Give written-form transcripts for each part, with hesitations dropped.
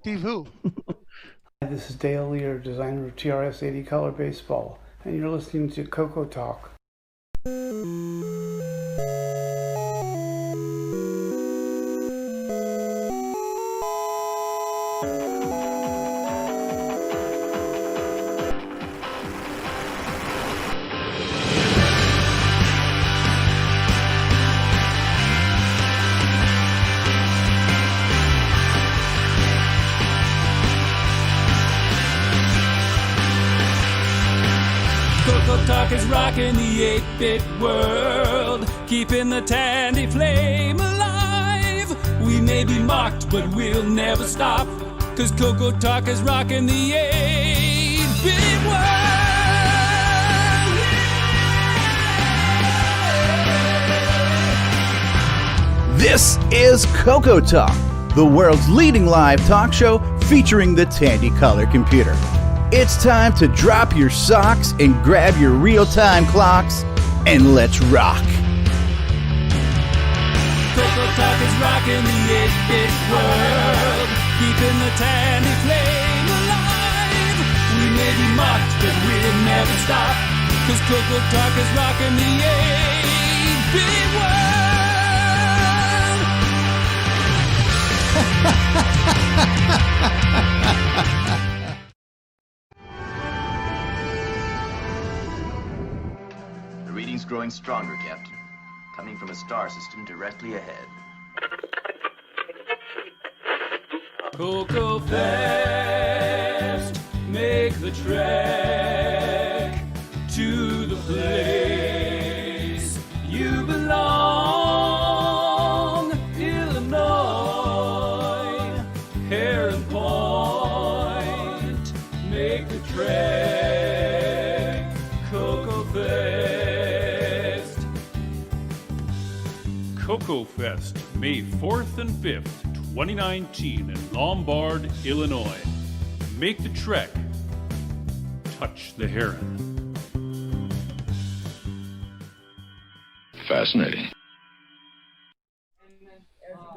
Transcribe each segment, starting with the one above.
Steve who? This is Dale Lear, designer of TRS-80 Color Baseball, and you're listening to CocoTALK. CocoTALK is rocking the 8-bit world, keeping the tandy flame alive. We may be mocked, but we'll never stop, cause CocoTALK is rocking the 8-bit world. This is CocoTALK, the world's leading live talk show featuring the Tandy Color Computer. It's time to drop your socks and grab your real-time clocks, and let's rock. CocoTALK is rocking the 8-bit world, keeping the tandy flame alive. We may be mocked, but we'll never stop, cause CocoTALK is rocking the 8-bit world. The reading's growing stronger, Captain. Coming from a star system directly ahead. CocoFEST, make the trek to the place you belong. Illinois, Heron Point, make the trek. CocoFEST. CocoFEST, May 4th and 5th, 2019 in Lombard, Illinois. Make the trek. Touch the heron. Fascinating.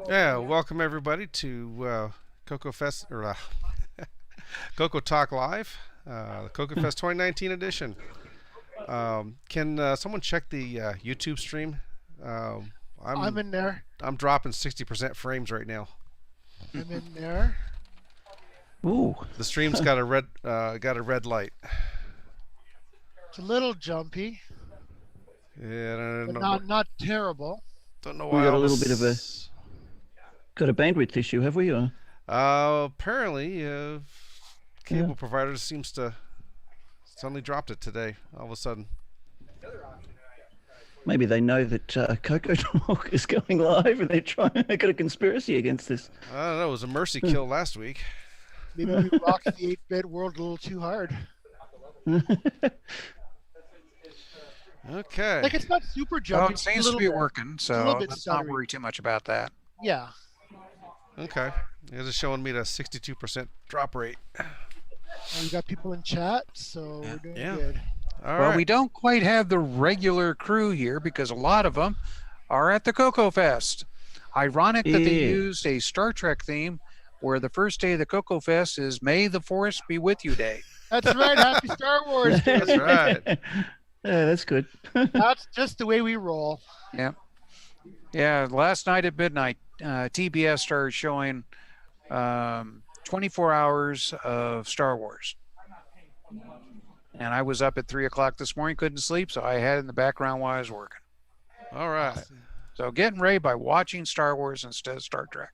Yeah, welcome everybody to CocoFEST or CocoTALK Live, the CocoFEST 2019 edition. Can someone check the YouTube stream? I'm in there. I'm dropping 60% frames right now. I'm in there. Ooh. The stream's got a red light. It's a little jumpy, Yeah, I don't but know. not terrible. Don't know We why. got a little bit of a bandwidth issue, have we? Or? Apparently, cable provider seems to suddenly dropped it today. All of a sudden. Maybe they know that CocoTALK is going live and they're trying. They got a conspiracy against this. I don't know. It was a mercy kill last week. Maybe we rocked the 8-bit world a little too hard. Okay. Like, it's not super jumpy. Well, it seems to be working, so let's not stuttery. worry too much about that. Yeah. Okay. It's just showing me the 62% drop rate. We got people in chat, so we're doing good. All Well, right. we don't quite have the regular crew here because a lot of them are at the CocoFEST. Ironic that they used a Star Trek theme where the first day of the CocoFEST is May the Force be with you day. That's right. Happy Star Wars Day. That's right. Yeah, that's good. That's just the way we roll. Yeah. Yeah, last night at midnight, TBS started showing 24 hours of Star Wars. And I was up at 3 o'clock this morning, couldn't sleep, so I had it in the background while I was working. All right. So getting ready by watching Star Wars instead of Star Trek.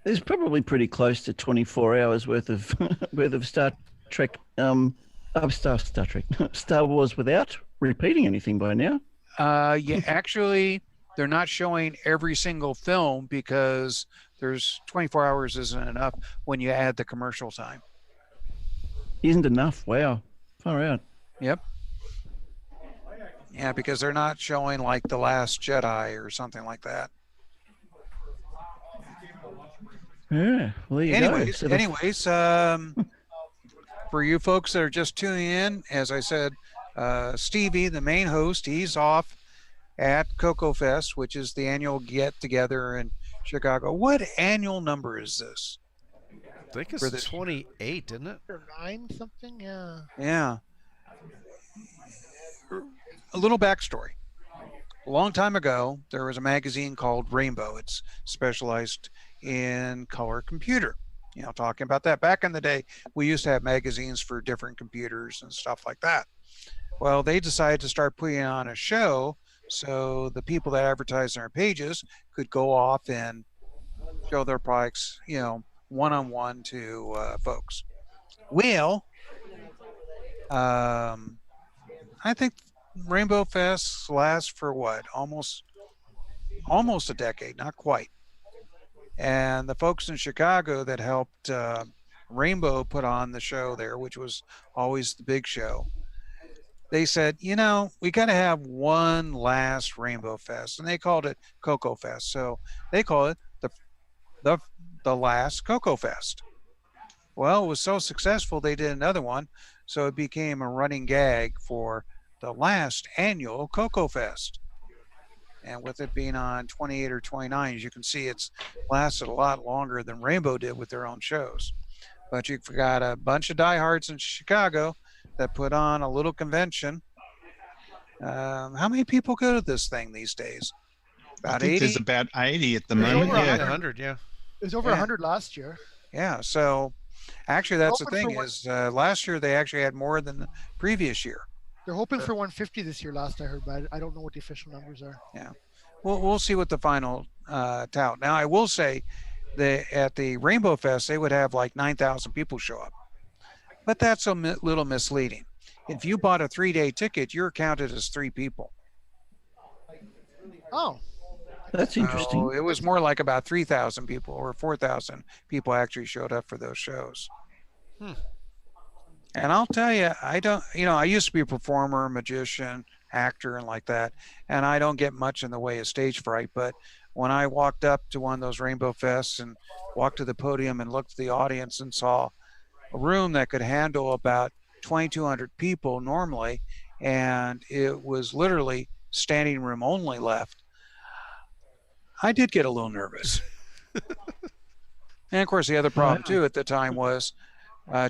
There's probably pretty close to 24 hours worth of Star Trek, Star Trek, Star Wars without repeating anything by now. Yeah, actually, they're not showing every single film because there's 24 hours isn't enough when you add the commercial time. Isn't enough. Wow. Far out. Yep. Yeah, because they're not showing like The Last Jedi or something like that. Yeah. Well, there you go. So Anyways, for you folks that are just tuning in, as I said, Stevie, the main host, he's off at CocoFEST, which is the annual get-together in Chicago. What annual number is this? I think For it's this- 28, isn't it? Or 9 something, yeah. Yeah. A little backstory. A long time ago, there was a magazine called Rainbow. It's specialized in color computer. You know, talking about that. Back in the day, we used to have magazines for different computers and stuff like that. Well, they decided to start putting on a show so the people that advertised on their pages could go off and show their products, you know, one-on-one to folks. Well, I think Rainbow Fest lasts for what, almost a decade, not quite. And the folks in Chicago that helped Rainbow put on the show there, which was always the big show, they said, you know, we got to have one last Rainbow Fest, and they called it CocoFEST. So they call it the last CocoFEST. Well, it was so successful they did another one, so it became a running gag for the last annual CocoFEST. And with it being on 28 or 29, as you can see, it's lasted a lot longer than Rainbow did with their own shows. But you've got a bunch of diehards in Chicago that put on a little convention. How many people go to this thing these days? I About think 80? there's about 80 at the There's moment. over Yeah. 100, yeah. It was over Yeah. 100 last year. Yeah, so actually that's the Open for thing what- is last year they actually had more than the previous year. They're hoping for 150 this year, last I heard, but I don't know what the official numbers are. We'll see what the final tout. Now I will say that at the Rainbow Fest they would have like 9,000 people show up, but that's a little misleading. If you bought a 3-day ticket, you're counted as 3 people. Oh, That's interesting. So it was more like about 3,000 people or 4,000 people actually showed up for those shows. And I'll tell you, I used to be a performer, magician, actor, and like that, and I don't get much in the way of stage fright. But when I walked up to one of those Rainbow Fests and walked to the podium and looked at the audience and saw a room that could handle about 2,200 people normally, and it was literally standing room only left, I did get a little nervous. And of course, the other problem too at the time was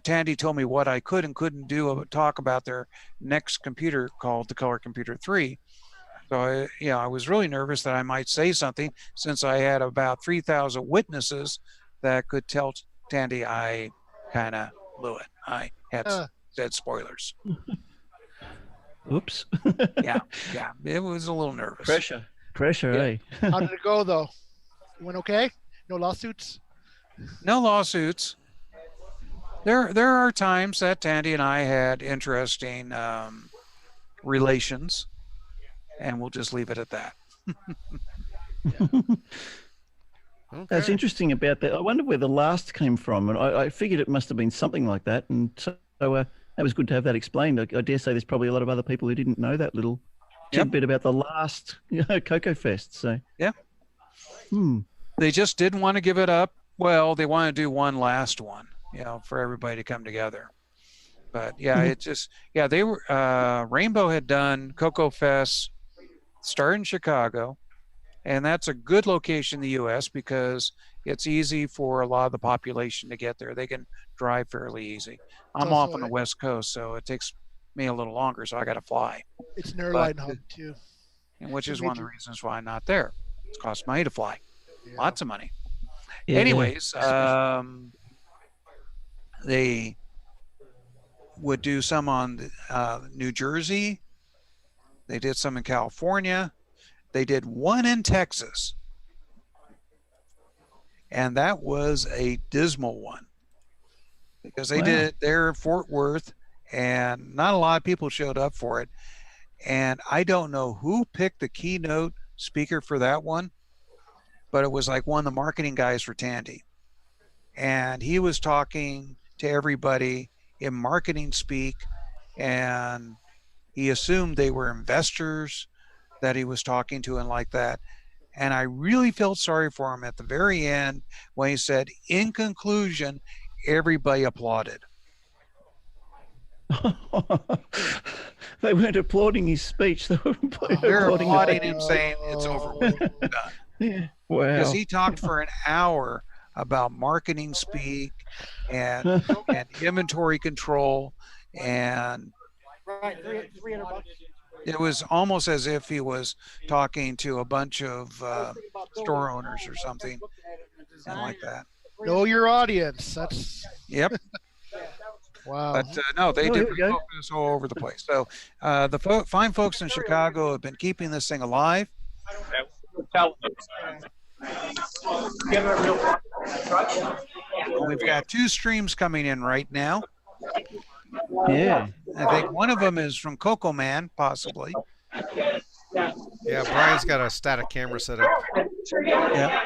Tandy told me what I could and couldn't do, talk about their next computer called the Color Computer 3. So I was really nervous that I might say something since I had about 3,000 witnesses that could tell Tandy I kind of blew it. I had said spoilers. Oops. Yeah, it was a little nervous. Pressure, Yeah. eh? how did it go though? It went okay? No lawsuits? No lawsuits. There are times that Tandy and I had interesting relations, and we'll just leave it at that. That's Okay. interesting about that. I wonder where the last came from, and I figured it must have been something like that. And so that was good to have that explained. I dare say there's probably a lot of other people who didn't know that little Yep. tidbit about the last CocoFEST. So Yeah. They just didn't want to give it up. Well, they want to do one last one, for everybody to come together. But yeah, they were Rainbow had done CocoFEST start in Chicago, and that's a good location in the U.S. because it's easy for a lot of the population to get there. They can drive fairly easy. I'm off also on the West Coast, so it takes me a little longer, so I got to fly, It's an airline hub too. and which So is one of the major- reasons why I'm not there. It costs money to fly, Yeah. lots of money. yeah. Anyways, they would do some on New Jersey. They did some in California. They did one in Texas. And that was a dismal one because they Wow. did it there in Fort Worth, and not a lot of people showed up for it. And I don't know who picked the keynote speaker for that one, but it was like one of the marketing guys for Tandy. And he was talking to everybody in marketing speak, and he assumed they were investors that he was talking to and like that. And I really felt sorry for him at the very end when he said, in conclusion, everybody applauded. They weren't applauding his speech. They were They're applauding applauding him saying it's over with. Oh, Yeah. Wow. Because he talked for an hour about marketing speak and inventory control, and it was almost as if he was talking to a bunch of store owners or something like that. Know your audience. That's Yep. wow. But no, they Oh, did here we go. this all over the place. So the fine folks in Chicago have been keeping this thing alive. We've got 2 streams coming in right now. Yeah. I think one of them is from Coco Man, possibly. Yeah, Brian's got a static camera set up. Yeah.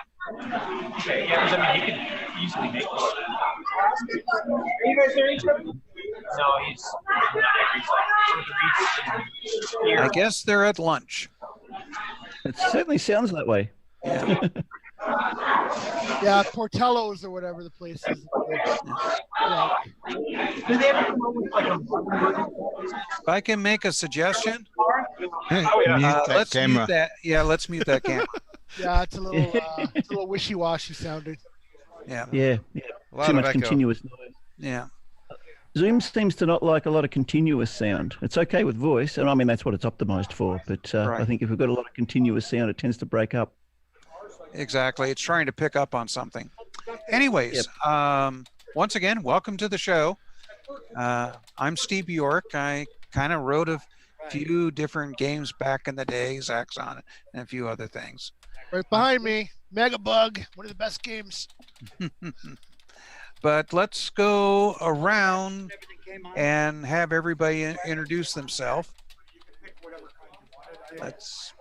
I guess they're at lunch. It certainly sounds that way. Yeah. Yeah, Portello's or whatever the place is. Yeah. If I can make a suggestion, Let's mute that. Yeah, let's mute that camera. Yeah, it's a little wishy-washy sounding. Yeah. Yeah. A lot Too of much echo. continuous noise. Yeah. Zoom seems to not like a lot of continuous sound. It's okay with voice, and I mean that's what it's optimized for. But Right. I think if we've got a lot of continuous sound, it tends to break up. Exactly. It's trying to pick up on something. Anyways, once again, welcome to the show. I'm Steve York. I kind of wrote a few different games back in the day, Zaxxon, and a few other things. Right behind me, Megabug, one of the best games. But let's go around and have everybody introduce themselves. Let's.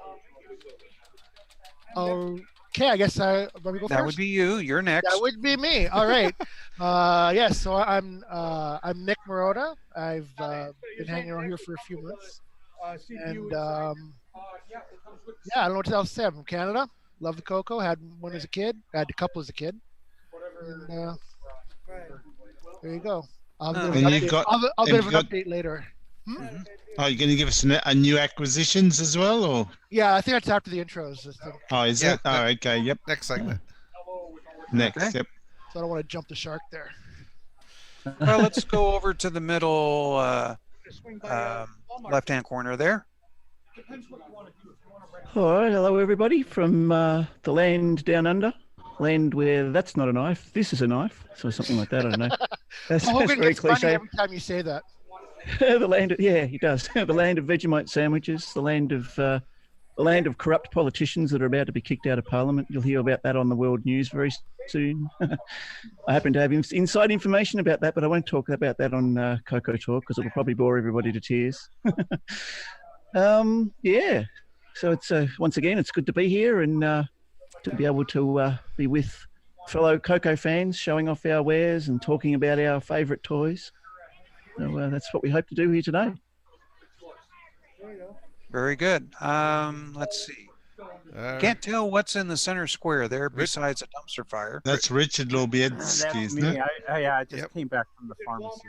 Okay, I guess let me go That first. would be you. You're next. That would be me. All right. Yes. So I'm Nick Marotta. I've been hanging around here for a few months, and yeah, I don't know what else to say. I'm from Canada. Love the Coco. Had one as a kid. Had a couple as a kid. And, there you go. I'll have And a you've bit got- of have you an got- update later. Are you going to give us a new acquisitions as well, or? Yeah, I think that's after the intros. This thing. Oh, is Yeah, it? Oh, okay. Yep. Next segment. Next. Okay. Yep. So I don't want to jump the shark there. Well, let's go over to the middle left-hand corner there. All right, hello everybody from the land down under, land where that's not a knife, this is a knife, so something like that. I don't know. That's Hogan very gets funny cliche. every time you say that. The land, yeah, he does. The land of Vegemite sandwiches, the land of corrupt politicians that are about to be kicked out of Parliament. You'll hear about that on the world news very soon. I happen to have inside information about that, but I won't talk about that on CocoTALK because it will probably bore everybody to tears. Yeah. So it's once again, it's good to be here and to be able to be with fellow Coco fans, showing off our wares and talking about our favourite toys. So that's what we hope to do here today. Very good. Let's see. Can't tell what's in the center square there besides a dumpster fire. That's Richard Lobietsky, That's isn't me. it? I just Yep. came back from the pharmacy.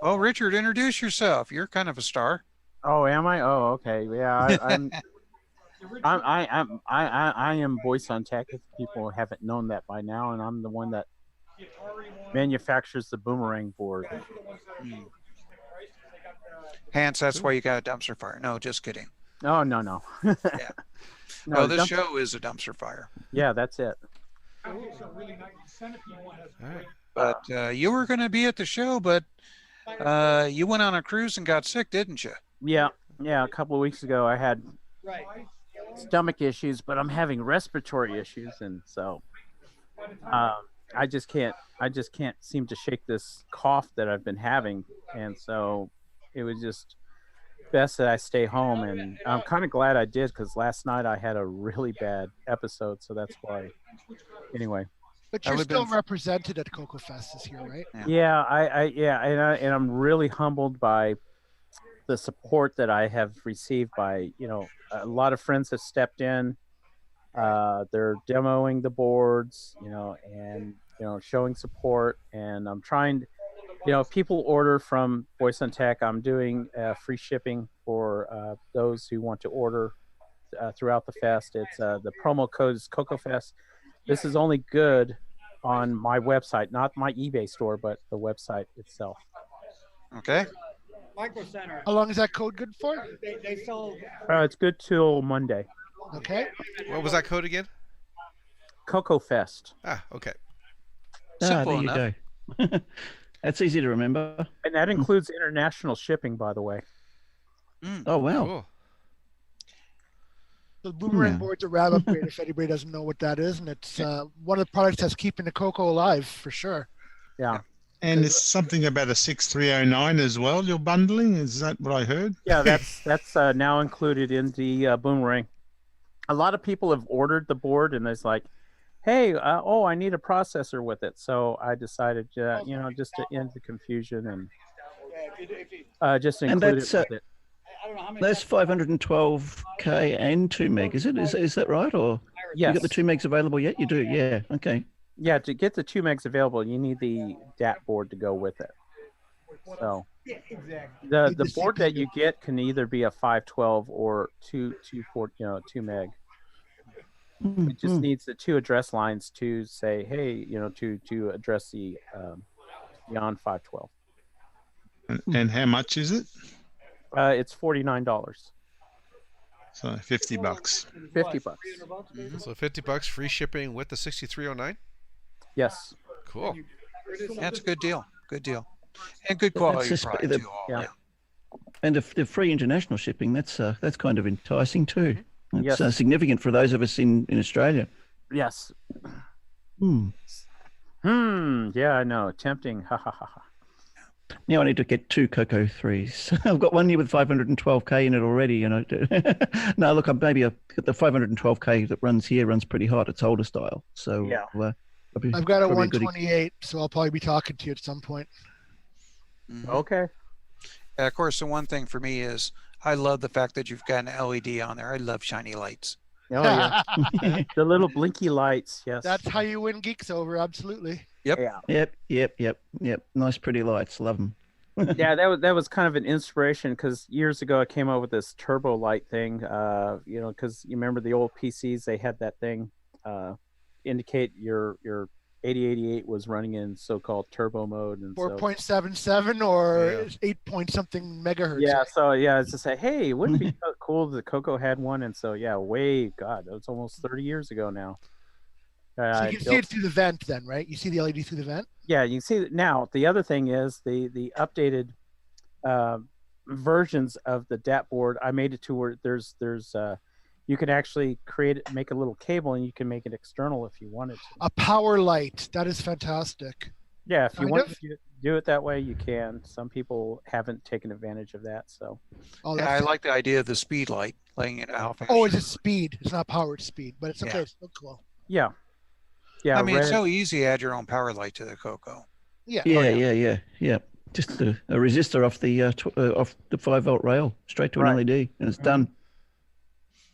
Oh, Richard, introduce yourself. You're kind of a star. Oh, am I? Oh, okay. Yeah, I am voice on tech. If people haven't known that by now, and I'm the one that manufactures the boomerang board. Hence, that's why you got a dumpster fire. No, just kidding. Oh, no. Yeah. No, No, this dump- show is a dumpster fire. Yeah, that's it. But you were going to be at the show, but you went on a cruise and got sick, didn't you? Yeah. A couple of weeks ago, I had stomach issues, but I'm having respiratory issues, and so I just can't seem to shake this cough that I've been having, and so it was just best that I stay home. And I'm kind of glad I did, because last night I had a really bad episode, so that's why. Anyway. But That you're would've still been- represented at CocoFEST this year, right? Yeah, and I'm really humbled by the support that I have received by, a lot of friends have stepped in. They're demoing the boards, and showing support. And I'm trying, if people order from Voice on Tech, I'm doing free shipping for those who want to order throughout the fest. It's the promo code is CocoFEST This is only good on my website, not my eBay store, but the website itself. Okay. How long is that code good for? It's good till Monday. Okay. What was that code again? CocoFEST. Ah, okay. Simple there enough. you go. That's easy to remember. And that includes international shipping, by the way. Oh, wow. Cool. The Boomerang Yeah. board's a rad upgrade if anybody doesn't know what that is, and it's one of the products that's keeping the Coco alive for sure. Yeah. And there's something about a 6309 as well you're bundling. Is that what I heard? Yeah, that's now included in the Boomerang. A lot of people have ordered the board, and it's like, hey, I need a processor with it. So I decided, just to end the confusion and just include it with it. That's 512K and 2 meg, is it? Is that right? Or Yes. you got the 2 megs available yet? You do, yeah. Okay. Yeah, to get the 2 megs available, you need the DAT board to go with it. So the board that you get can either be a 512 or 2 meg. It just needs the 2 address lines to say, hey, to address the beyond 512. And how much is it? It's $49. So $50. $50. So $50 free shipping with the 6309. Yes. Cool. That's a good deal. Good deal. And good quality That's product too. Yeah. And the free international shipping, that's kind of enticing too. It's Yes. significant for those of us in Australia. Yes. Hmm. Yeah, I know. Tempting. Ha ha ha ha. Now I need to get 2 Coco 3s. I've got one here with 512K in it already. No, look, the 512K that runs here runs pretty hot. It's older style. So Yeah. I've got a probably a good 128, so I'll probably be talking to you at some point. Okay. Of course, the one thing for me is I love the fact that you've got an LED on there. I love shiny lights. Oh, yeah. The little blinky lights. Yes. That's how you win geeks over, absolutely. Yep. Yeah. Yep. Nice, pretty lights. Love them. Yeah, that was kind of an inspiration because years ago I came up with this turbo light thing. Because you remember the old PCs, they had that thing indicate your 8088 was running in so-called turbo mode, and 4.77 or 8 point something megahertz. Yeah, so it's to say, hey, wouldn't it be so cool that Coco had one? And so that was almost 30 years ago now. So you can see it through the vent then, right? You see the LED through the vent? Yeah, you can see it now. The other thing is the updated versions of the DAT board. I made it to where there's you can actually make a little cable, and you can make it external if you wanted to. A power light. That is fantastic. Yeah, if you Kind want of. to do it that way, you can. Some people haven't taken advantage of that, so. Oh, Yeah, I like the idea of the speed light, laying it out. Oh, it's just speed. It's not power, it's speed, but it's okay. Yeah. It's still cool. Yeah. Yeah. I mean, it's red- so easy to add your own power light to the Coco. Yeah. Yeah. Just a resistor off the 5-volt rail straight to an Right. LED, and it's done.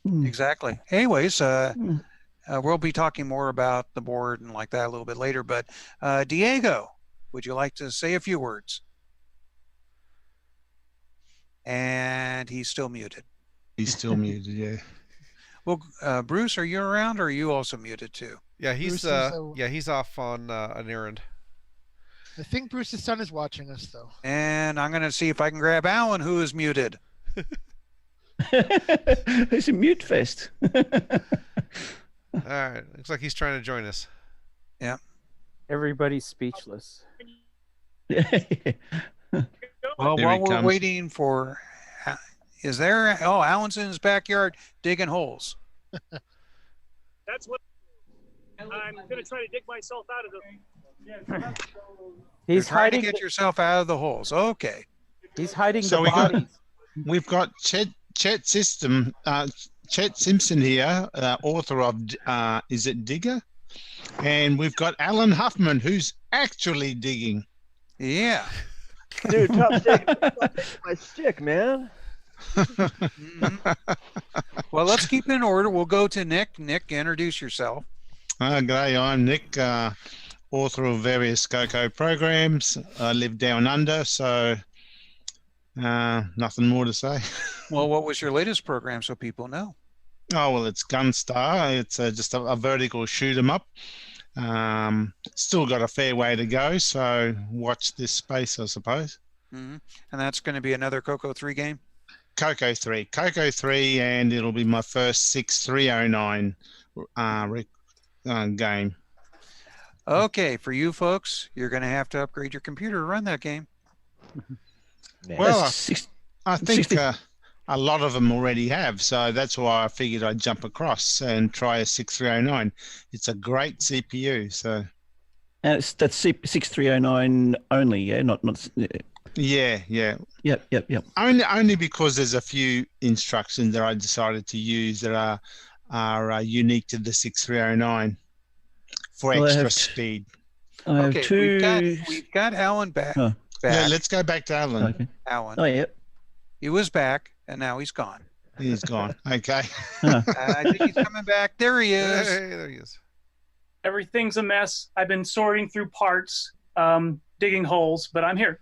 Exactly. Anyways, we'll be talking more about the board and like that a little bit later. But Diego, would you like to say a few words? And he's still muted. He's still muted, yeah. Well, Bruce, are you around, or are you also muted too? Yeah, he's Bruce is, he's off on an errand. I think Bruce's son is watching us, though. And I'm going to see if I can grab Alan, who is muted. It's a mute fest. All right, looks like he's trying to join us. Yeah. Everybody's speechless. Well, There while he we're comes. waiting for, is there? Oh, Alan's in his backyard digging holes. That's what I'm going to try to dig myself out of the. He's You're trying to hiding. get yourself out of the holes. Okay. He's hiding So the we got- bodies. We've got Chet Simpson here, author of is it Digger? And we've got Alan Huffman, who's actually digging. Yeah. Dude, top stick, my stick, man. Well, let's keep in order. We'll go to Nick. Nick, introduce yourself. G'day, I'm Nick, author of various Coco programs. I live down under, so nothing more to say. Well, what was your latest program so people know? Oh, well, it's Gunstar. It's just a vertical shoot 'em up. Still got a fair way to go, so watch this space, I suppose. And that's going to be another Coco 3 game? Coco 3, and it'll be my first 6309 game. Okay, for you folks, you're going to have to upgrade your computer to run that game. Well, I think a lot of them already have, so that's why I figured I'd jump across and try a 6309. It's a great CPU, so. And that's 6309 only, yeah, not. Yeah. Yep. Only because there's a few instructions that I decided to use that are unique to the 6309 for extra speed. Okay, we've got Alan back. Oh. Yeah, let's go back to Alan. Okay. Alan. Oh, yeah. He was back, and now he's gone. He's gone. Okay. I think he's coming back. There he is. Hey, there he is. Everything's a mess. I've been sorting through parts, digging holes, but I'm here.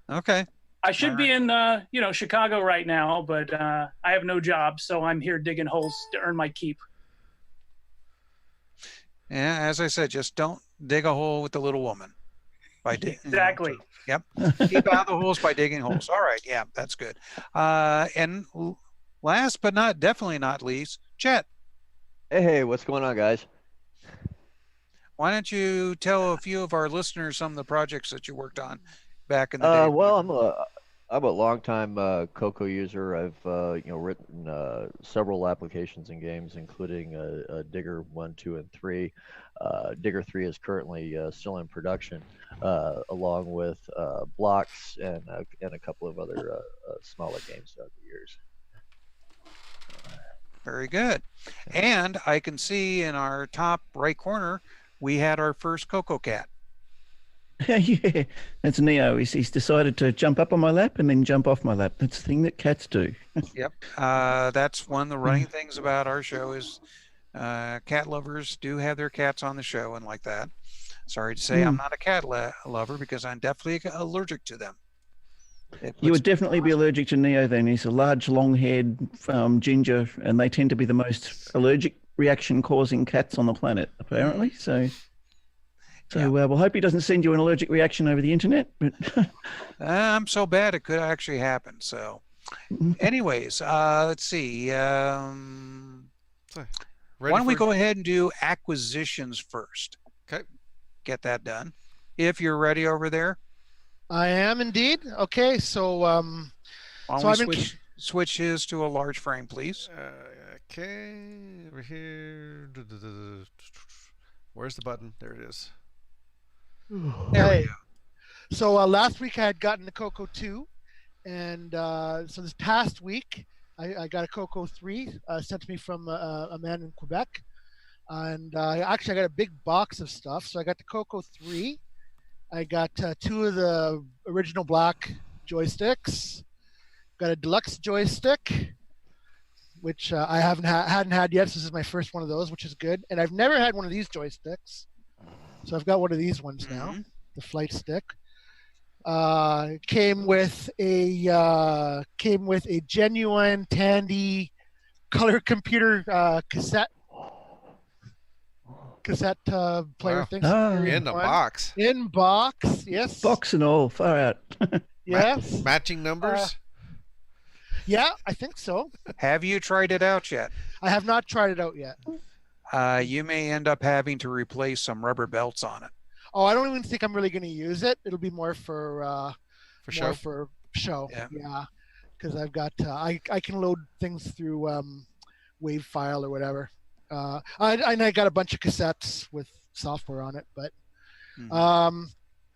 Okay. I should be in, Chicago right now, but I have no job, so I'm here digging holes to earn my keep. Yeah, as I said, just don't dig a hole with the little woman. Exactly. Yep. Keep out the holes by digging holes. All right. Yeah, that's good. And last but definitely not least, Chet. Hey, what's going on, guys? Why don't you tell a few of our listeners some of the projects that you worked on back in the day? Well, I'm a longtime Coco user. I've written several applications and games, including Digger 1, 2, and 3. Digger 3 is currently still in production, along with Blocks and a couple of other smaller games throughout the years. Very good. And I can see in our top right corner, we had our first Coco cat. Yeah, that's Neo. He's decided to jump up on my lap and then jump off my lap. That's the thing that cats do. Yep. That's one of the running things about our show is cat lovers do have their cats on the show and like that. Sorry to say I'm not a cat lover because I'm definitely allergic to them. You would definitely be allergic to Neo then. He's a large, long-haired ginger, and they tend to be the most allergic reaction-causing cats on the planet, apparently. So we'll hope he doesn't send you an allergic reaction over the internet. But I'm so bad it could actually happen. So, anyways, let's see. Why don't we go ahead and do acquisitions first? Okay. Get that done. If you're ready over there. I am indeed. Okay, so Why don't we switch his to a large frame, please? Okay, over here. Where's the button? There it is. There we go. So last week I had gotten the Coco 2, and so this past week I got a Coco 3 sent to me from a man in Quebec, and actually I got a big box of stuff. So I got the Coco 3. I got 2 of the original black joysticks. Got a deluxe joystick, which I hadn't had yet. So this is my first one of those, which is good. And I've never had one of these joysticks, so I've got one of these ones now, the flight stick. Came with a genuine Tandy color computer cassette player thing. In the box. In box, yes. Box and all, far out. Yes. Matching numbers? Yeah, I think so. Have you tried it out yet? I have not tried it out yet. You may end up having to replace some rubber belts on it. Oh, I don't even think I'm really going to use it. It'll be more for show. For show. Yeah. Because I've got I can load things through Wave File or whatever. I got a bunch of cassettes with software on it, but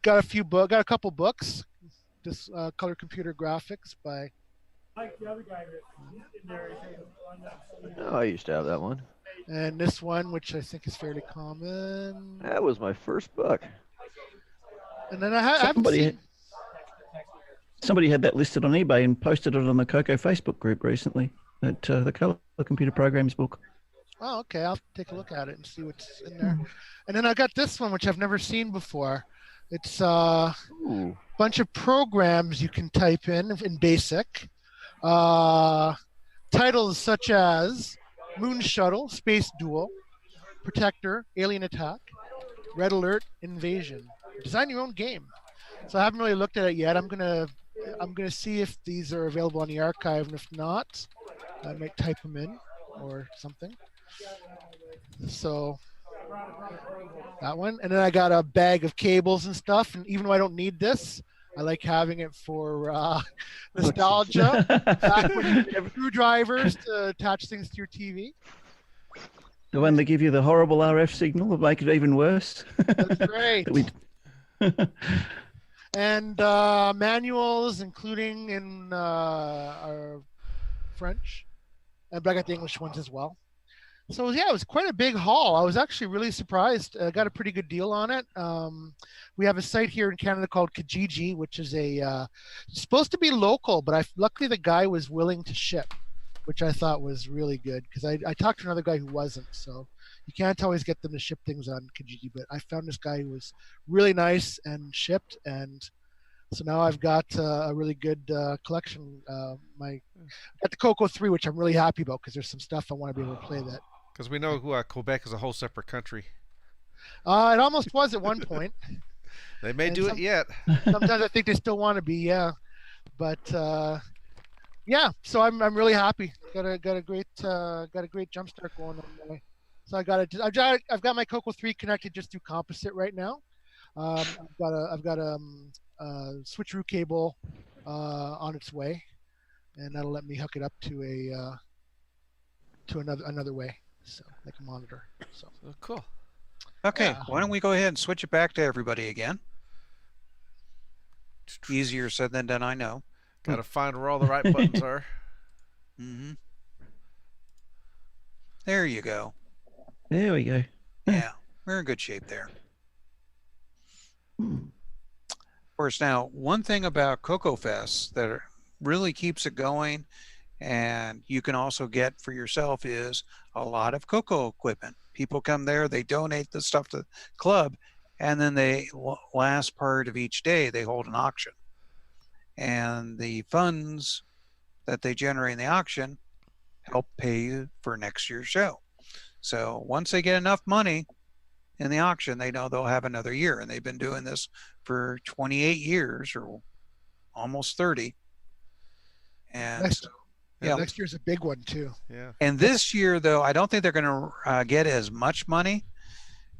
got a couple books. This Color Computer Graphics by. Like the other guy in there. Oh, I used to have that one. And this one, which I think is fairly common. That was my first book. And then I haven't seen. Somebody had that listed on eBay and posted it on the Coco Facebook group recently. That the Color Computer Programs book. Oh, okay. I'll take a look at it and see what's in there. And then I got this one, which I've never seen before. It's a bunch of programs you can type in BASIC. Titles such as Moon Shuttle, Space Duel, Protector, Alien Attack, Red Alert, Invasion. Design your own game. So I haven't really looked at it yet. I'm gonna see if these are available on the archive, and if not, I might type them in or something. So that one, and then I got a bag of cables and stuff. And even though I don't need this, I like having it for nostalgia. Back when you have screwdrivers to attach things to your TV. The one that give you the horrible RF signal will make it even worse. That's right. And manuals, including in French, but I got the English ones as well. So yeah, it was quite a big haul. I was actually really surprised. I got a pretty good deal on it. We have a site here in Canada called Kijiji, which is supposed to be local, but luckily the guy was willing to ship, which I thought was really good, because I talked to another guy who wasn't. So you can't always get them to ship things on Kijiji, but I found this guy who was really nice and shipped, and so now I've got a really good collection. I got the Coco 3, which I'm really happy about, because there's some stuff I want to be able to play that. Because we know Quebec is a whole separate country. It almost was at one point. They may do it yet. Sometimes I think they still want to be, yeah. But yeah, so I'm really happy. Got a great jump start going on there. So I've got my Coco 3 connected just through Composite right now. I've got a switcheroo cable on its way, and that'll let me hook it up to another way, so like a monitor. So cool. Okay, why don't we go ahead and switch it back to everybody again? Easier said than done, I know. Got to find where all the right buttons are. Mm-hmm. There you go. There we go. Yeah, we're in good shape there. Of course, now, one thing about CocoFEST that really keeps it going, and you can also get for yourself, is a lot of Coco equipment. People come there, they donate the stuff to the club, and then last part of each day, they hold an auction. And the funds that they generate in the auction help pay for next year's show. So once they get enough money in the auction, they know they'll have another year. And they've been doing this for 28 years or almost 30. And next year's a big one too. Yeah. And this year, though, I don't think they're going to get as much money,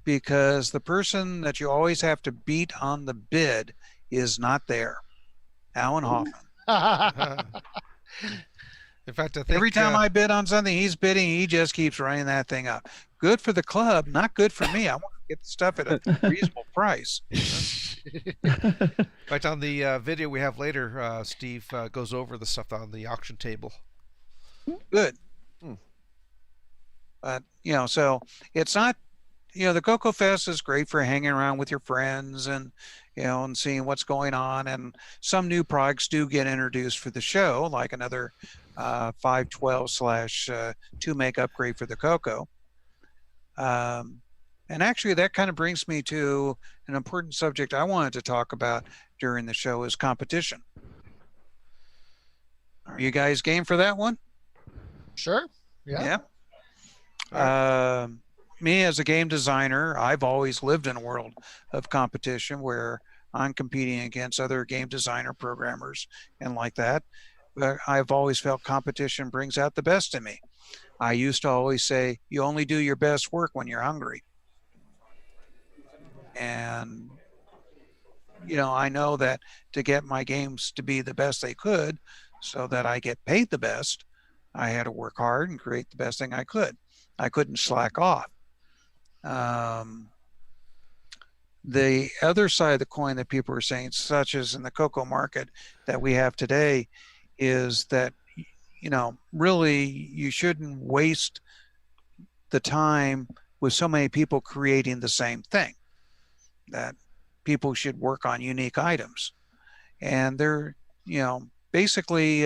because the person that you always have to beat on the bid is not there. Alan Hoffman. In fact, I think every time I bid on something, he's bidding. He just keeps running that thing up. Good for the club, not good for me. I want to get the stuff at a reasonable price. In fact, on the video we have later, Steve goes over the stuff on the auction table. Good. But, so it's not, the CocoFEST is great for hanging around with your friends and, and seeing what's going on. And some new products do get introduced for the show, like another 512/2 meg upgrade for the Coco. And actually, that kind of brings me to an important subject I wanted to talk about during the show, is competition. Are you guys game for that one? Sure. Yeah. Me as a game designer, I've always lived in a world of competition where I'm competing against other game designer programmers and like that. But I've always felt competition brings out the best in me. I used to always say, you only do your best work when you're hungry. And, I know that to get my games to be the best they could so that I get paid the best, I had to work hard and create the best thing I could. I couldn't slack off. The other side of the coin that people are saying, such as in the Coco market that we have today, is that, really you shouldn't waste the time with so many people creating the same thing, that people should work on unique items. And they're, basically,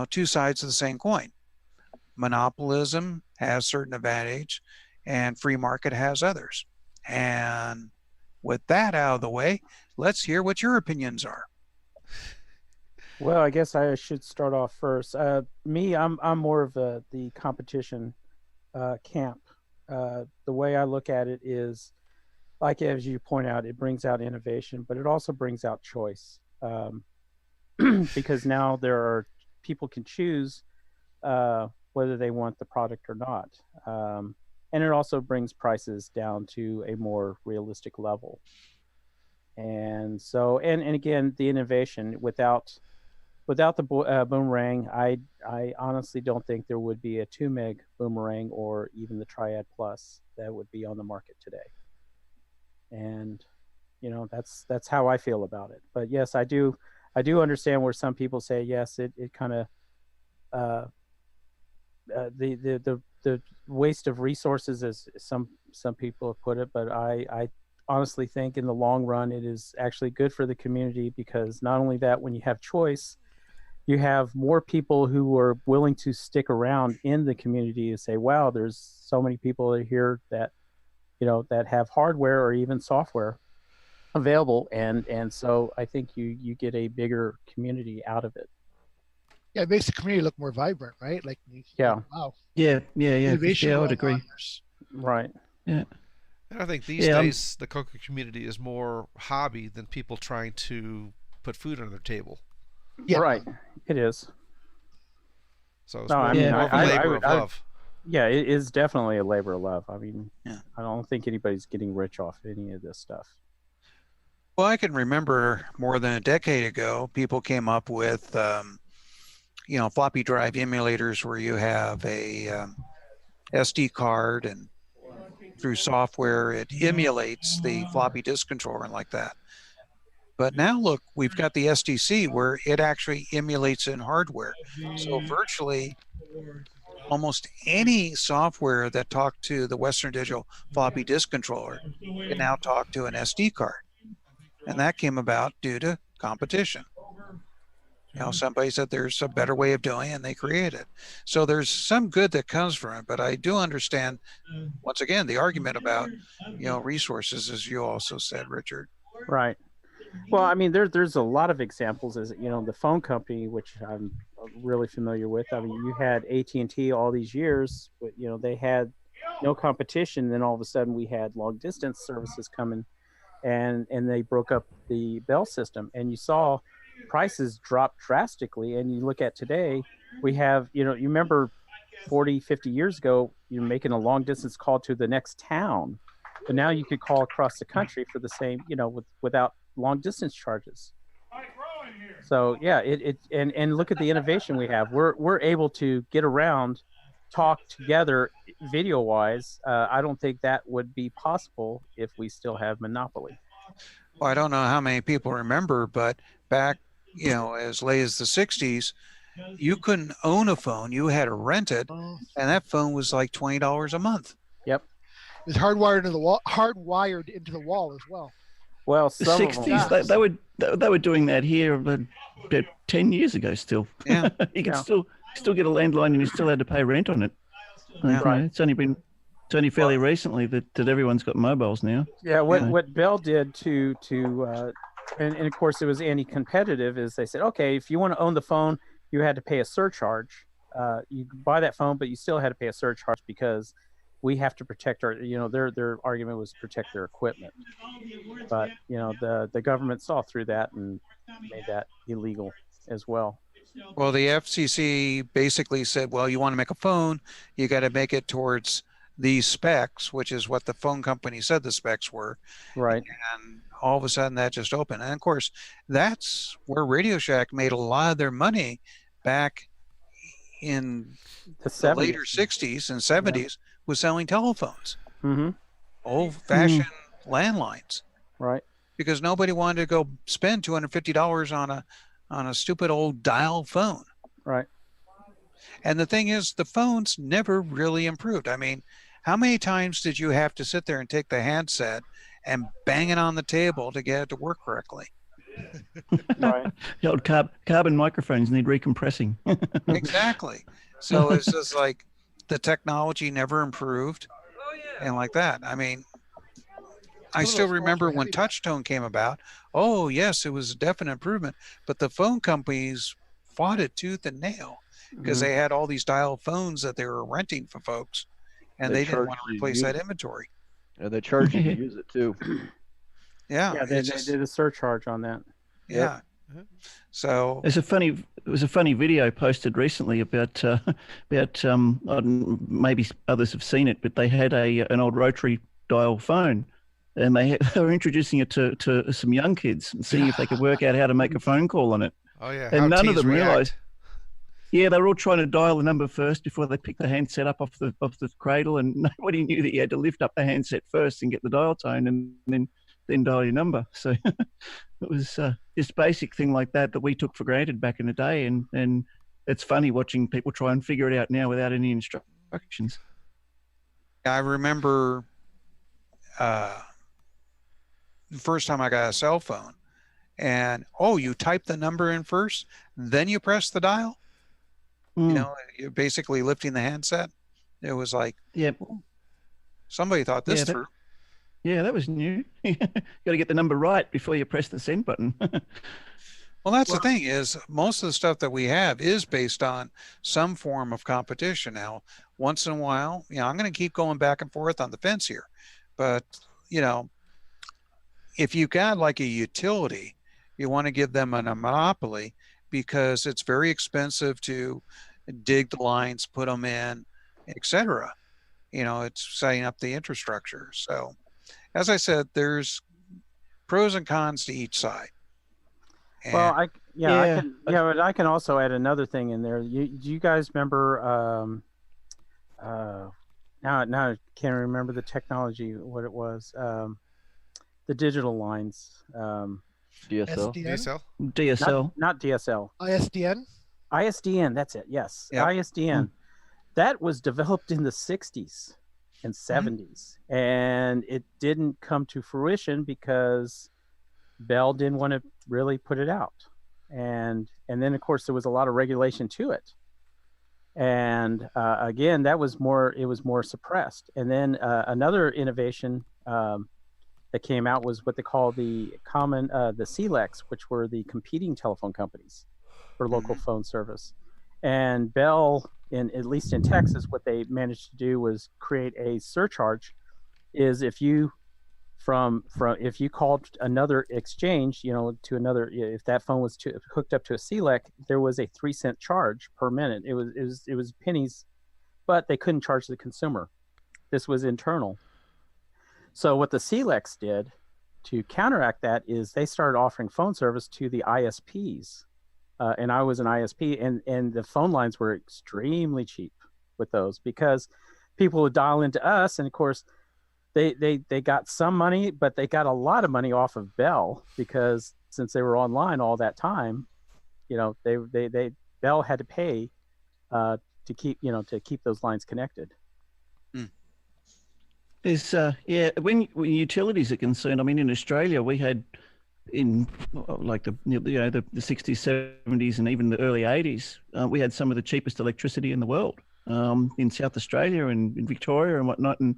two sides of the same coin. Monopolism has certain advantage and free market has others. And with that out of the way, let's hear what your opinions are. Well, I guess I should start off first. Me, I'm more of the competition camp. The way I look at it is, like as you point out, it brings out innovation, but it also brings out choice. Because now people can choose whether they want the product or not. And it also brings prices down to a more realistic level. And so, and again, the innovation without the boomerang, I honestly don't think there would be a 2 meg boomerang or even the Triad Plus that would be on the market today. And that's how I feel about it. But yes, I do understand where some people say yes, it kind of the waste of resources, as some people have put it. But I honestly think in the long run it is actually good for the community, because not only that, when you have choice, you have more people who are willing to stick around in the community and say, wow, there's so many people here that that have hardware or even software available, and so I think you get a bigger community out of it. Yeah, it makes the community look more vibrant, right? Like, yeah, wow, yeah, innovation I would going agree. on. There's- right. Yeah. And I think these days the Coco community is more hobby than people trying to put food on their table. Yeah, right. It is. So it's more of a labor of love. Yeah, it is definitely a labor of love. I mean, Yeah. I don't think anybody's getting rich off any of this stuff. Well, I can remember more than a decade ago, people came up with, floppy drive emulators where you have a SD card, and through software it emulates the floppy disk controller and like that. But now look, we've got the SDC where it actually emulates in hardware. So virtually almost any software that talked to the Western Digital floppy disk controller can now talk to an SD card. And that came about due to competition. Somebody said there's a better way of doing it, and they created it. So there's some good that comes from it, but I do understand, once again, the argument about, resources, as you also said, Richard. Right. Well, I mean, there's a lot of examples. As the phone company, which I'm really familiar with. I mean, you had AT&T all these years, but they had no competition. Then all of a sudden, we had long distance services coming, and they broke up the Bell system, and you saw prices drop drastically. And you look at today, we have you remember 40, 50 years ago, you're making a long distance call to the next town, but now you could call across the country for the same, without long distance charges. So yeah, and look at the innovation we have. We're able to get around, talk together video wise. I don't think that would be possible if we still have monopoly. Well, I don't know how many people remember, but back, as late as the 60s, you couldn't own a phone. You had to rent it, and that phone was like $20 a month. Yep. It was hardwired into the wall as well. Well, the 60s, they were doing that here about 10 years ago still. Yeah. You can still get a landline, and you still had to pay rent on it. Yeah. Right. It's only fairly recently that everyone's got mobiles now. Yeah, what Bell did to and of course it was anti-competitive, is they said, okay, if you want to own the phone, you had to pay a surcharge. You could buy that phone, but you still had to pay a surcharge because we have to protect our, their argument was protect their equipment. But, the government saw through that and made that illegal as well. Well, the FCC basically said, well, you want to make a phone, you got to make it towards these specs, which is what the phone company said the specs were. Right. And all of a sudden that just opened. And of course, that's where Radio Shack made a lot of their money back in the later 60s and 70s, was selling telephones. Mm-hmm. Old-fashioned landlines. Right. Because nobody wanted to go spend $250 on a stupid old dial phone. Right. And the thing is, the phones never really improved. I mean, how many times did you have to sit there and take the handset and bang it on the table to get it to work correctly? Right. The old carbon microphones need recompressing. Exactly. So it's just like the technology never improved, and like that. I mean, I still remember when Touchtone came about. Oh, yes, it was a definite improvement. But the phone companies fought it tooth and nail because they had all these dial phones that they were renting for folks, and they didn't want to replace that inventory. And they charge you to use it too. Yeah, they did a surcharge on that. Yeah. So it was a funny video posted recently about maybe others have seen it, but they had an old rotary dial phone, and they were introducing it to some young kids and seeing if they could work out how to make a phone call on it. Oh yeah, and none of them realized. Yeah, they were all trying to dial the number first before they picked the handset up off the cradle, and nobody knew that you had to lift up the handset first and get the dial tone, and then dial your number. So it was just basic thing like that we took for granted back in the day, and it's funny watching people try and figure it out now without any instructions. I remember the first time I got a cell phone, and you type the number in first, then you press the dial. You know, you're basically lifting the handset. It was like, somebody thought this through. Yeah, that was new. You got to get the number right before you press the send button. Well, that's the thing is most of the stuff that we have is based on some form of competition. Now, once in a while, I'm going to keep going back and forth on the fence here, but if you got like a utility, you want to give them a monopoly because it's very expensive to dig the lines, put them in, etc. It's setting up the infrastructure. So, as I said, there's pros and cons to each side. And but I can also add another thing in there. Do you guys remember? Now I can't remember the technology, what it was. The digital lines. DSL. Not DSL. ISDN. That's it. Yes. Yep. ISDN. That was developed in the 60s and 70s, and it didn't come to fruition because Bell didn't want to really put it out, and then of course there was a lot of regulation to it, and again it was more suppressed. And then another innovation that came out was what they call the CLECs, which were the competing telephone companies for local phone service. And Bell, at least in Texas, what they managed to do was create a surcharge. Is if you if you called another exchange, to another, if that phone was hooked up to a CLEC, there was a 3-cent charge per minute. It was pennies, but they couldn't charge the consumer. This was internal. So what the CLECs did to counteract that is they started offering phone service to the ISPs. And I was an ISP, and the phone lines were extremely cheap with those because people would dial into us, and of course they got some money, but they got a lot of money off of Bell because since they were online all that time, they Bell had to pay to keep those lines connected. There's when utilities are concerned, I mean, in Australia we had in like the 60s, 70s, and even the early 80s, we had some of the cheapest electricity in the world in South Australia and in Victoria and whatnot. And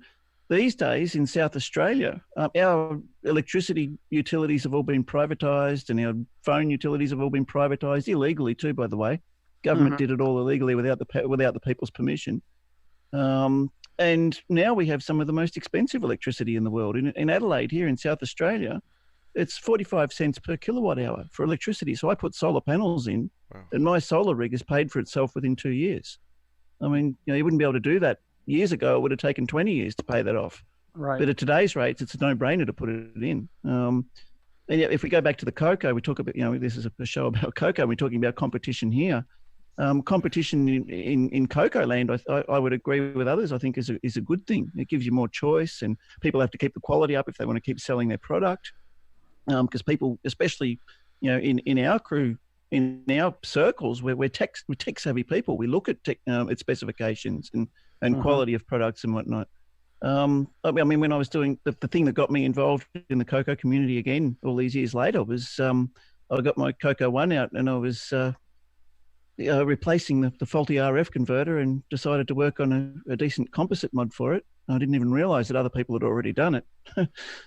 these days in South Australia, our electricity utilities have all been privatised, and our phone utilities have all been privatised illegally too. By the way, government did it all illegally without the people's permission. And now we have some of the most expensive electricity in the world. In Adelaide, here in South Australia, it's 45 cents per kilowatt hour for electricity. So I put solar panels in, and my solar rig has paid for itself within 2 years. I mean, you wouldn't be able to do that years ago. It would have taken 20 years to pay that off. Right. But at today's rates, it's a no-brainer to put it in. And yet, if we go back to the cocoa, we talk about, this is a show about cocoa. We're talking about competition here. Competition in cocoa land, I would agree with others, I think is a good thing. It gives you more choice, and people have to keep the quality up if they want to keep selling their product. Because people, especially in our crew, in our circles, we're tech savvy people. We look at its specifications and quality of products and whatnot. I mean, when I was doing the thing that got me involved in the cocoa community again all these years later was I got my Cocoa 1 out, and I was replacing the faulty RF converter, and decided to work on a decent composite mod for it. I didn't even realize that other people had already done it.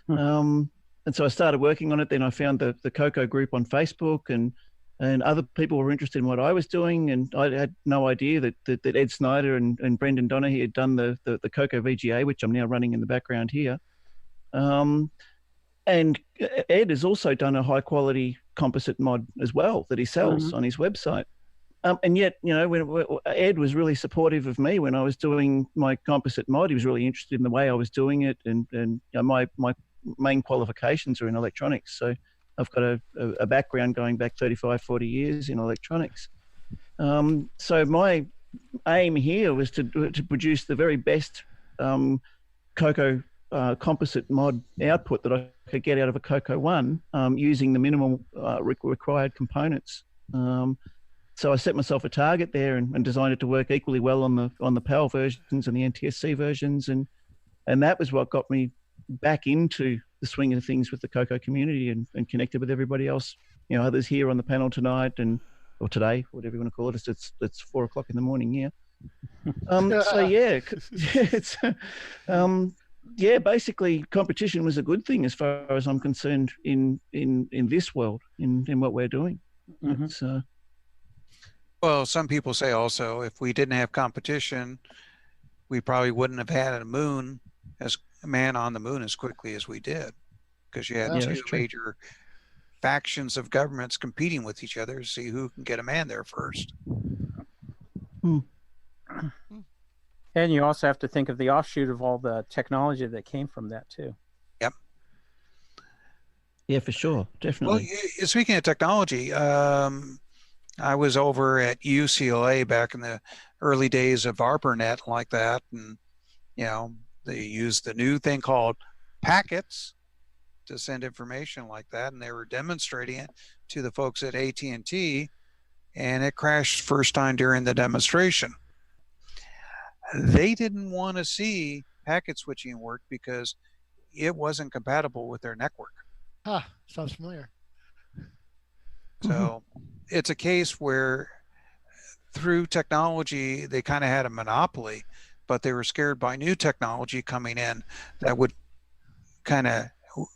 And so I started working on it. Then I found the Coco group on Facebook, and other people were interested in what I was doing. And I had no idea that Ed Snyder and Brendan Donaghy had done the Coco VGA, which I'm now running in the background here. And Ed has also done a high quality composite mod as well that he sells on his website. And yet, when Ed was really supportive of me when I was doing my composite mod. He was really interested in the way I was doing it, and my main qualifications are in electronics. So I've got a background going back 35, 40 years in electronics. So my aim here was to produce the very best Coco composite mod output that I could get out of a Coco 1 using the minimal required components. So I set myself a target there and designed it to work equally well on the PAL versions and the NTSC versions, and that was what got me back into the swing of things with the Coco community and connected with everybody else. Others here on the panel tonight or today, whatever you want to call it. It's 4 o'clock in the morning here. So yeah, it's basically competition was a good thing as far as I'm concerned in this world, in what we're doing. Well, some people say also if we didn't have competition, we probably wouldn't have had a man on the moon as quickly as we did, because you had two major factions of governments competing with each other to see who can get a man there first. And you also have to think of the offshoot of all the technology that came from that too. Yep. Yeah, for sure. Definitely. Well, speaking of technology, I was over at UCLA back in the early days of ARPANET like that, and they used the new thing called packets to send information like that, and they were demonstrating it to the folks at AT&T, and it crashed first time during the demonstration. They didn't want to see packet switching work because it wasn't compatible with their network. Sounds familiar. So it's a case where through technology, they kind of had a monopoly, but they were scared by new technology coming in that would kind of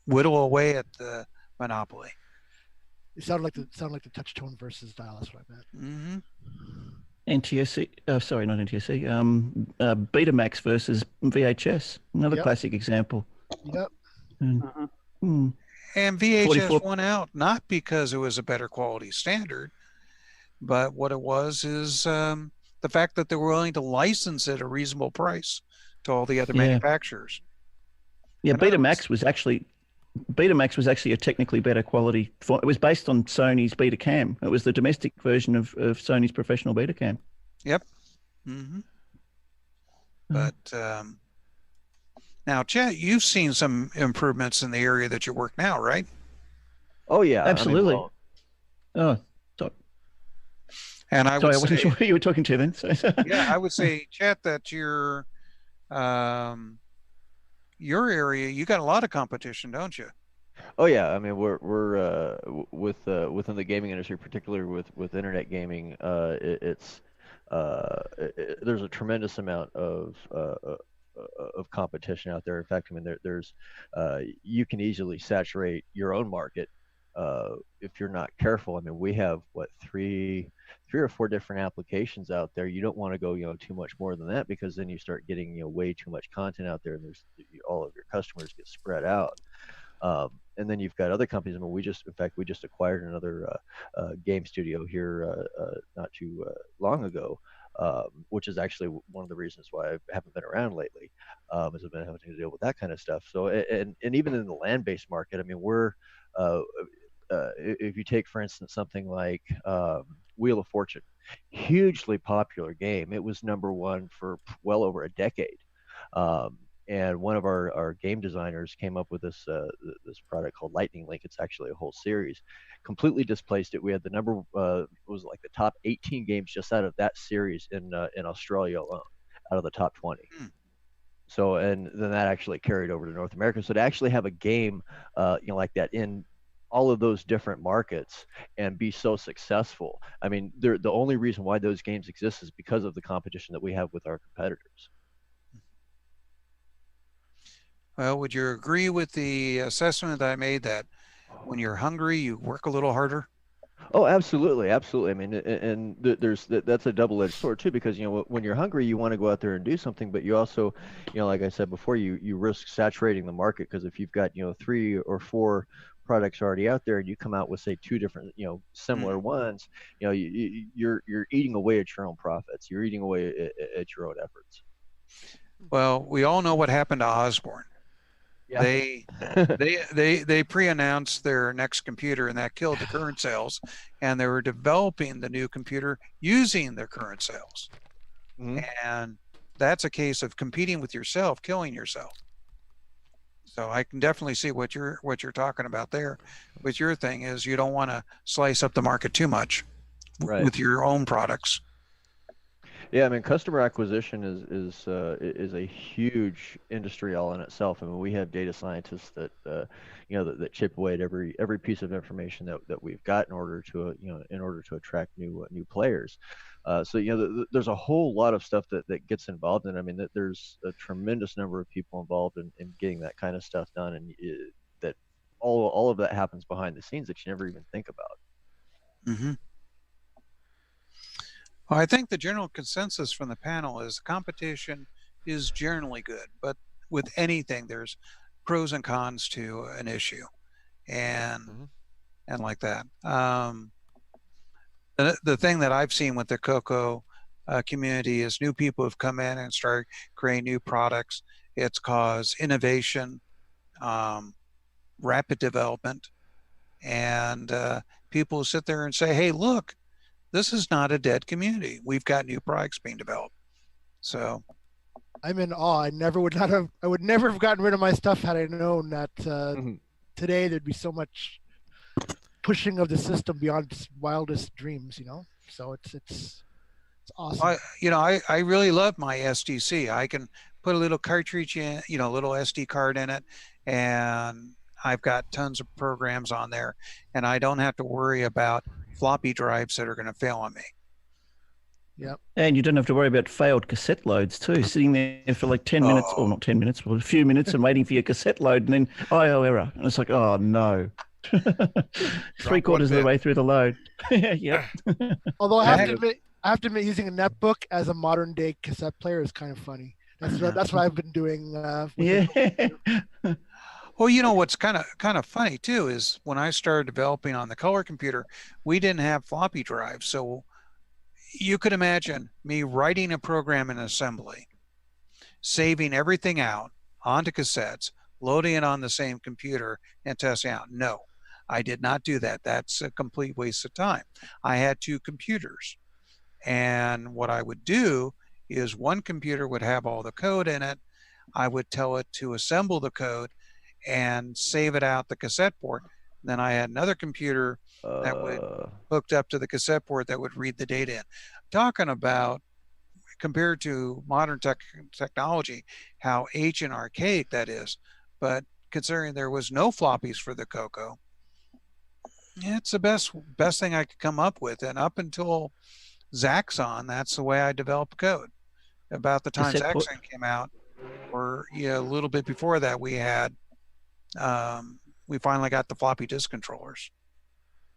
whittle away at the monopoly. It sounded like the touch tone versus dial. That's what I meant. NTSC, sorry, not NTSC. Betamax versus VHS, another classic example. Yep. And VHS won out not because it was a better quality standard, but what it was is the fact that they were willing to license it at a reasonable price to all the other manufacturers. Yeah, Betamax was actually a technically better quality. It was based on Sony's Betacam. It was the domestic version of Sony's professional Betacam. Yep. But now, Chet, you've seen some improvements in the area that you work now, right? Oh yeah, absolutely. And I wasn't sure who you were talking to then. Yeah, I would say, Chet, that your area, you got a lot of competition, don't you? Oh yeah, I mean we're within the gaming industry, particularly with internet gaming. There's a tremendous amount of competition out there. In fact, I mean there's you can easily saturate your own market if you're not careful. I mean, we have three or four different applications out there. You don't want to go too much more than that, because then you start getting way too much content out there, and there's all of your customers get spread out. And then you've got other companies. I mean, we just acquired another game studio here not too long ago, which is actually one of the reasons why I haven't been around lately, is I've been having to deal with that kind of stuff. So, and even in the land-based market, I mean, we're if you take, for instance, something like Wheel of Fortune, hugely popular game. It was #1 for well over a decade. And one of our game designers came up with this product called Lightning Link. It's actually a whole series. Completely displaced it. We had it was like the top 18 games just out of that series in Australia alone, out of the top 20. So, and then that actually carried over to North America. So to actually have a game like that in all of those different markets and be so successful, I mean, the only reason why those games exist is because of the competition that we have with our competitors. Well, would you agree with the assessment that I made that when you're hungry, you work a little harder? Oh, absolutely, absolutely. I mean, that's a double-edged sword too, because when you're hungry, you want to go out there and do something, but you also, like I said before, you risk saturating the market, because if you've got 3 or 4 products already out there and you come out with, say, 2 different similar ones, you're eating away at your own profits. You're eating away at your own efforts. Well, we all know what happened to Osborne. Yeah. They pre-announced their next computer, and that killed the current sales, and they were developing the new computer using their current sales. And that's a case of competing with yourself, killing yourself. So I can definitely see what you're talking about there. With your thing is you don't want to slice up the market too much with your own products. Yeah, I mean, customer acquisition is a huge industry all in itself. I mean, we have data scientists that that chip away at every piece of information that we've got in order to attract new players. So there's a whole lot of stuff that gets involved, and I mean that there's a tremendous number of people involved in getting that kind of stuff done, and that all of that happens behind the scenes that you never even think about. Well, I think the general consensus from the panel is competition is generally good, but with anything, there's pros and cons to an issue, and like that. The thing that I've seen with the Coco community is new people have come in and started creating new products. It's caused innovation, rapid development, and people sit there and say, "Hey, look, this is not a dead community. We've got new products being developed." So I'm in awe. I would never have gotten rid of my stuff had I known that today there'd be so much pushing of the system beyond its wildest dreams, So it's awesome. I really love my SDC. I can put a little cartridge in, a little SD card in it, and I've got tons of programs on there, and I don't have to worry about floppy drives that are going to fail on me. Yep. And you don't have to worry about failed cassette loads too, sitting there for like 10 minutes, or not 10 minutes, but a few minutes, and waiting for your cassette load, and then IO error. And it's like, oh no. 3/4 of the way through the load. Yeah. Although I have to admit, using a netbook as a modern day cassette player is kind of funny. That's what I've been doing. Well, what's kind of funny too is when I started developing on the color computer, we didn't have floppy drives. So you could imagine me writing a program in assembly, saving everything out onto cassettes, loading it on the same computer, and testing out. No, I did not do that. That's a complete waste of time. I had 2 computers, and what I would do is one computer would have all the code in it. I would tell it to assemble the code and save it out the cassette port. Then I had another computer that would hooked up to the cassette port that would read the data in. Talking about, compared to modern technology, how ancient and archaic that is. But considering there was no floppies for the Coco, it's the best thing I could come up with. And up until Zaxxon, that's the way I developed code. About the time Zaxxon came out, or a little bit before that, we finally got the floppy disk controllers.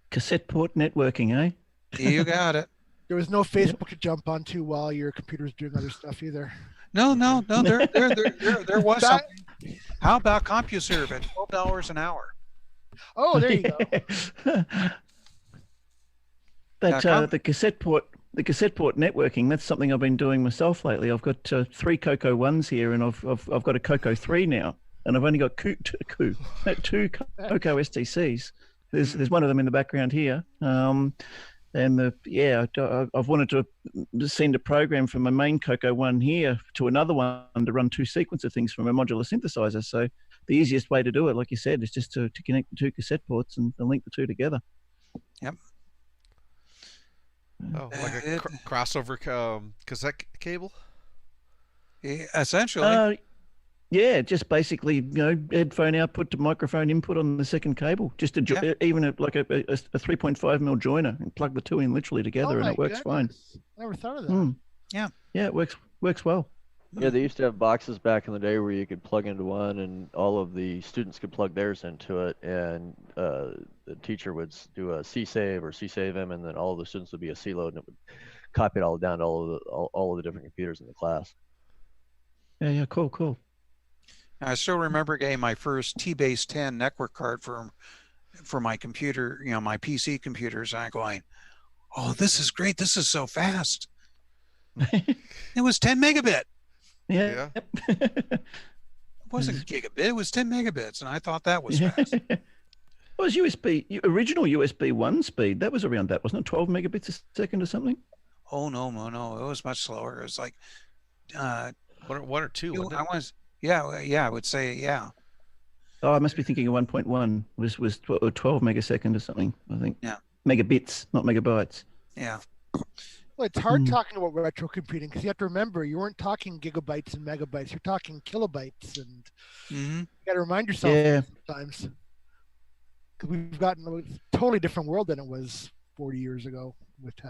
Cassette port networking, eh? You got it. There was no Facebook to jump onto while your computer's doing other stuff either. No. There was something. How about CompuServe at $12 an hour? Oh, there you go. But the cassette port networking, that's something I've been doing myself lately. I've got 3 Coco 1s here, and I've got a Coco 3 now, and I've only got 2 Coco STCs. There's one of them in the background here. And I've wanted to send a program from my main Coco 1 here to another one to run 2 sequencer things from a modular synthesizer. So the easiest way to do it, like you said, is just to connect the 2 cassette ports and link the 2 together. Yep. Oh, like a crossover cassette cable? Essentially. Yeah, just basically, headphone output to microphone input on the second cable. Just even a 3.5 mil joiner, and plug the 2 in literally together, and it works fine. I never thought of that. Yeah. Yeah, it works well. Yeah, they used to have boxes back in the day where you could plug into one, and all of the students could plug theirs into it, and the teacher would do a C save or C save him, and then all of the students would be a C load, and it would copy it all down to all of the different computers in the class. Yeah, cool. I still remember getting my first T-Base 10 network card for my computer, my PC computers, and I'm going, oh, this is great. This is so fast. It was 10 megabit. Yeah. It wasn't gigabit. It was 10 megabits, and I thought that was fast. It was original USB 1 speed. That was around that, wasn't it? 12 megabits a second or something? Oh, no. It was much slower. It was like... one or two, wasn't it? I would say, yeah. Oh, I must be thinking of 1.1 was 12 megasecond or something, I think. Yeah. Megabits, not megabytes. Yeah. Well, it's hard talking about retro computing because you have to remember you weren't talking gigabytes and megabytes. You're talking kilobytes, and you got to remind yourself sometimes because we've gotten a totally different world than it was 40 years ago.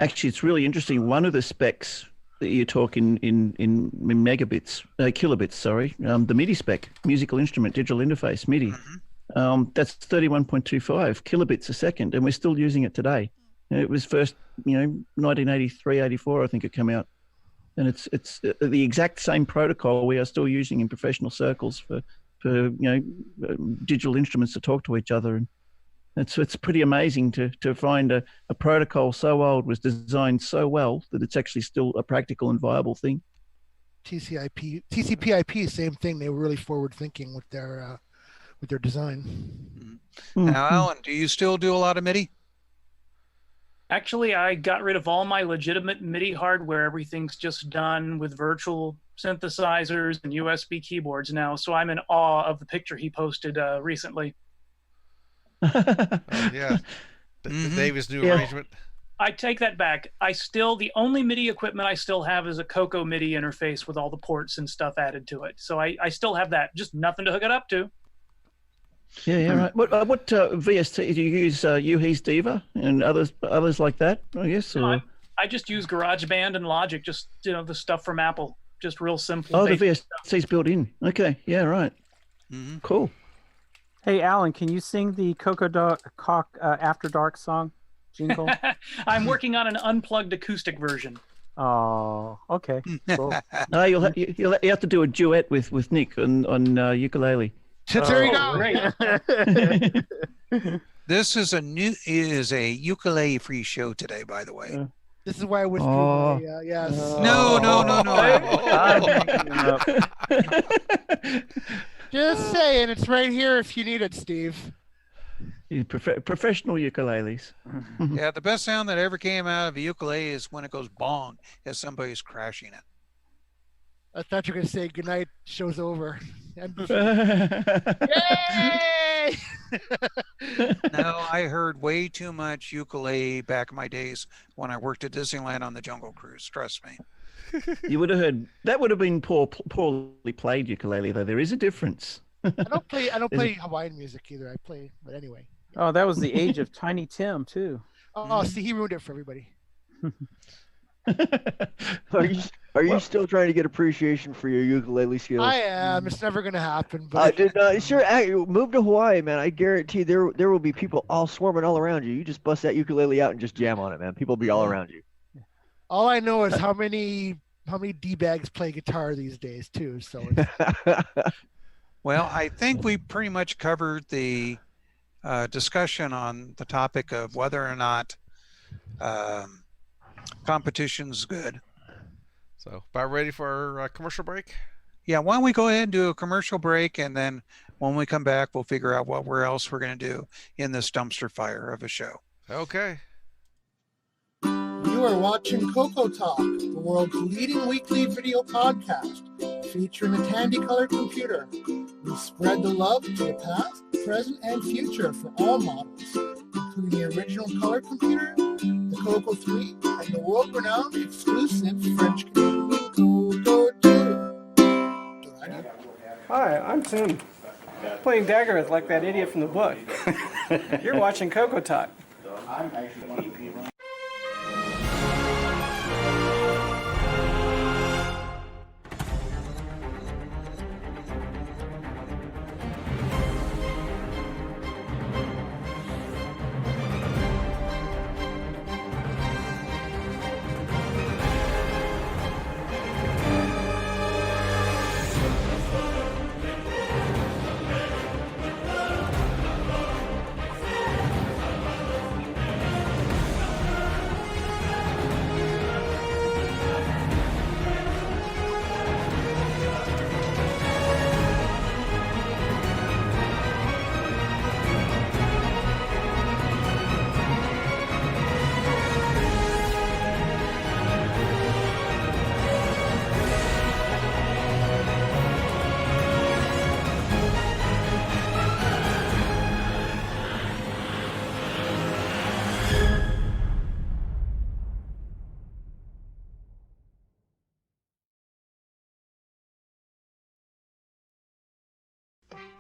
Actually, it's really interesting. One of the specs that you talk in megabits, kilobits, sorry, the MIDI spec, musical instrument, digital interface, MIDI. That's 31.25 kilobits a second, and we're still using it today. It was first, 1983, 84, I think it came out. And it's the exact same protocol we are still using in professional circles for digital instruments to talk to each other. And it's pretty amazing to find a protocol so old was designed so well that it's actually still a practical and viable thing. TCP/IP, same thing. They were really forward thinking with their design. Now, Alan, do you still do a lot of MIDI? Actually, I got rid of all my legitimate MIDI hardware. Everything's just done with virtual synthesizers and USB keyboards now. So I'm in awe of the picture he posted recently. The Davis new arrangement. I take that back. The only MIDI equipment I still have is a Coco MIDI interface with all the ports and stuff added to it. So I still have that, just nothing to hook it up to. Yeah, right. What VST do you use? UHE's Diva and others like that, I guess. No, I just use GarageBand and Logic, just the stuff from Apple, just real simple. Oh, the VST's built in. Okay, yeah, right. Cool. Hey, Alan, can you sing the CocoTALK After Dark song jingle? I'm working on an unplugged acoustic version. Oh, okay. Cool. You'll have to do a duet with Nick on ukulele. There you go. Great. This is a ukulele free show today, by the way. This is why I withdrew. Yes. No. Just saying, it's right here if you need it, Steve. Professional ukuleles. Yeah, the best sound that ever came out of a ukulele is when it goes bong as somebody's crashing it. I thought you were going to say goodnight, show's over. Yay! No, I heard way too much ukulele back in my days when I worked at Disneyland on the Jungle Cruise. Trust me. You would have heard that would have been poorly played ukulele, though. There is a difference. I don't play Hawaiian music either. I play, but anyway. Oh, that was the age of Tiny Tim too. Oh, see, he ruined it for everybody. Are you still trying to get appreciation for your ukulele skills? I am. It's never going to happen. But move to Hawaii, man. I guarantee there will be people all swarming all around you. You just bust that ukulele out and just jam on it, man. People will be all around you. All I know is how many D-bags play guitar these days too. So. Well, I think we pretty much covered the discussion on the topic of whether or not competition's good. So, about ready for our commercial break? Yeah, why don't we go ahead and do a commercial break, and then when we come back, we'll figure out where else we're going to do in this dumpster fire of a show. Okay. You are watching CocoTALK, the world's leading weekly video podcast featuring the Tandy Color Computer. We spread the love to the past, present, and future for all models, including the original color computer, the Coco 3, and the world-renowned exclusive French-Canadian Coco 2. Hi, I'm Tim. Playing Dagger like that idiot from the book. You're watching CocoTALK. I'm actually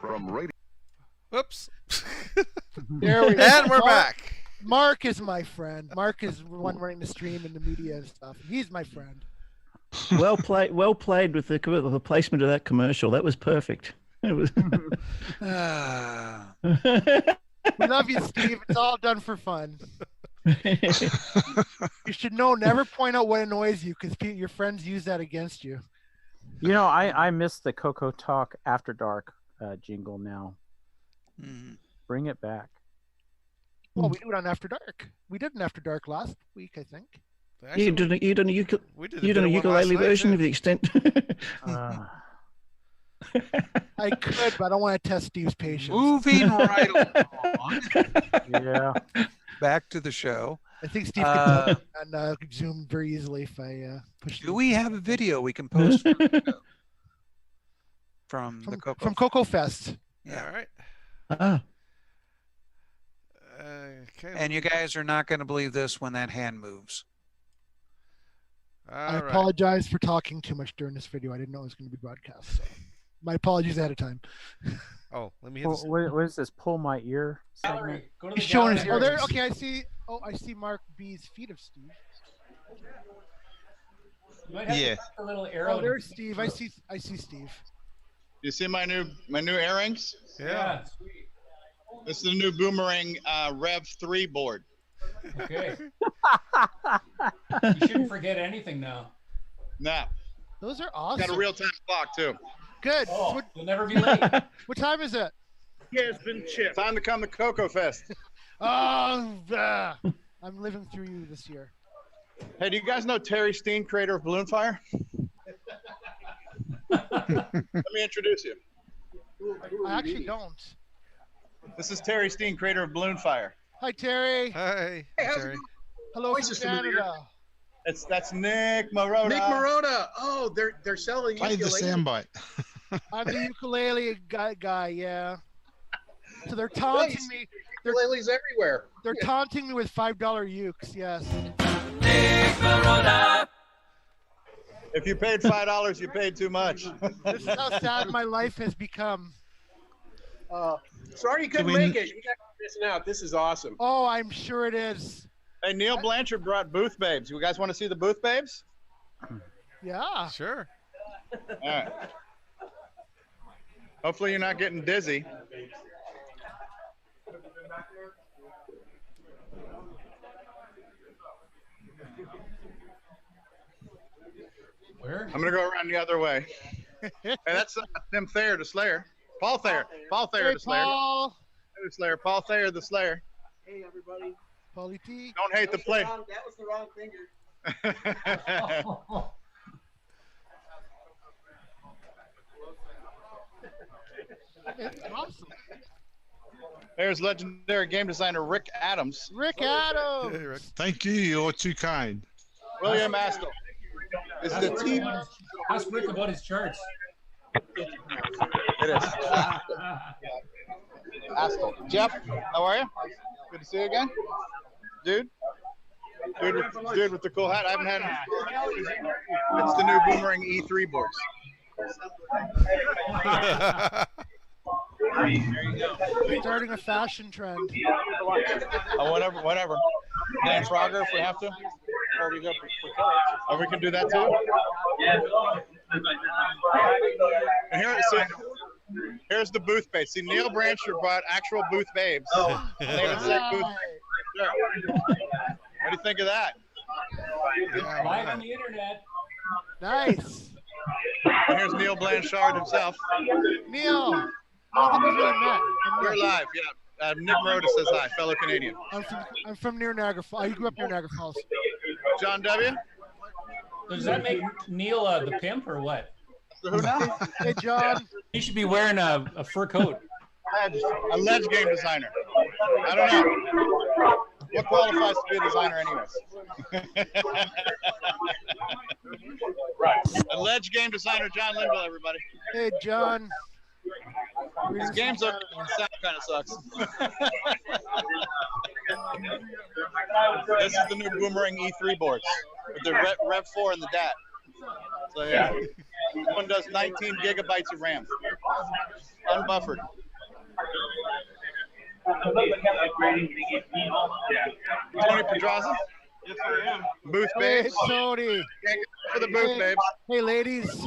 From radio. Whoops. There we go. And we're back. Mark is my friend. Mark is the one running the stream and the media and stuff. He's my friend. Well played with the placement of that commercial. That was perfect. It was. We love you, Steve. It's all done for fun. You should know, never point out what annoys you, because your friends use that against you. You know, I miss the CoCoTALK After Dark jingle now. Bring it back. Well, we do it on After Dark. We did an After Dark last week, I think. Actually, you done a ukulele version of the extent. I could, but I don't want to test Steve's patience. Moving right along. Yeah. Back to the show. I think Steve can on Zoom very easily if I push. Do we have a video we can post from the Coco? From CocoFEST. Yeah. All right. Okay. And you guys are not going to believe this when that hand moves. I apologize for talking too much during this video. I didn't know it was going to be broadcast. So my apologies ahead of time. Oh, let me hit this. What is this? Pull my ear segment? He's showing his. Oh, there. Okay, I see. Oh, I see Mark B's feet of Steve. Yeah. A little arrow. Oh, there's Steve. I see Steve. You see my new earrings? Yeah. This is the new Boomerang Rev 3 board. Okay. You shouldn't forget anything now. Nah. Those are awesome. Got a real-time clock too. Good. Oh, you'll never be late. What time is it? Yeah, it's been chipped. Time to come to CocoFEST. I'm living through you this year. Hey, do you guys know Terry Steen, creator of Balloon Fire? Let me introduce you. I actually don't. This is Terry Steen, creator of Balloon Fire. Hi, Terry. Hey, Terry. Hello from Canada. That's Nick Marotta. Nick Marotta. Oh, they're selling Play the soundbite. I'm the ukulele guy, yeah. So they're taunting me. Ukuleles everywhere. They're taunting me with $5 ukes, yes. Nick Marotta. If you paid $5, you paid too much. This is how sad my life has become. Sorry you couldn't make it. You guys are missing out. This is awesome. Oh, I'm sure it is. Hey, Neil Blanchard brought Booth Babes. You guys want to see the Booth Babes? Yeah. Sure. All right. Hopefully you're not getting dizzy. Where? I'm going to go around the other way. Hey, that's Tim Thayer, the Slayer. Paul Thayer. Paul Thayer, the Slayer. Paul. The Slayer. Paul Thayer, the Slayer. Hey, everybody. Paulie T. Don't hate the play. That was the wrong finger. It's awesome. There's legendary game designer Rick Adams. Rick Adams. Hey, Rick. Thank you. You're too kind. William Astle. Is the team? Ask Rick about his charts. It is. Astle. Jeff, how are you? Good to see you again. Dude with the cool hat. I haven't had him. It's the new Boomerang E3 boards. Starting a fashion trend. Oh, whatever. Dan Frogger if we have to. Or we can do that too. And here's the booth babes. See, Neil Brancher brought actual booth babes. And they would say booth babes. Sure. What do you think of that? Live on the internet. Nice. And here's Neil Blanchard himself. Neil. I don't think we've really met. We're live, yeah. Nick Marotta says hi, fellow Canadian. I'm from near Niagara Falls. I grew up near Niagara Falls. John W. Does that make Neil the pimp or what? Hey, John. He should be wearing a fur coat. Alleged game designer. I don't know. What qualifies to be a designer anyways? Alleged game designer John Linville, everybody. Hey, John. These games are sound kind of sucks. This is the new Boomerang E3 boards with the Rev 4 and the DAT. So yeah, this one does 19 gigabytes of RAM. unbuffered. Tony Pedraza? Yes, I am. Booth Hey, babes? Tony. Yeah, good for the booth babes. Hey, ladies.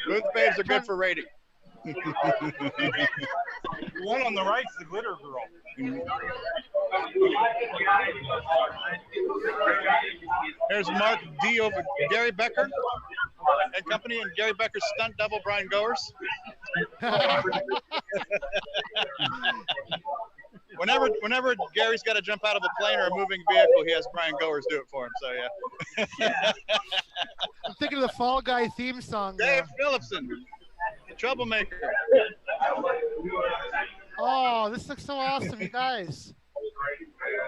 Booth babes are good for rating. The one on the right's the glitter girl. Here's Mark D over Gary Becker and company, and Gary Becker's stunt double Brian Goers. Whenever Gary's got to jump out of a plane or a moving vehicle, he has Brian Goers do it for him. So yeah. I'm thinking of the Fall Guy theme song. Dave Phillipson, the troublemaker. Oh, this looks so awesome, you guys.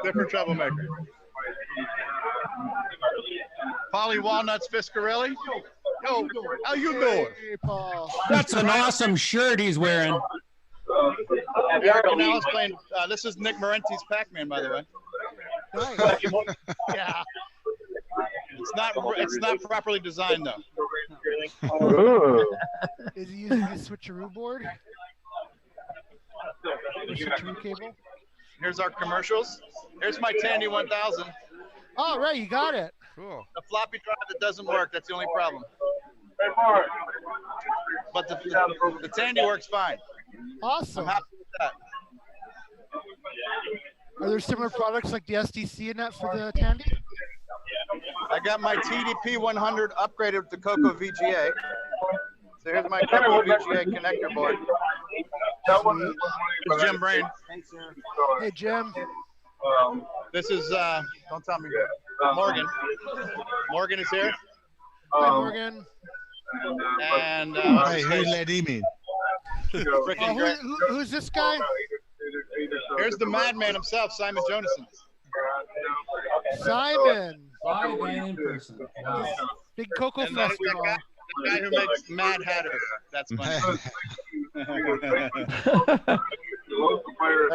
Different troublemaker. Polly Walnuts Fiscarelli. Yo, how you doing? Hey, Paul. That's an awesome shirt he's wearing. Eric Canales playing. This is Nick Marenti's Pac-Man, by the way. Nice. Yeah. It's not properly designed though. Is he using a switcheroo board? Or switcheroo cable? Here's our commercials. Here's my Tandy 1000. Oh, right, you got it. Cool. The floppy drive that doesn't work. That's the only problem. But the Tandy works fine. Awesome. I'm happy with that. Are there similar products like the SDC in that for the Tandy? I got my TDP 100 upgraded with the Coco VGA. So here's my Coco VGA connector board. It's Jim Brain. Hey, Jim. This is, don't tell me, Morgan. Morgan is here. Hi, Morgan. And hey, who let him in? Who's this guy? Here's the madman himself, Simon Jonasson. Simon. Live and in person. Wow. Big Coco And that Festival. guy who makes Mad Hatters. That's funny. That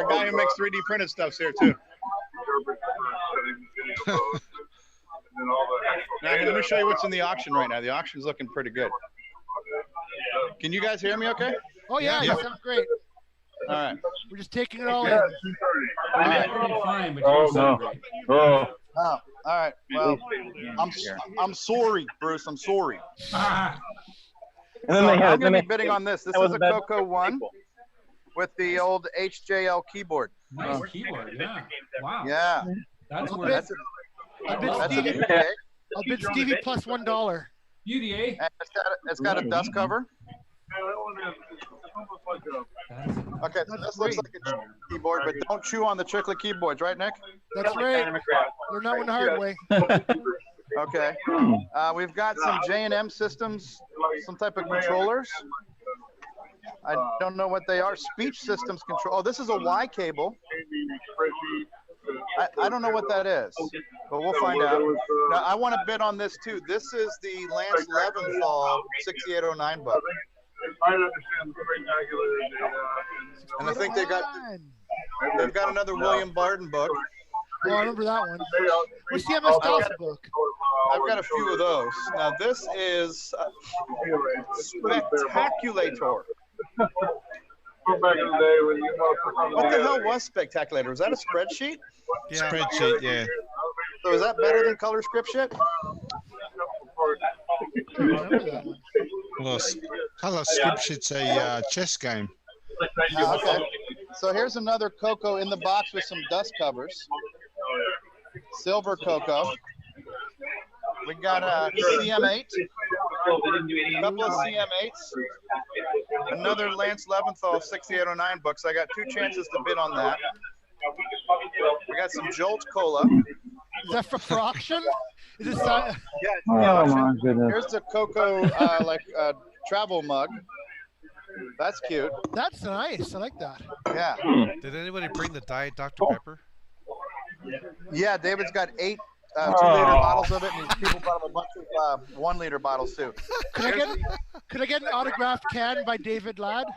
guy who makes 3D printed stuff's here too. Now, let me show you what's in the auction right now. The auction's looking pretty good. Can you guys hear me okay? Oh, yeah, you sound great. All right. We're just taking it all in. All right. Fine, but you sound great. Oh, all right. Well, I'm sorry, Bruce. I'm sorry. And then they I'm going to be bidding on this. This is a Coco 1 with the old HJL keyboard. Nice keyboard, yeah. Wow. Yeah. That's I'll what bid Stevie, UDA. I'll bid Stevie plus $1. UDA. And it's got a dust cover. Okay, so this looks like a keyboard, but don't chew on the chiclet keyboards, right, Nick? That's right. Learn that one the hard way. Okay. We've got some J&M systems, some type of controllers. I don't know what they are. Speech systems control. Oh, this is a Y cable. I don't know what that is, but we'll find out. Now, I want to bid on this too. This is the Lance Leventhal 6809 book. And I think they've got another William Barton book. Oh, I remember that one. What's the MS DOS book? I've got a few of those. Now this is Spectaculator. What the hell was Spectaculator? Was that a spreadsheet? Yeah. Spreadsheet, yeah. So is that better than color script shit? Well, color script sheet's a chess game. Okay. So here's another Coco in the box with some dust covers. Silver Coco. We got a CM8, a couple of CM8s, another Lance Leventhal 6809 book. So I got 2 chances to bid on that. We got some Jolt Cola. Is that for auction? Is it? Yeah. Oh my goodness. Here's the Coco travel mug. That's cute. That's nice. I like that. Yeah. Did anybody bring the Diet Dr. Pepper? Yeah, David's got 8 2-liter bottles of it, and people brought him a bunch of 1-liter bottles too. Could I get an autographed can by David Ladd?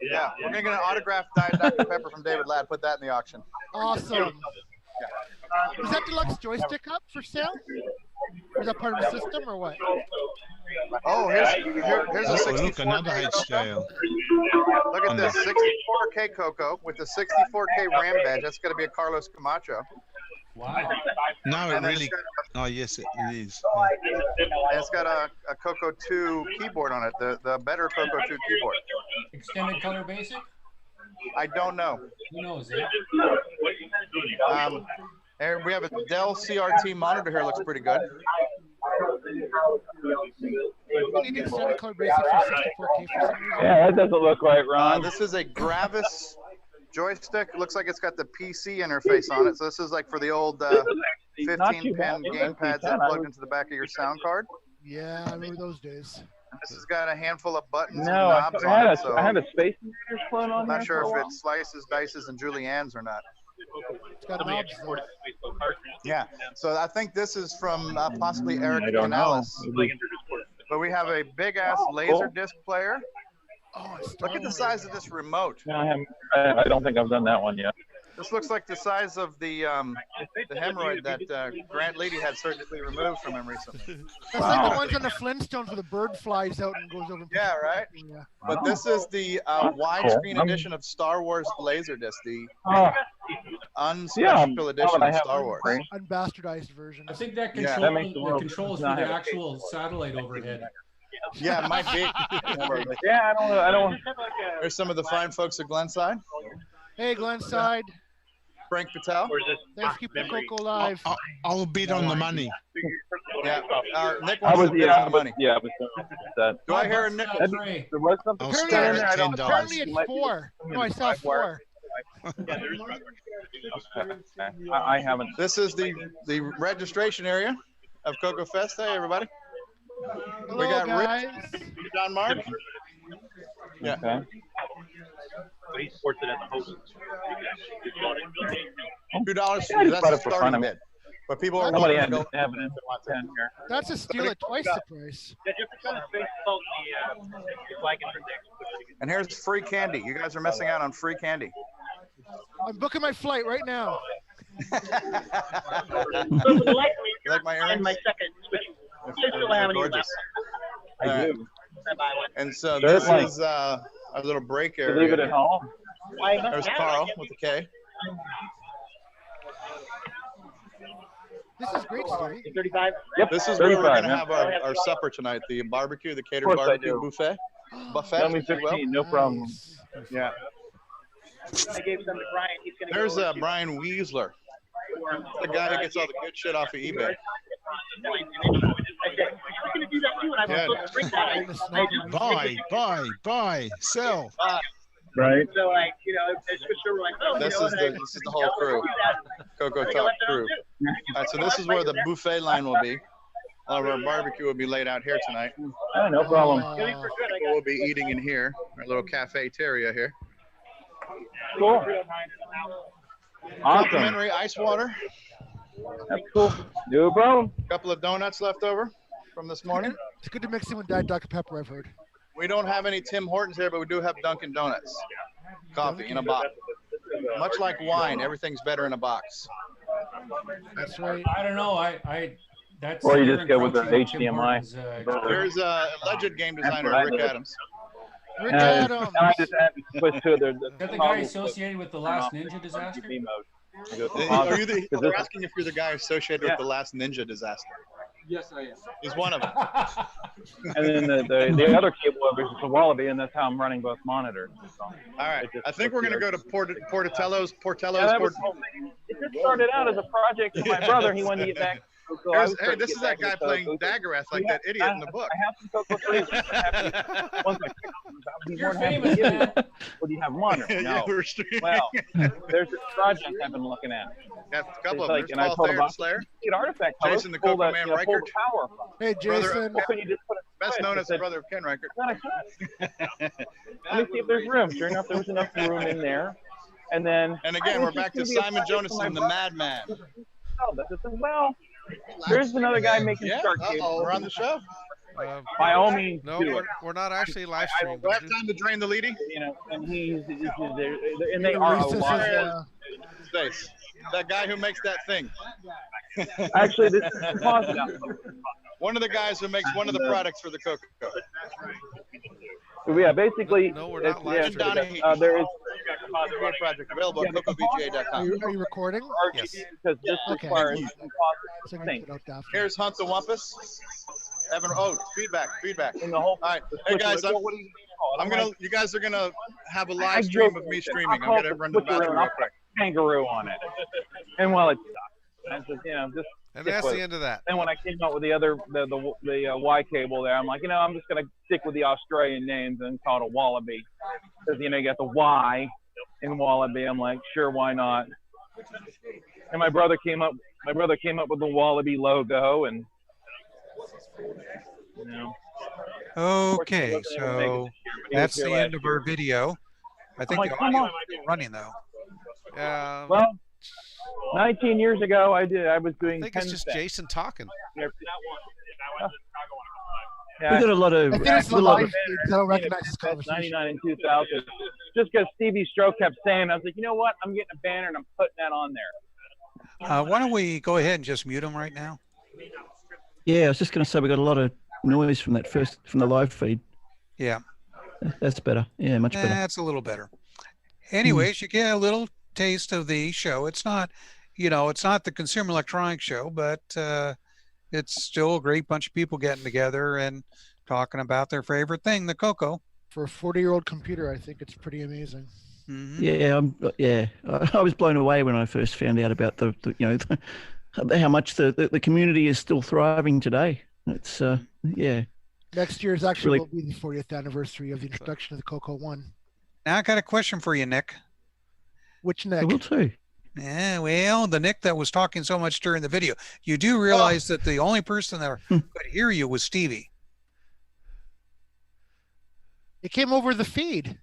Yeah, we're gonna get an autographed Diet Dr. Pepper from David Ladd. Put that in the auction. Awesome. Is that deluxe joystick up for sale? Or is that part of the system or what? Oh, here's a 60. Look, another HJL. Look at this, 64K Coco with the 64K RAM badge. That's going to be a Carlos Camacho. Wow. No, it And then really. it's Oh, yes, it is. And it's got a Coco 2 keyboard on it, the better Coco 2 keyboard. Extended color basic? I don't know. Who knows, eh? And we have a Dell CRT monitor here. Looks pretty good. You need extended color basic for 64K for some reason. Yeah, that doesn't look right, Ron. This is a Gravis joystick. It looks like it's got the PC interface on it. So this is like for the old 15-pin game pads that plugged into the back of your sound card. Yeah, I remember those days. And this has got a handful of buttons No, and knobs on it. So I had a Space Invaders clone on I'm there not sure for a if while. it slices, dices, and Juliennes or not. It's got knobs though. Yeah, so I think this is from possibly Eric I don't know. Canales. But we have a big-ass laser disc player. Oh, Look at the size of this remote. No, I don't think I've done that one yet. This looks like the size of the hemorrhoid that Grant Leedy had surgically removed from him recently. That's like the ones on the Flintstones where the bird flies out and goes over. Yeah, right? Yeah. But this is the widescreen edition of Star Wars Laserdisc, the unspecial edition of Star Wars. Unbastardized version. I think that Yeah. control, the controls for the actual satellite overhead. Yeah, it might be. Yeah, I don't. There's some of the fine folks at Glenside. Hey, Glenside. Frank Patel. Thanks for keeping Coco live. I'll bid on the money. Yeah, Nick I wants was to bid on the money. Yeah, I was that. Do I hear a nickel? There was something. I'll start at $10. Apparently it's 4. No, I saw 4. I haven't. This is the registration area of CocoFEST. Hey, everybody. Hello, We got guys. Rich, John Mark. Yeah. Okay. $2 Yeah, I just that's bought a it for starting fun. bid. But people are Somebody willing had to to go. have it in here. That's a steal at twice the price. And here's free candy. You guys are missing out on free candy. I'm booking my flight right now. You like my earrings? My second switch. They're gorgeous. I All right. do. And so There's this is a little break area. Leave it at home. There's Carl with the K. This is great, Stevie. 35. Yep. This is where we're 35, going to have our supper tonight, the barbecue, the catered Of course I barbecue do. buffet. Tell me if you will. 15, no problem. Yeah. I gave some to Brian. He's gonna There's go Brian Weasler, the guy who gets all the good shit off of eBay. Buy, sell. Right. So like, it's for sure like, oh, This is the whole crew, CocoTALK crew. All right, so this is where the buffet line will be. All of our barbecue will be laid out here tonight. Oh, no problem. We'll be eating in here, our little cafeteria here. Cool. Awesome. Complimentary ice water. That's cool. No problem. A couple of donuts left over from this morning. It's good to mix in with Diet Dr. Pepper, I've heard. We don't have any Tim Hortons here, but we do have Dunkin' Donuts. Coffee in a box. Much like wine, everything's better in a box. That's right. I don't know. That's Or you just go with the encroaching on Tim HDMI. Hortons, There's a alleged game designer, what I Rick did. Adams. Rick Adams. I just had to switch to the Is that the guy associated with the last Ninja disaster? RGB mode. They're asking if you're the guy associated with the last Ninja disaster. Yes, I am. He's one of them. And then the other cable over is a Wallaby, and that's how I'm running both monitors. So All right. I think we're going to go to Portello's. yeah, it just started out as a project for my brother. He wanted to get back. So I was Hey, trying to this get is that back guy into playing Coco. Daggerath like that idiot in the book. I have some Coco freezers. I have once I pick them, I'll be more than happy to famous, give you. man. Well, do you have one? Yeah, No. we're streaming. Well, there's this project I've been looking at. Yeah, a couple It's of like, them. and I There's told Paul him, Slayer, get artifact colors, Jason the pull Coco the, Man pull the Reichert, power from. Hey, Jason. Well, could you just put it best known as I the said, brother of Ken Reichert. "Then I could." Let me see if there's room. Sure enough, there was enough room in there. And then. And again, we're back to Simon Jonason, the madman. Oh, but I said, well, there's another guy making Yeah, start cables. we're on the show. By all means, No, do it. we're not actually live streaming. Do I have time to drain the leading? You know, and he's there, and they are a lot. Space. That guy who makes that thing. Actually, this is pause now. One of the guys who makes one of the products for the Coco. Yeah, basically, No, we're not live yeah, streaming. there is project available at CocoVGA.com. Are you recording? Yes. because this Okay. requires So I can sync. put out after. Here's Hunt the Wumpus. Evan, oh, feedback. In the whole. All right, hey guys, you guys are gonna have a live stream of me streaming. I'm gonna run to the bathroom real quick. Kangaroo on it, and well, it sucks. I just, just. And stick that's with the it. end of that. And when I came out with the Y cable there, I'm like, I'm just gonna stick with the Australian names and call it a wallaby, because you got the Y in wallaby. I'm like, sure, why not? And my brother came up with the wallaby logo, and Okay, so that's the end of our video. I think the audio is still running though. Well, 19 years ago, I was doing. I think it's just Jason talking. Yeah. We got a lot of. I think it's the live feed. I don't recognize this conversation. 99 and 2000. Just because Stevie Stroh kept saying, I was like, you know what? I'm getting a banner and I'm putting that on there. Why don't we go ahead and just mute him right now? Yeah, I was just going to say we got a lot of noise from the live feed. Yeah. That's better. Yeah, much better. That's a little better. Anyways, you get a little taste of the show. It's not, it's not the Consumer Electronics Show, but it's still a great bunch of people getting together and talking about their favorite thing, the Coco. For a 40-year-old computer, I think it's pretty amazing. Mm-hmm. Yeah, I was blown away when I first found out about how much the community is still thriving today. It's Next year is actually really... will be the 40th anniversary of the introduction of the Coco 1. Now I got a question for you, Nick. Which Nick? I will too. Yeah, well, the Nick that was talking so much during the video. You do realize that the only person that could hear you was Stevie. It came over the feed.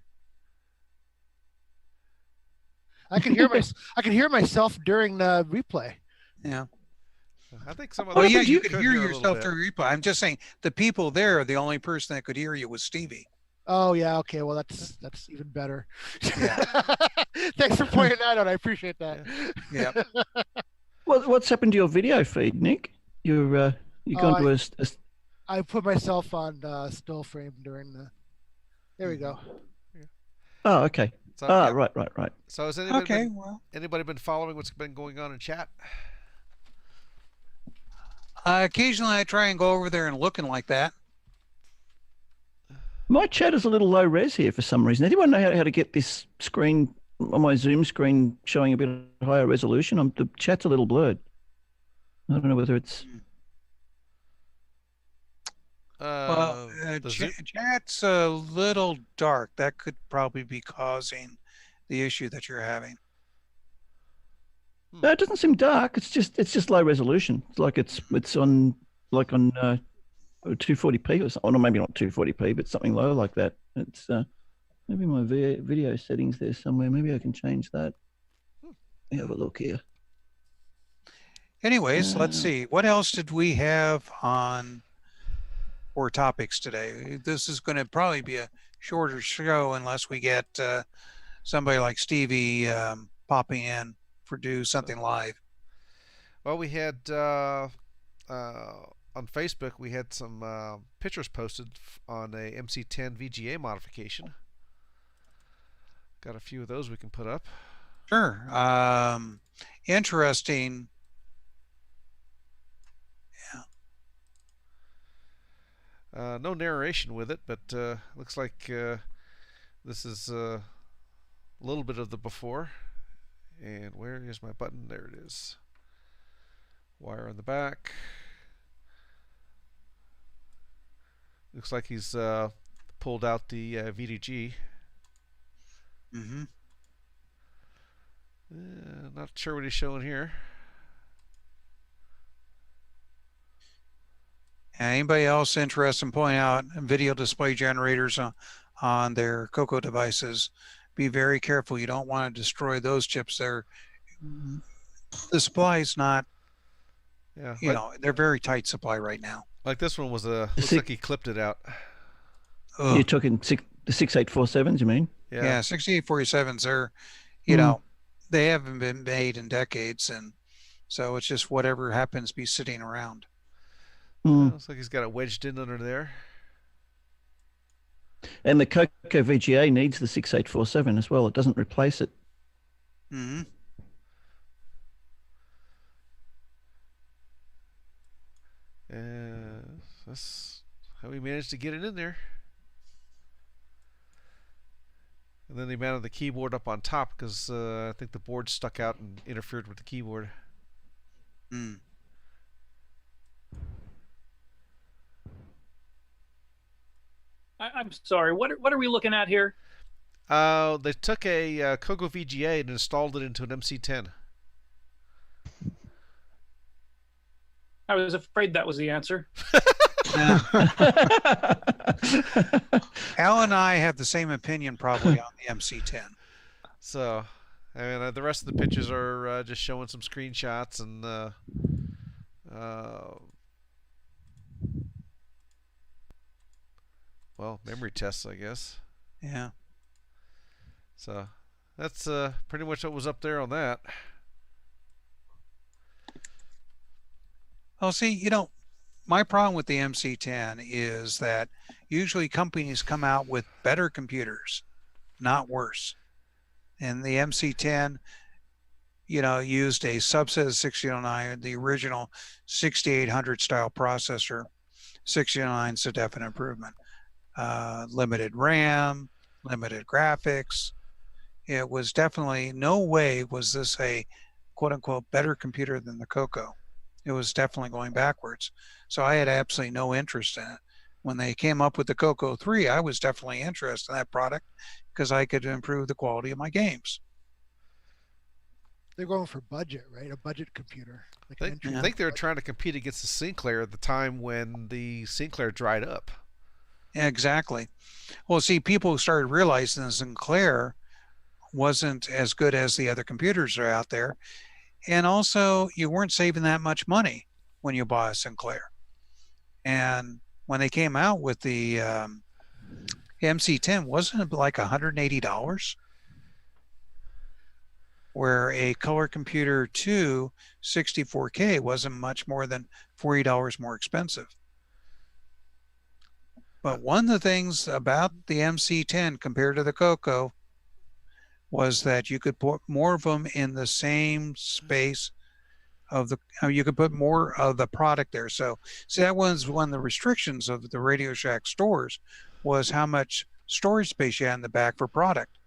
I can hear myself during the replay. Yeah. I think some of you could hear yourself through replay. I'm just saying the people there, the only person that could hear you was Stevie. Oh yeah, okay. Well, that's even better. Yeah. Thanks for pointing that out. I appreciate that. Yeah. What's happened to your video feed, Nick? You're gone to a. I put myself on still frame during the. There we go. Oh, okay. So, right. So has anybody been following what's been going on in chat? Occasionally, I try and go over there and looking like that. My chat is a little low res here for some reason. Anyone know how to get this screen on my Zoom screen showing a bit higher resolution? The chat's a little blurred. I don't know whether it's. Chat's a little dark. That could probably be causing the issue that you're having. No, it doesn't seem dark. It's just low resolution. It's like it's on 240p or something. Or maybe not 240p, but something low like that. It's maybe my video settings there somewhere. Maybe I can change that. Have a look here. Anyways, let's see. What else did we have on for topics today? This is going to probably be a shorter show unless we get somebody like Stevie popping in for do something live. Well, we had on Facebook, we had some pictures posted on a MC10 VGA modification. Got a few of those we can put up. Sure. Interesting. Yeah. No narration with it, but looks like this is a little bit of the before. And where is my button? There it is. Wire on the back. Looks like he's pulled out the VDG. Mm-hmm. Not sure what he's showing here. Anybody else interested in pointing out video display generators on their Coco devices? Be very careful. You don't want to destroy those chips. The supply is not, they're very tight supply right now. Like this one was looks like he clipped it out. You're talking the 6847s, you mean? Yeah, 6847s are, they haven't been made in decades, and so it's just whatever happens to be sitting around. Looks like he's got it wedged in under there. And the Coco VGA needs the 6847 as well. It doesn't replace it. Mm-hmm. That's how we managed to get it in there. And then they mounted the keyboard up on top because I think the board stuck out and interfered with the keyboard. Mm. I'm sorry. What are we looking at here? They took a Coco VGA and installed it into an MC10. I was afraid that was the answer. Al and I have the same opinion probably on the MC10. So, I mean, the rest of the pictures are just showing some screenshots and well, memory tests, I guess. Yeah. So, that's pretty much what was up there on that. Well, see, my problem with the MC10 is that usually companies come out with better computers, not worse. And the MC10, used a subset of 1609, the original 6800 style processor. 1609 is a definite improvement. Limited RAM, limited graphics. It was definitely, no way was this a quote unquote better computer than the Coco. It was definitely going backwards. So I had absolutely no interest in it. When they came up with the Coco 3, I was definitely interested in that product because I could improve the quality of my games. They're going for budget, right? A budget computer. I think they were trying to compete against the Sinclair at the time when the Sinclair dried up. Yeah, exactly. Well, see, people started realizing the Sinclair wasn't as good as the other computers that are out there. And also, you weren't saving that much money when you bought a Sinclair. And when they came out with the MC10, wasn't it like $180? Where a Color Computer 2 64K wasn't much more than $40 more expensive. But one of the things about the MC10 compared to the Coco was that you could put more of them in the same space of you could put more of the product there. So that was one of the restrictions of the Radio Shack stores, was how much storage space you had in the back for product.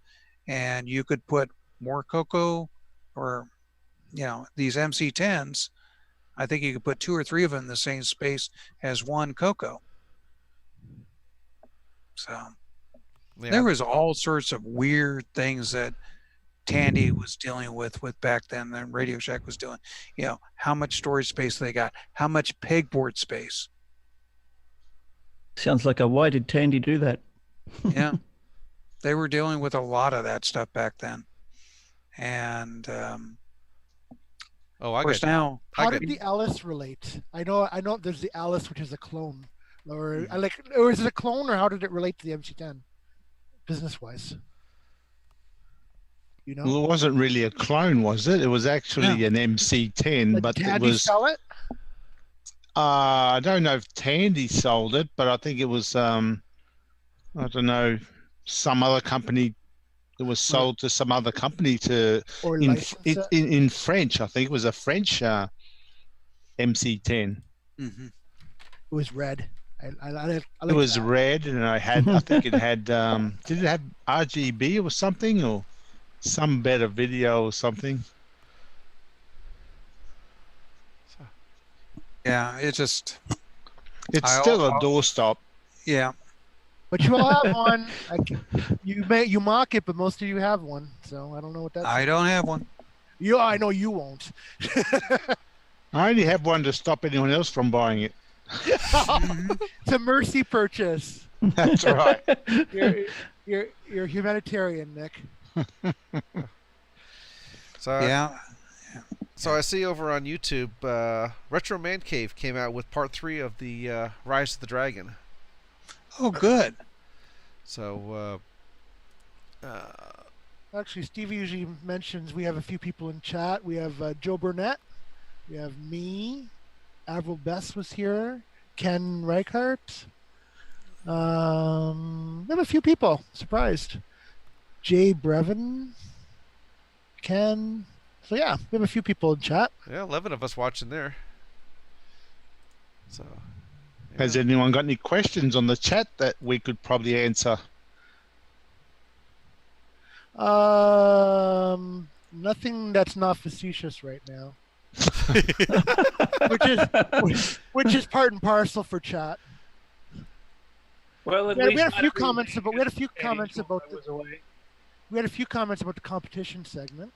And you could put more Coco or, these MC10s. I think you could put 2 or 3 of them in the same space as one Coco. So there was all sorts of weird things that Tandy was dealing with back then, and Radio Shack was doing. How much storage space they got, how much pegboard space. Sounds like why did Tandy do that? Yeah, they were dealing with a lot of that stuff back then, and how did the Alice relate? I know there's the Alice, which is a clone, or is it a clone, or how did it relate to the MC10, business wise? Well, it wasn't really a clone, was it? It was actually an MC10, but did it Tandy was. Sell it? I don't know if Tandy sold it, but I think it was. I don't know, some other company. It was sold to some other company in French. I think it was a French MC10. Mm-hmm. It was red. It was red, and I think it had. Did it have RGB or something, or some better video or something? Yeah, it's still a doorstop. Yeah. But you all have one. You mock it, but most of you have one. So I don't know what that's. I don't have one. I know you won't. I only have one to stop anyone else from buying it. It's a mercy purchase. That's right. You're humanitarian, Nick. So yeah. So I see over on YouTube, Retro Man Cave came out with part 3 of the Rise of the Dragon. Oh, good. So, actually, Steve usually mentions we have a few people in chat. We have Joe Burnett. We have me. Avril Bess was here. Ken Reichert. We have a few people. Surprised. Jay Brevin, Ken. So yeah, we have a few people in chat. Yeah, 11 of us watching there. So. Yeah. Has anyone got any questions on the chat that we could probably answer? Nothing that's not facetious right now. which is part and parcel for chat. Well, we had a few comments about the competition segment.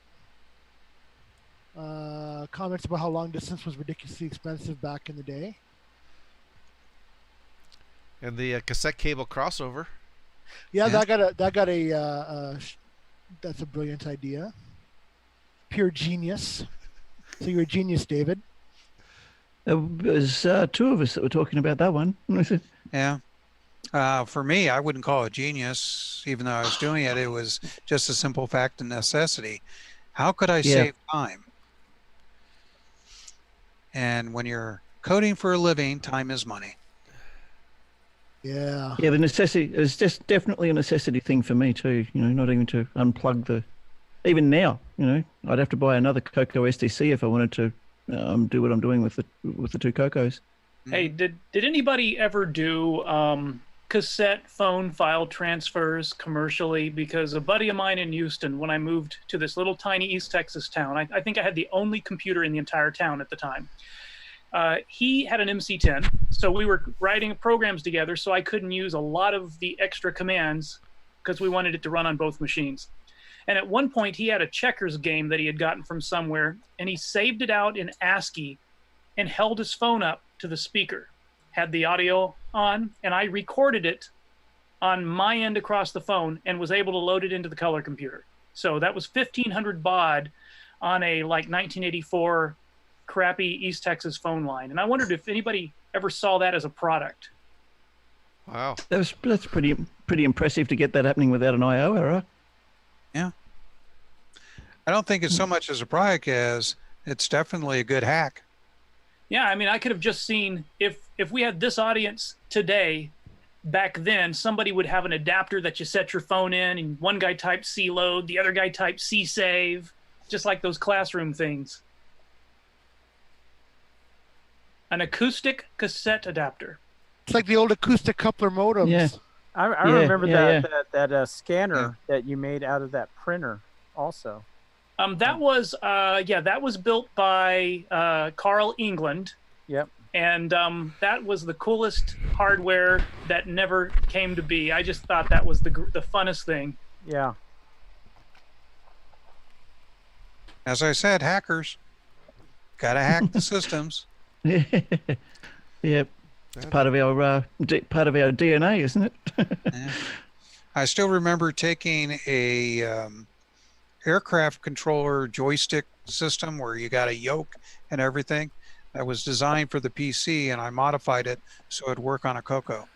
Comments about how long distance was ridiculously expensive back in the day. And the cassette cable crossover. Yeah, that got a that's a brilliant idea. Pure genius. So you're a genius, David. There was two of us that were talking about that one. Yeah. For me, I wouldn't call it genius, even though I was doing it. It was just a simple fact and necessity. How could I save time? And when you're coding for a living, time is money. Yeah. Yeah, the necessity is just definitely a necessity thing for me too. You know, not even to unplug the. Even now, you know, I'd have to buy another Coco SDC if I wanted to do what I'm doing with the two Cocos. Hey, did anybody ever do cassette phone file transfers commercially? Because a buddy of mine in Houston, when I moved to this little tiny East Texas town, I think I had the only computer in the entire town at the time. He had an MC10, so we were writing programs together, so I couldn't use a lot of the extra commands because we wanted it to run on both machines. And at one point, he had a checkers game that he had gotten from somewhere, and he saved it out in ASCII and held his phone up to the speaker, had the audio on, and I recorded it on my end across the phone and was able to load it into the color computer. So that was 1,500 baud on a like 1984 crappy East Texas phone line. And I wondered if anybody ever saw that as a product. Wow. That's pretty impressive to get that happening without an I/O error. Yeah. I don't think it's so much as a product as it's definitely a good hack. Yeah, I mean, I could have just seen if we had this audience today, back then, somebody would have an adapter that you set your phone in, and one guy typed C load, the other guy typed C save, just like those classroom things. An acoustic cassette adapter. It's like the old acoustic coupler modems. Yeah. I remember that scanner that you made out of that printer also. That was built by Carl England. Yep. And that was the coolest hardware that never came to be. I just thought that was the funnest thing. Yeah. As I said, hackers gotta hack the systems. Yep. It's part of our DNA, isn't it? Yeah. I still remember taking a aircraft controller joystick system where you got a yoke and everything that was designed for the PC, and I modified it so it'd work on a Coco.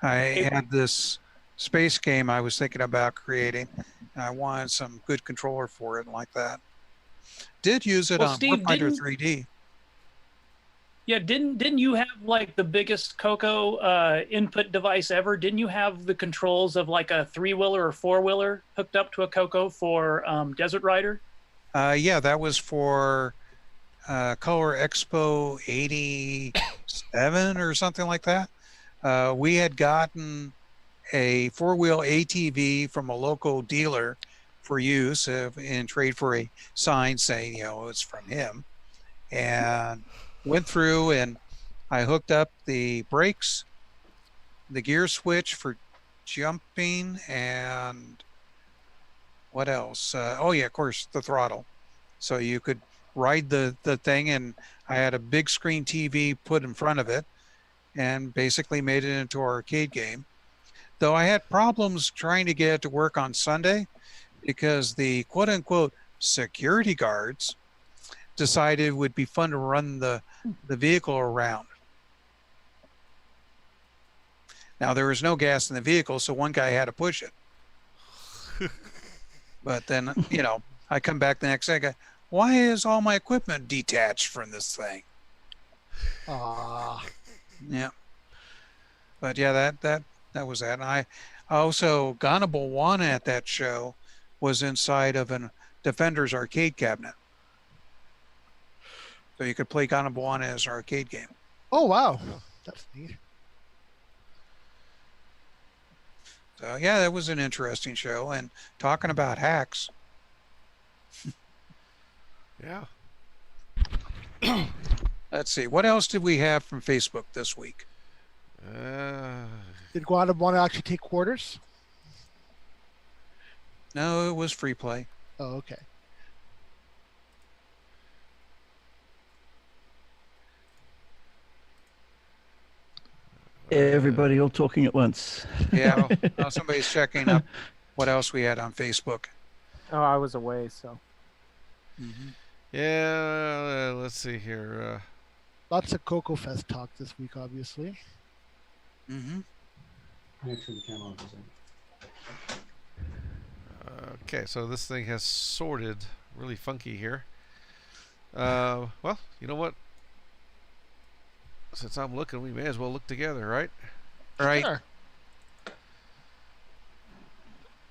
I had this space game I was thinking about creating, and I wanted some good controller for it like that. Did use it on Steve, Warfighter 3D. Yeah, didn't you have like the biggest Coco input device ever? Didn't you have the controls of like a 3-wheeler or 4-wheeler hooked up to a Coco for Desert Rider? Yeah, that was for Color Expo 87 or something like that. We had gotten a 4-wheel ATV from a local dealer for use in trade for a sign saying, it's from him. And went through and I hooked up the brakes, the gear switch for jumping, and what else? Oh yeah, of course, the throttle. So you could ride the thing, and I had a big screen TV put in front of it and basically made it into an arcade game. Though I had problems trying to get it to work on Sunday because the quote-unquote security guards decided it would be fun to run the vehicle around. Now there was no gas in the vehicle, so one guy had to push it. But then, I come back the next day, I go, why is all my equipment detached from this thing? Ah. Yeah. But yeah, that was that. And I also Gonable 1 at that show was inside of an Defender's arcade cabinet. So you could play Gonable 1 as an arcade game. Oh, wow. That's neat. So yeah, that was an interesting show. And talking about hacks. Yeah. Let's see. What else did we have from Facebook this week? Did Guadab want to actually take quarters? No, it was free play. Oh, okay. Everybody all talking at once. Yeah, well, somebody's checking up what else we had on Facebook. Oh, I was away, so. Yeah, let's see here. Lots of CocoFEST talk this week, obviously. Make sure the camera is in. Okay, so this thing has sorted really funky here. Well, you know what? Since I'm looking, we may as well look together, right? Right. Sure.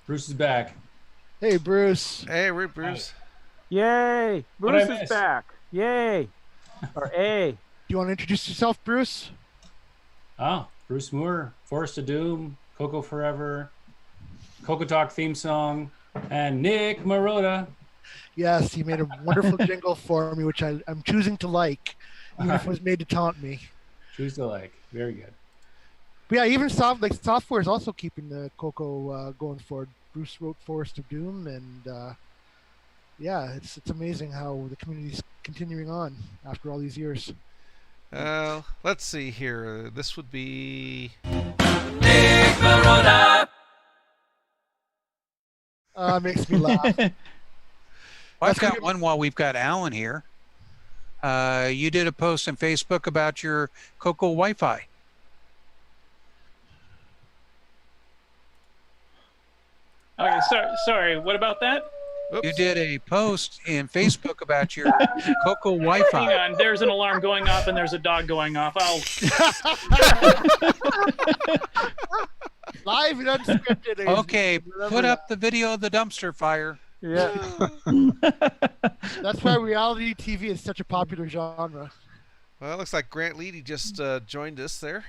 Bruce is back. Hey, Bruce. Hey, Bruce. Yay! What'd I Bruce is miss? back. Yay! Or A. Do you want to introduce yourself, Bruce? Bruce Moore, Forest of Doom, Coco Forever, CocoTALK theme song, and Nick Marotta. Yes, he made a wonderful jingle for me, which I'm choosing to like, even if it was made to taunt me. Choose to like. Very good. But yeah, even software is also keeping the Coco going forward. Bruce wrote Forest of Doom, and yeah, it's amazing how the community's continuing on after all these years. Let's see here. This would be Nick Marotta. Makes me laugh. Well, I've got one while we've got Alan here. You did a post on Facebook about your Coco Wi-Fi. Okay, sorry. What about that? Oops. You did a post in Facebook about your Coco Wi-Fi. Hang on, there's an alarm going off and there's a dog going off. Live and unscripted. Okay, put up the video of the dumpster fire. Yeah. That's why reality TV is such a popular genre. Well, it looks like Grant Leedy just joined us there.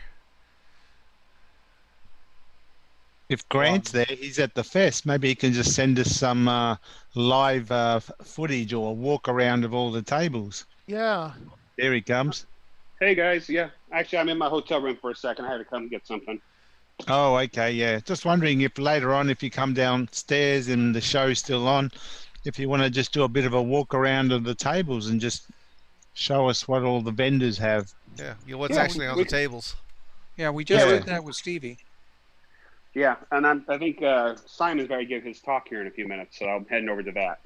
If Grant's there, he's at the fest. Maybe he can just send us some live footage or a walk around of all the tables. Yeah. There he comes. Hey guys, yeah. Actually, I'm in my hotel room for a second. I had to come get something. Oh, okay, yeah. Just wondering if later on, if you come downstairs and the show's still on, if you want to just do a bit of a walk around of the tables and just show us what all the vendors have. Yeah, what's actually on the tables. Yeah, we just did that with Stevie. Yeah, and I think Simon's got to give his talk here in a few minutes, so I'm heading over to that.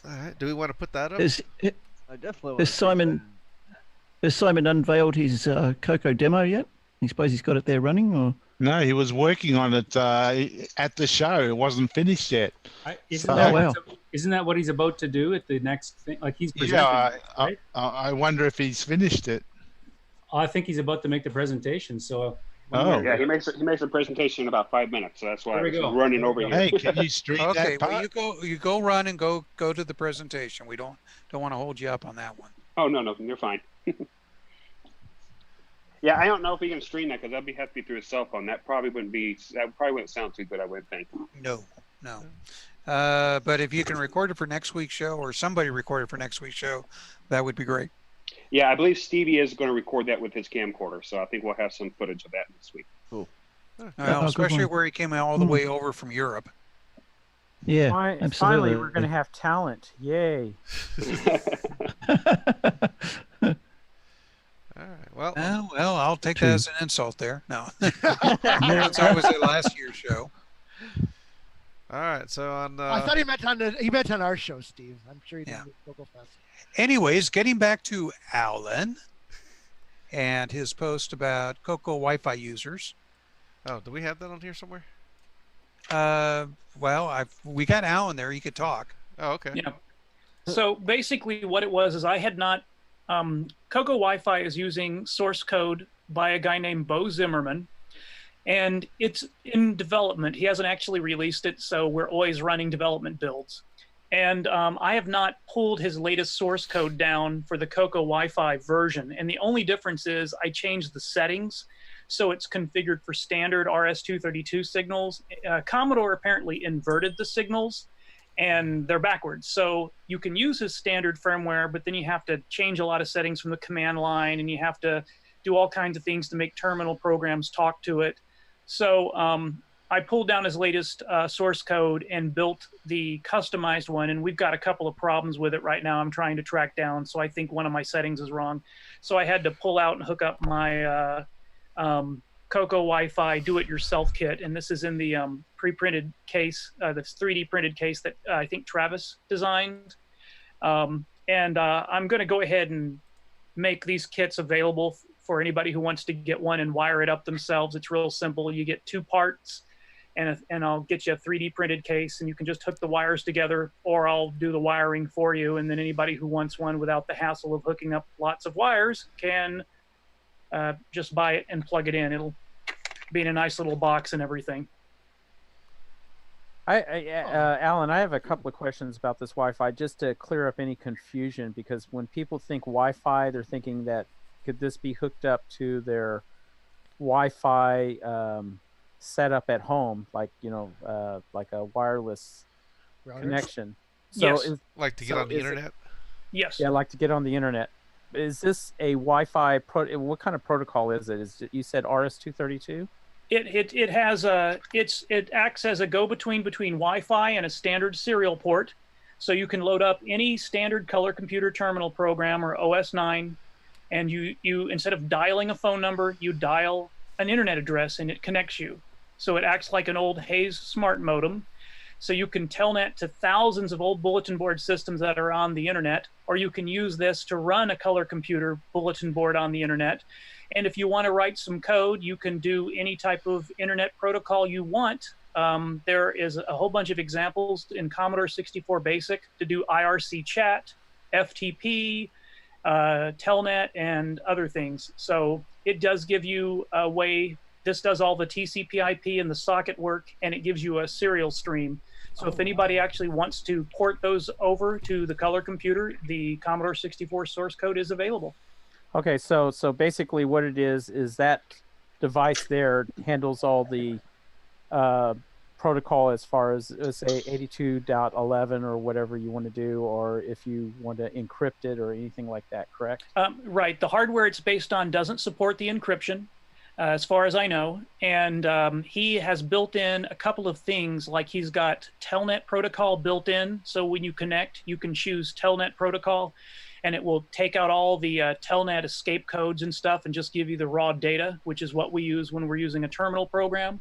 All right. Do we want to put that up? I definitely. Has Simon unveiled his Coco demo yet? I suppose he's got it there running, or? No, he was working on it at the show. It wasn't finished yet. Isn't that what he's about to do at the next thing? Like he's presenting, right? I wonder if he's finished it. I think he's about to make the presentation. So. Yeah, he makes a presentation in about 5 minutes, so that's why I was running over here. Hey, can you stream okay, that part? well you go run and go to the presentation. We don't want to hold you up on that one. Oh no, you're fine. Yeah, I don't know if he can stream that because that'd have to be through his cell phone. That probably wouldn't sound too good, I would think. No. But if you can record it for next week's show, or somebody record it for next week's show, that would be great. Yeah, I believe Stevie is going to record that with his camcorder, so I think we'll have some footage of that this week. Cool. Especially where he came all the way over from Europe. Yeah, absolutely. Finally, we're going to have talent. Yay. All right. Well, I'll take that as an insult there. No. Since I was at last year's show. All right. So on. I thought he meant on our show, Steve. I'm sure he didn't go fast. Anyways, getting back to Alan and his post about Coco Wi-Fi users. Oh, do we have that on here somewhere? Well, we got Alan there. He could talk. Oh, okay. Yeah. So basically what it was is I had not Coco Wi-Fi is using source code by a guy named Bo Zimmerman, and it's in development. He hasn't actually released it, so we're always running development builds. And I have not pulled his latest source code down for the Coco Wi-Fi version. And the only difference is I changed the settings. So it's configured for standard RS-232 signals. Commodore apparently inverted the signals, and they're backwards. So you can use his standard firmware, but then you have to change a lot of settings from the command line, and you have to do all kinds of things to make terminal programs talk to it. So I pulled down his latest source code and built the customized one, and we've got a couple of problems with it right now I'm trying to track down, so I think one of my settings is wrong. So I had to pull out and hook up my Coco Wi-Fi do-it-yourself kit, and this is in the pre-printed case, this 3D printed case that I think Travis designed. I'm going to go ahead and make these kits available for anybody who wants to get one and wire it up themselves. It's real simple. You get 2 parts, and I'll get you a 3D printed case, and you can just hook the wires together, or I'll do the wiring for you, and then anybody who wants one without the hassle of hooking up lots of wires can just buy it and plug it in. It'll be in a nice little box and everything. Alan, I have a couple of questions about this Wi-Fi, just to clear up any confusion, because when people think Wi-Fi, they're thinking that could this be hooked up to their Wi-Fi setup at home, like like a wireless connection. So Yes. Like to get on the internet? Yes. Yeah, like to get on the internet. Is this a Wi-Fi? What kind of protocol is it? You said RS-232? It acts as a go-between between Wi-Fi and a standard serial port, so you can load up any standard color computer terminal program or OS9, and you instead of dialing a phone number, you dial an internet address and it connects you. So it acts like an old Hayes smart modem. So you can telnet to thousands of old bulletin board systems that are on the internet, or you can use this to run a color computer bulletin board on the internet. And if you want to write some code, you can do any type of internet protocol you want. There is a whole bunch of examples in Commodore 64 BASIC to do IRC chat, FTP, telnet, and other things. So it does give you a way. This does all the TCP/IP and the socket work, and it gives you a serial stream. So if anybody actually wants to port those over to the color computer, the Commodore 64 source code is available. Okay, so basically what it is that device there handles all the protocol as far as, say, 82.11 or whatever you want to do, or if you want to encrypt it or anything like that, correct? Right. The hardware it's based on doesn't support the encryption, as far as I know. And he has built in a couple of things, like he's got Telnet protocol built in. So when you connect, you can choose Telnet protocol, and it will take out all the Telnet escape codes and stuff and just give you the raw data, which is what we use when we're using a terminal program.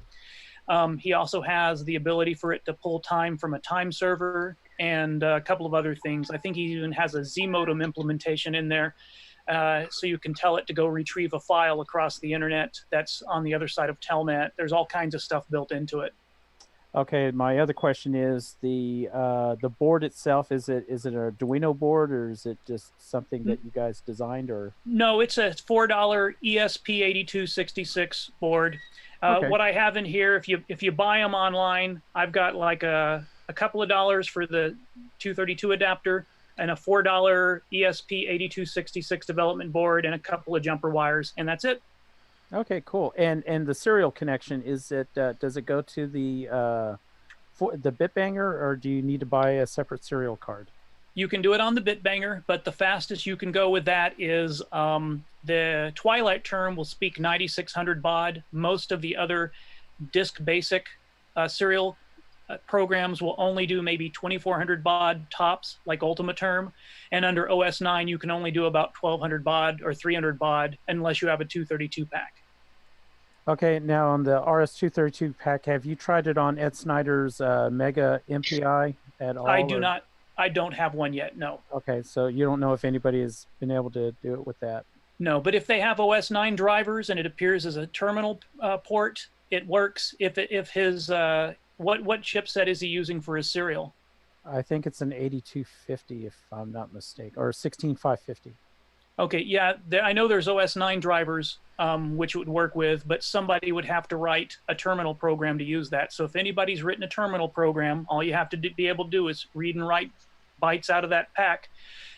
He also has the ability for it to pull time from a time server and a couple of other things. I think he even has a Z modem implementation in there. So you can tell it to go retrieve a file across the internet that's on the other side of Telnet. There's all kinds of stuff built into it. Okay, my other question is the board itself. Is it an Arduino board, or is it just something that you guys designed? Or no, it's a $4 ESP8266 board. Okay. What I have in here, if you buy them online, I've got like a couple of dollars for the 232 adapter, and a $4 ESP8266 development board, and a couple of jumper wires, and that's it. Okay, cool. And the serial connection, is it does it go to the Bitbanger, or do you need to buy a separate serial card? You can do it on the Bitbanger, but the fastest you can go with that is the Twilight Term will speak 9600 baud. Most of the other disk basic serial programs will only do maybe 2400 baud tops, like Ultima Term. And under OS 9, you can only do about 1200 baud or 300 baud unless you have a 232 pack. Okay, now on the RS-232 pack, have you tried it on Ed Snyder's Mega MPI at all? I do not. I don't have one yet, no. Okay, so you don't know if anybody has been able to do it with that? No, but if they have OS 9 drivers and it appears as a terminal port, it works. If his what chipset is he using for his serial? I think it's an 8250, if I'm not mistaken, or 16550. Okay, yeah, I know there's OS 9 drivers which it would work with, but somebody would have to write a terminal program to use that. So if anybody's written a terminal program, all you have to be able to do is read and write bytes out of that pack,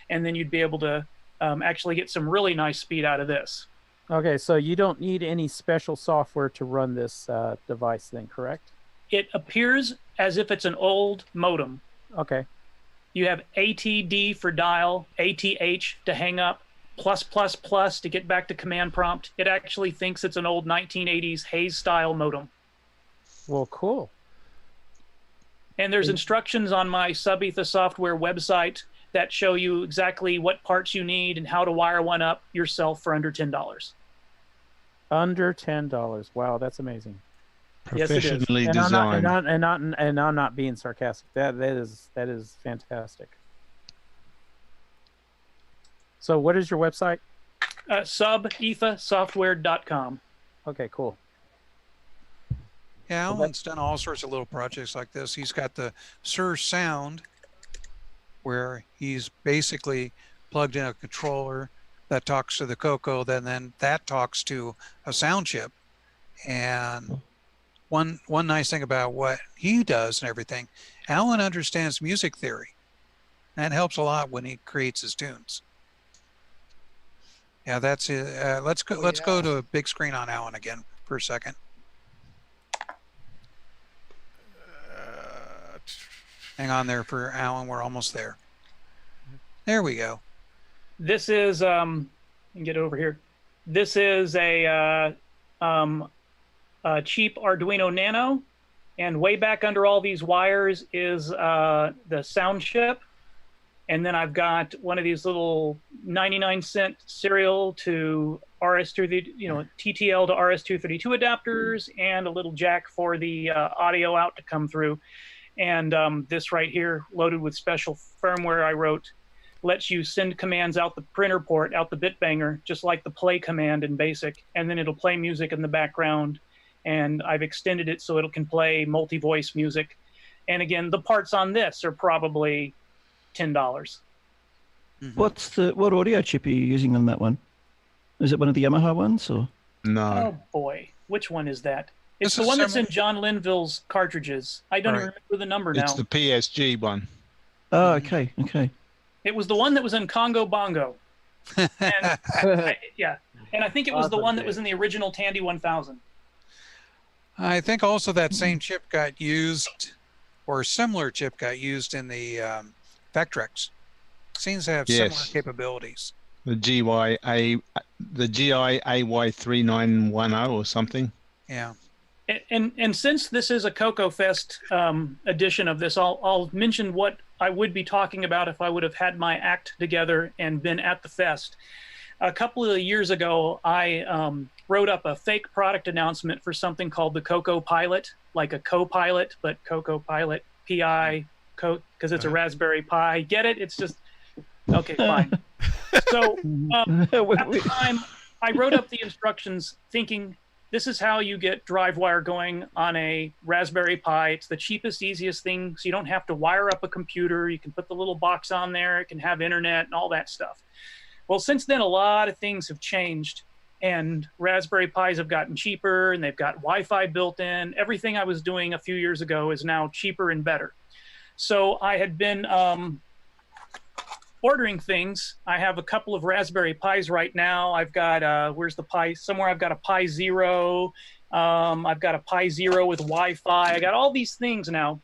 and then you'd be able to actually get some really nice speed out of this. Okay, so you don't need any special software to run this device then, correct? It appears as if it's an old modem. Okay. You have ATD for dial, ATH to hang up, +++ to get back to command prompt. It actually thinks it's an old 1980s Hayes style modem. Well, cool. And there's instructions on my Subetha software website that show you exactly what parts you need and how to wire one up yourself for under $10. Under $10. Wow, that's amazing. Professionally yes, designed. And I'm not being sarcastic. That is fantastic. So what is your website? Subethasoftware.com. Okay, cool. Yeah, Alan's done all sorts of little projects like this. He's got the Sur Sound, where he's basically plugged in a controller that talks to the Coco, then that talks to a sound chip. And one nice thing about what he does and everything, Alan understands music theory. That helps a lot when he creates his tunes. Yeah, that's it. Let's go to a big screen on Alan again for a second. Hang on there for Alan. We're almost there. There we go. This is get over here. This is a cheap Arduino Nano, and way back under all these wires is the sound chip. And then I've got one of these little 99-cent serial to RS2, TTL to RS232 adapters, and a little jack for the audio out to come through. And this right here, loaded with special firmware I wrote, lets you send commands out the printer port, out the bit banger, just like the play command in BASIC, and then it'll play music in the background. And I've extended it so it can play multi-voice music. And again, the parts on this are probably $10. Mm-hmm. What audio chip are you using on that one? Is it one of the Yamaha ones or? No. Oh boy, which one is that? It's the one that's in John Linville's cartridges. I don't even remember the number now. It's the PSG one. Oh, okay. It was the one that was in Congo Bongo. And and I think it was the one that was in the original Tandy 1000. I think also that same chip got used, or a similar chip got used in the Vectrex. Seems to have similar capabilities. The GIAY3910 or something. Yeah. And since this is a CocoFEST edition of this, I'll mention what I would be talking about if I would have had my act together and been at the fest. A couple of years ago, I wrote up a fake product announcement for something called the Coco Pilot, like a co-pilot, but Coco Pilot, PI, because it's a Raspberry Pi. Get it? It's just, okay, fine. So at the time, I wrote up the instructions thinking, this is how you get drive wire going on a Raspberry Pi. It's the cheapest, easiest thing, so you don't have to wire up a computer. You can put the little box on there. It can have internet and all that stuff. Well, since then, a lot of things have changed, and Raspberry Pis have gotten cheaper, and they've got Wi-Fi built in. Everything I was doing a few years ago is now cheaper and better. So I had been ordering things. I have a couple of Raspberry Pis right now. I've got, where's the Pi? Somewhere I've got a Pi Zero. I've got a Pi Zero with Wi-Fi. I got all these things now.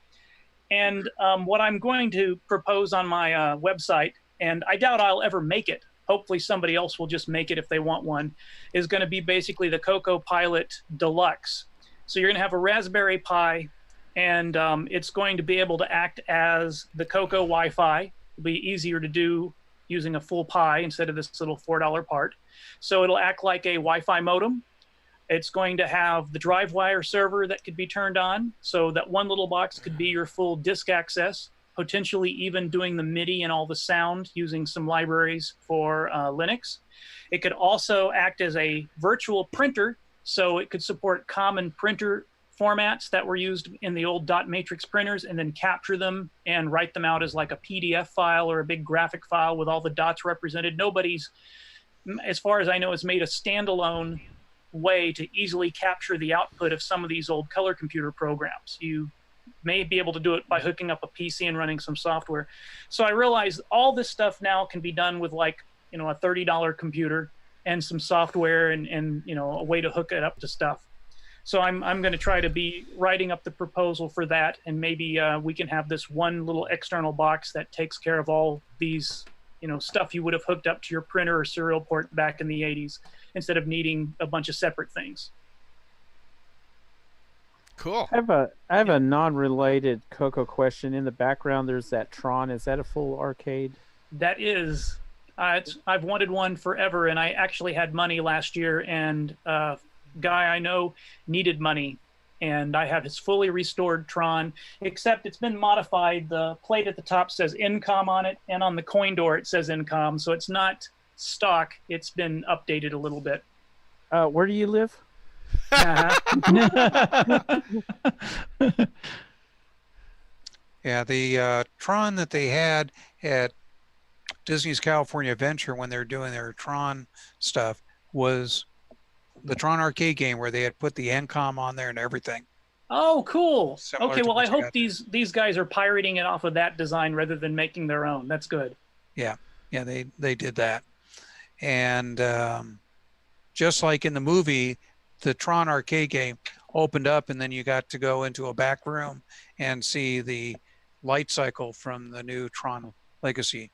And what I'm going to propose on my website, and I doubt I'll ever make it, hopefully somebody else will just make it if they want one, is going to be basically the Coco Pilot Deluxe. So you're going to have a Raspberry Pi, and it's going to be able to act as the Coco Wi-Fi. It'll be easier to do using a full Pi instead of this little $4 part. So it'll act like a Wi-Fi modem. It's going to have the drive wire server that could be turned on, so that one little box could be your full disk access, potentially even doing the MIDI and all the sound using some libraries for Linux. It could also act as a virtual printer, so it could support common printer formats that were used in the old dot matrix printers, and then capture them and write them out as like a PDF file or a big graphic file with all the dots represented. Nobody's as far as I know, has made a standalone way to easily capture the output of some of these old color computer programs. You may be able to do it by hooking up a PC and running some software. So I realized all this stuff now can be done with, like, a $30 computer and some software and a way to hook it up to stuff. So I'm going to try to be writing up the proposal for that, and maybe we can have this one little external box that takes care of all these stuff you would have hooked up to your printer or serial port back in the 80s, instead of needing a bunch of separate things. Cool. I have a non-related Coco question. In the background, there's that Tron. Is that a full arcade? That is. I've wanted one forever, and I actually had money last year, and a guy I know needed money, and I have his fully restored Tron, except it's been modified. The plate at the top says Incom on it, and on the coin door it says Incom, so it's not stock. It's been updated a little bit. Where do you live? Yeah, the Tron that they had at Disney's California Adventure when they were doing their Tron stuff was the Tron arcade game where they had put the Encom on there and everything. Oh, cool. Similar Okay, to well, I what you hope got these guys are pirating it off of that design rather than making their own. That's good. Yeah, they did that. And just like in the movie, the Tron arcade game opened up, and then you got to go into a back room and see the light cycle from the new Tron Legacy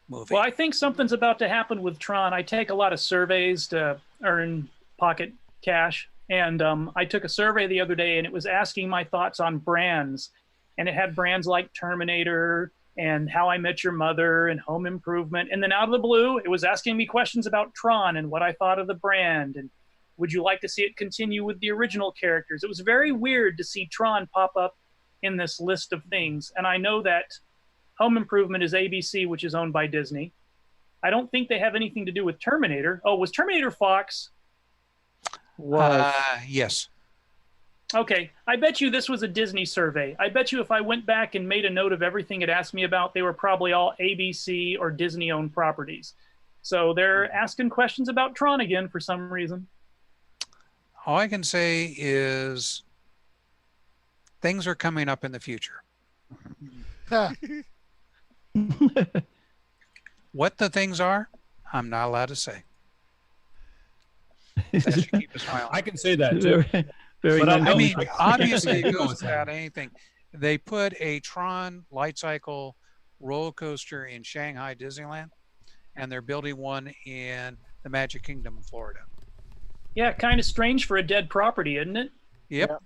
movie. Well, I think something's about to happen with Tron. I take a lot of surveys to earn pocket cash, and I took a survey the other day, and it was asking my thoughts on brands, and it had brands like Terminator and How I Met Your Mother and Home Improvement, and then out of the blue, it was asking me questions about Tron and what I thought of the brand, and would you like to see it continue with the original characters? It was very weird to see Tron pop up in this list of things, and I know that Home Improvement is ABC, which is owned by Disney. I don't think they have anything to do with Terminator. Oh, was Terminator Fox? Yes. Okay, I bet you this was a Disney survey. I bet you if I went back and made a note of everything it asked me about, they were probably all ABC or Disney-owned properties. So they're asking questions about Tron again for some reason. All I can say is things are coming up in the future. What the things are, I'm not allowed to say. That should keep us smiling. I can say that too. But I mean, obviously it goes without anything. They put a Tron light cycle roller coaster in Shanghai Disneyland, and they're building one in the Magic Kingdom in Florida. Yeah, kind of strange for a dead property, isn't it? Yep.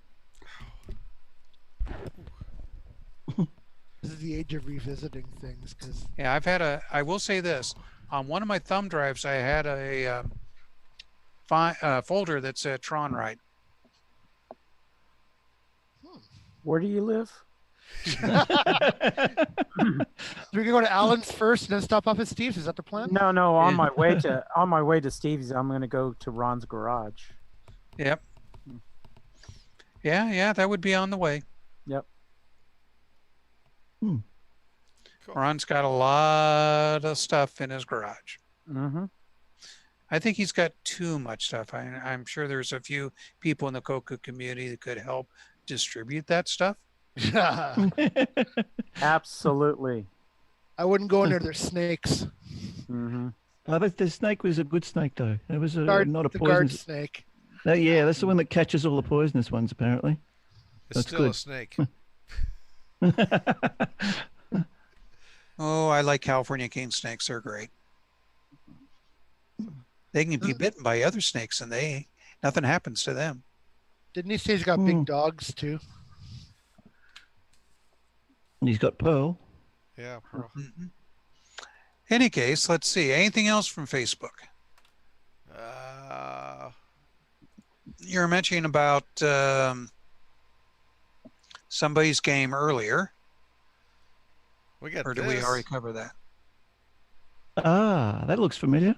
This is the age of revisiting things. Yeah, I will say this. On one of my thumb drives, I had a folder that said Tron Ride. Where do you live? We can go to Alan's first and then stop off at Steve's. Is that the plan? No. On my way to Steve's, I'm going to go to Ron's garage. Yep. Yeah, that would be on the way. Yep. Cool. Ron's got a lot of stuff in his garage. Mm-hmm. I think he's got too much stuff. I'm sure there's a few people in the Coco community that could help distribute that stuff. Absolutely. I wouldn't go in there. There's snakes. Mm-hmm. Oh, but the snake was a good snake, though. It was Guard, not a the poisonous guard snake. Yeah, that's the one that catches all the poisonous ones, apparently. It's That's still good. a snake. Oh, I like California king snakes. They're great. They can be bitten by other snakes, and nothing happens to them. Didn't he say he's got big dogs too? And he's got Pearl. Yeah, Pearl. Mm-hmm. Any case, let's see. Anything else from Facebook? You're mentioning about somebody's game earlier. We got or did we already cover that? Ah, that looks familiar.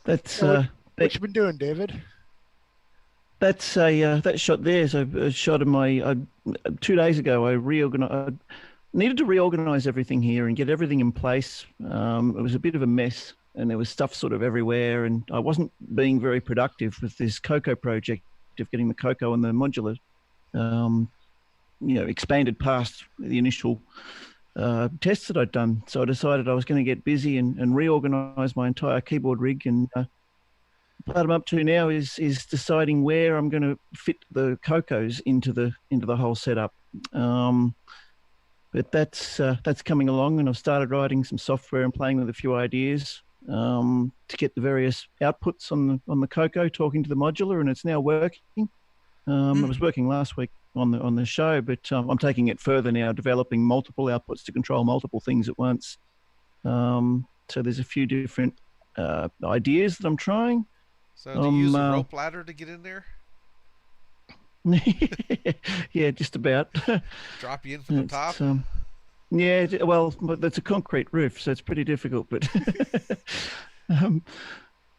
That's what you been doing, David? That's that shot there is a shot of my 2 days ago. I reorganized. needed to reorganize everything here and get everything in place. It was a bit of a mess, and there was stuff sort of everywhere, and I wasn't being very productive with this Coco project of getting the Coco and the modular, expanded past the initial tests that I'd done. So I decided I was going to get busy and reorganize my entire keyboard rig. And what I'm up to now is deciding where I'm going to fit the Cocos into the whole setup. But that's coming along, and I've started writing some software and playing with a few ideas to get the various outputs on the Coco talking to the modular, and it's now working. It was working last week on the show, but I'm taking it further now, developing multiple outputs to control multiple things at once. So there's a few different ideas that I'm trying. So do you use a rope ladder to get in there? Yeah, just about. Drop you in from the top? Yeah, well, that's a concrete roof, so it's pretty difficult. But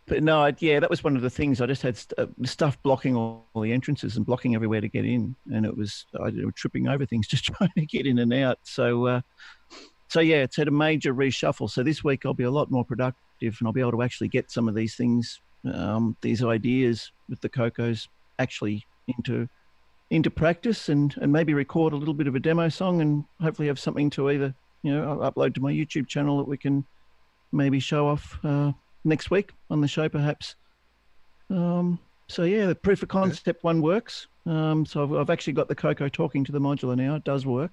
but no, that was one of the things. I just had stuff blocking all the entrances and blocking everywhere to get in, and it was tripping over things just trying to get in and out. So yeah, it's had a major reshuffle. So this week I'll be a lot more productive, and I'll be able to actually get some of these things, these ideas with the Cocos actually into practice, and maybe record a little bit of a demo song, and hopefully have something to either upload to my YouTube channel that we can maybe show off next week on the show perhaps. So yeah, the proof of concept one works. So I've actually got the Coco talking to the modular now. It does work.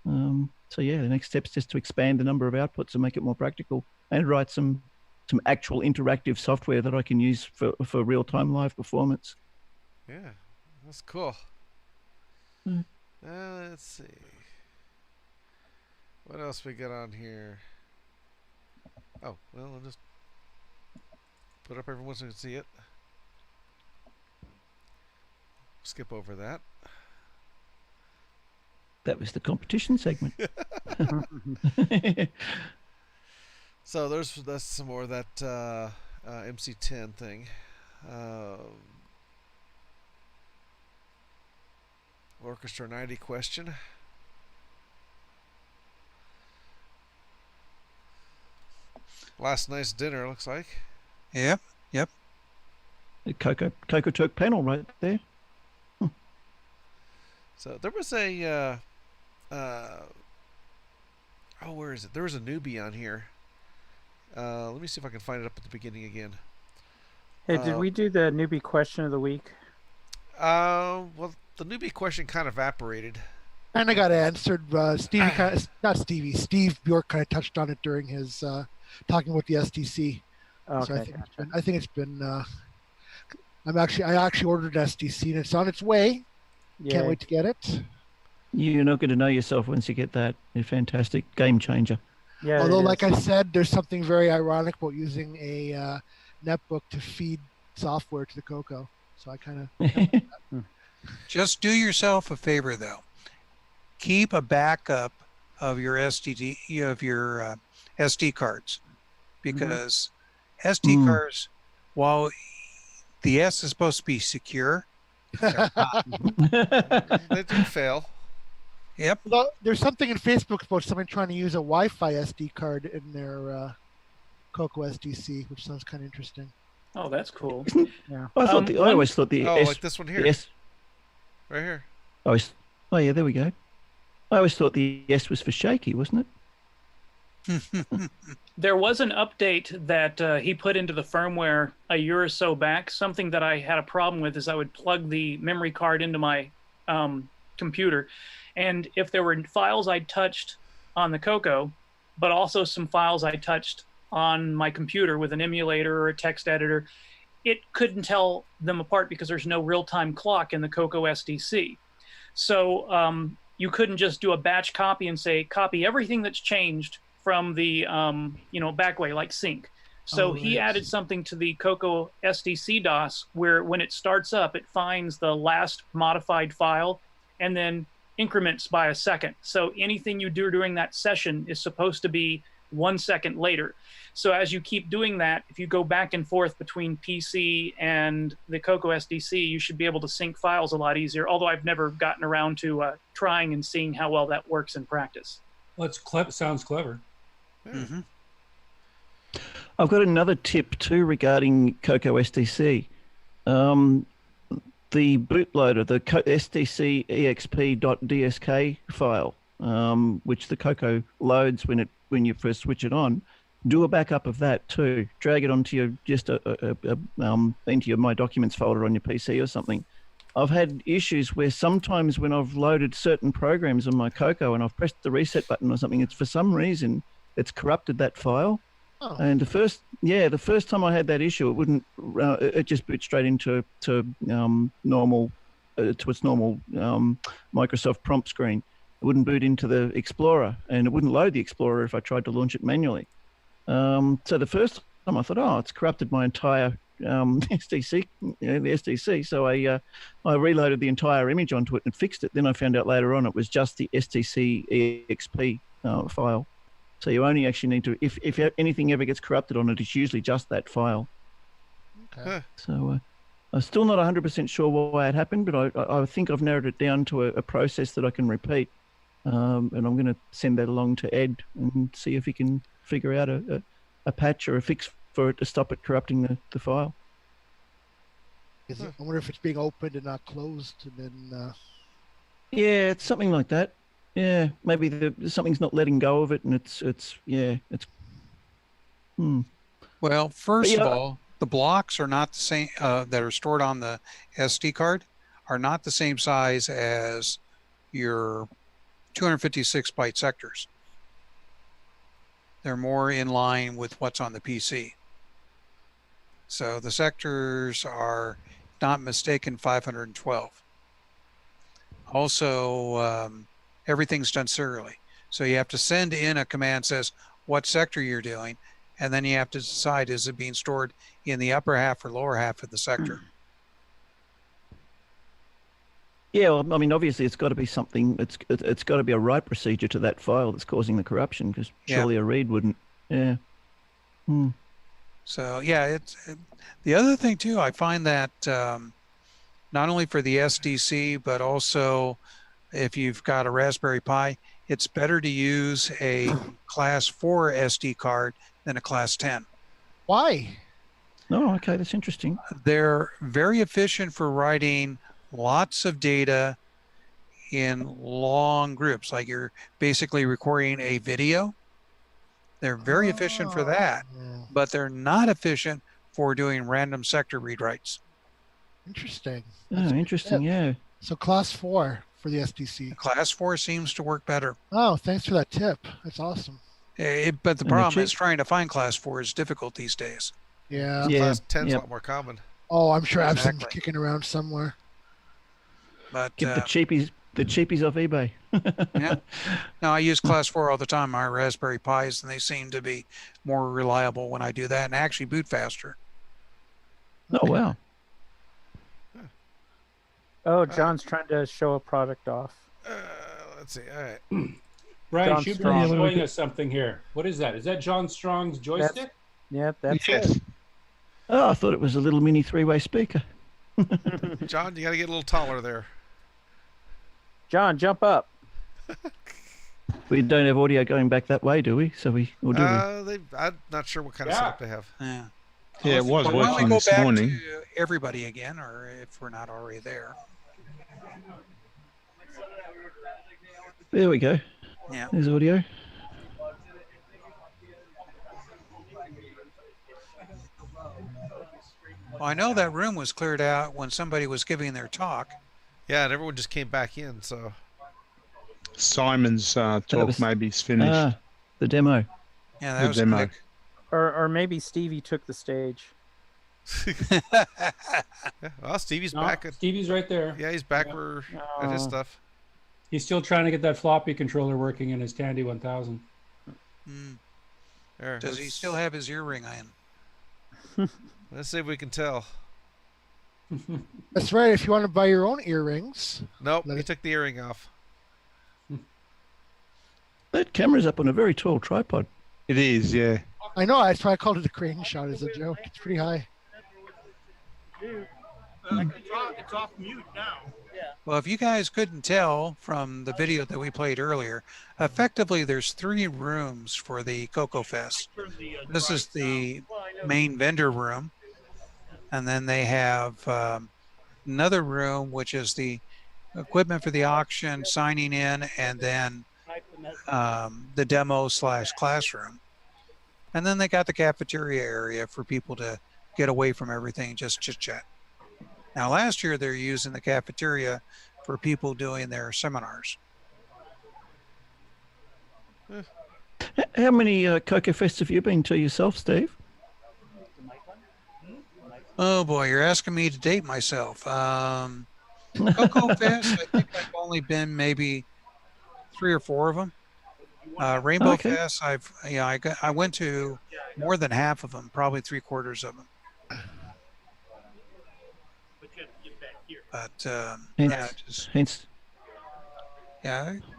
So yeah, the next step's just to expand the number of outputs and make it more practical, and write some actual interactive software that I can use for real-time live performance. Yeah, that's cool. Let's see. What else we got on here? Oh, well, I'll just put it up everyone so you can see it. Skip over that. That was the competition segment. So that's some more of that MC10 thing. Orchestra 90 question. Last night's dinner, looks like. Yep. The CocoTALK panel right there. So there was a where is it? There was a newbie on here. Let me see if I can find it up at the beginning again. Hey, did we do the newbie question of the week? Well, the newbie question kind of evaporated. And I got answered. Steve Bjork kind of touched on it during his talking about the SDC. Okay, so I think it's been. I actually ordered SDC and it's on its way. Yay. Can't wait to get it. You're not going to know yourself once you get that. It's a fantastic game changer. Yeah. Although, like I said, there's something very ironic about using a netbook to feed software to the Coco. So I kind of. Just do yourself a favor, though. Keep a backup of your SD cards, because SD cards, while the S is supposed to be secure, they do fail. Yep. Well, there's something in Facebook about someone trying to use a Wi-Fi SD card in their Coco SDC, which sounds kind of interesting. Oh, that's cool. Yeah. I always thought the S, like this one here. Right here. Oh yeah, there we go. I always thought the S was for shaky, wasn't it? There was an update that he put into the firmware a year or so back. Something that I had a problem with is I would plug the memory card into my computer, and if there were files I touched on the Coco, but also some files I touched on my computer with an emulator or a text editor, it couldn't tell them apart because there's no real-time clock in the Coco SDC. So you couldn't just do a batch copy and say, copy everything that's changed from the back way, like sync. So he added something to the Coco SDC DOS where when it starts up, it finds the last modified file and then increments by a second. So anything you do during that session is supposed to be 1 second later. So as you keep doing that, if you go back and forth between PC and the Coco SDC, you should be able to sync files a lot easier, although I've never gotten around to trying and seeing how well that works in practice. Well, sounds clever. Mm-hmm. I've got another tip too regarding Coco SDC. The bootloader, the SDC exp.dsk file, which the Coco loads when you first switch it on, do a backup of that too. Drag it onto your into your My Documents folder on your PC or something. I've had issues where sometimes when I've loaded certain programs on my Coco and I've pressed the reset button or something, it's for some reason it's corrupted that file. Oh. And the first time I had that issue, it wouldn't. It just boot straight into normal to its normal Microsoft prompt screen. It wouldn't boot into the Explorer, and it wouldn't load the Explorer if I tried to launch it manually. So the first time I thought, oh, it's corrupted my entire SDC, the SDC. So I reloaded the entire image onto it and fixed it. Then I found out later on it was just the SDC exp file. So you only actually need to, if anything ever gets corrupted on it, it's usually just that file. Okay. So I'm still not 100% sure why it happened, but I think I've narrowed it down to a process that I can repeat. And I'm going to send that along to Ed and see if he can figure out a patch or a fix for it to stop it corrupting the file. I wonder if it's being opened and not closed, and then. Yeah, it's something like that. Yeah, maybe something's not letting go of it, and it's. Well, first of all, the blocks are not the same that are stored on the SD card are not the same size as your 256 byte sectors. They're more in line with what's on the PC. So the sectors are, not mistaken, 512. Also, everything's done serially. So you have to send in a command that says what sector you're doing, and then you have to decide, is it being stored in the upper half or lower half of the sector? Yeah, well, I mean, obviously it's got to be something, it's got to be a write procedure to that file that's causing the corruption, because surely a read wouldn't. Yeah. So yeah, the other thing too, I find that not only for the SDC, but also if you've got a Raspberry Pi, it's better to use a class 4 SD card than a class 10. Why? Oh, okay, that's interesting. They're very efficient for writing lots of data in long groups, like you're basically recording a video. They're very efficient for that, but they're not efficient for doing random sector read writes. Interesting. Oh, interesting, yeah. So class 4 for the SDC. Class 4 seems to work better. Oh, thanks for that tip. That's awesome. But the problem is trying to find class 4 is difficult these days. Yeah. Class 10 is a lot more common. Oh, I'm sure I have some kicking around somewhere. But get the cheapies off eBay. Yeah. No, I use class 4 all the time, my Raspberry Pis, and they seem to be more reliable when I do that and actually boot faster. Oh, wow. Oh, John's trying to show a product off. Let's see. All right. Brian, John should be Strong. showing us something here. What is that? Is that John Strong's joystick? That's it. Oh, I thought it was a little mini 3-way speaker. John, you got to get a little taller there. John, jump up. We don't have audio going back that way, do we? So we, or do we? I'm not sure what kind of setup they have. Yeah. Yeah, it was Why don't we working go this back morning. to everybody again, or if we're not already there. There we go. Yeah. There's audio. Well, I know that room was cleared out when somebody was giving their talk. Yeah, and everyone just came back in, so. Simon's talk maybe is finished. The demo. Yeah, that The was demo. quick. Or maybe Stevie took the stage. Yeah, well, Stevie's No, back. Stevie's right there. Yeah, he's back at his stuff. He's still trying to get that floppy controller working in his Tandy 1000. There, Does he still have his earring on? Let's see if we can tell. That's right. If you want to buy your own earrings. Nope, he took the earring off. That camera's up on a very tall tripod. It is, yeah. I know. That's why I called it a crane shot as a joke. It's pretty high. It's off mute now. Yeah. Well, if you guys couldn't tell from the video that we played earlier, effectively there's 3 rooms for the CocoFEST. This is the main vendor room, and then they have another room which is the equipment for the auction, signing in, and then the demo/classroom. And then they got the cafeteria area for people to get away from everything, just chit chat. Now, last year they're using the cafeteria for people doing their seminars. How many CocoFests have you been to yourself, Steve? Oh boy, you're asking me to date myself. CocoFest, I think I've only been maybe 3 or 4 of them. Rainbow Fest, I went to more than half of them, probably 3/4 of them. But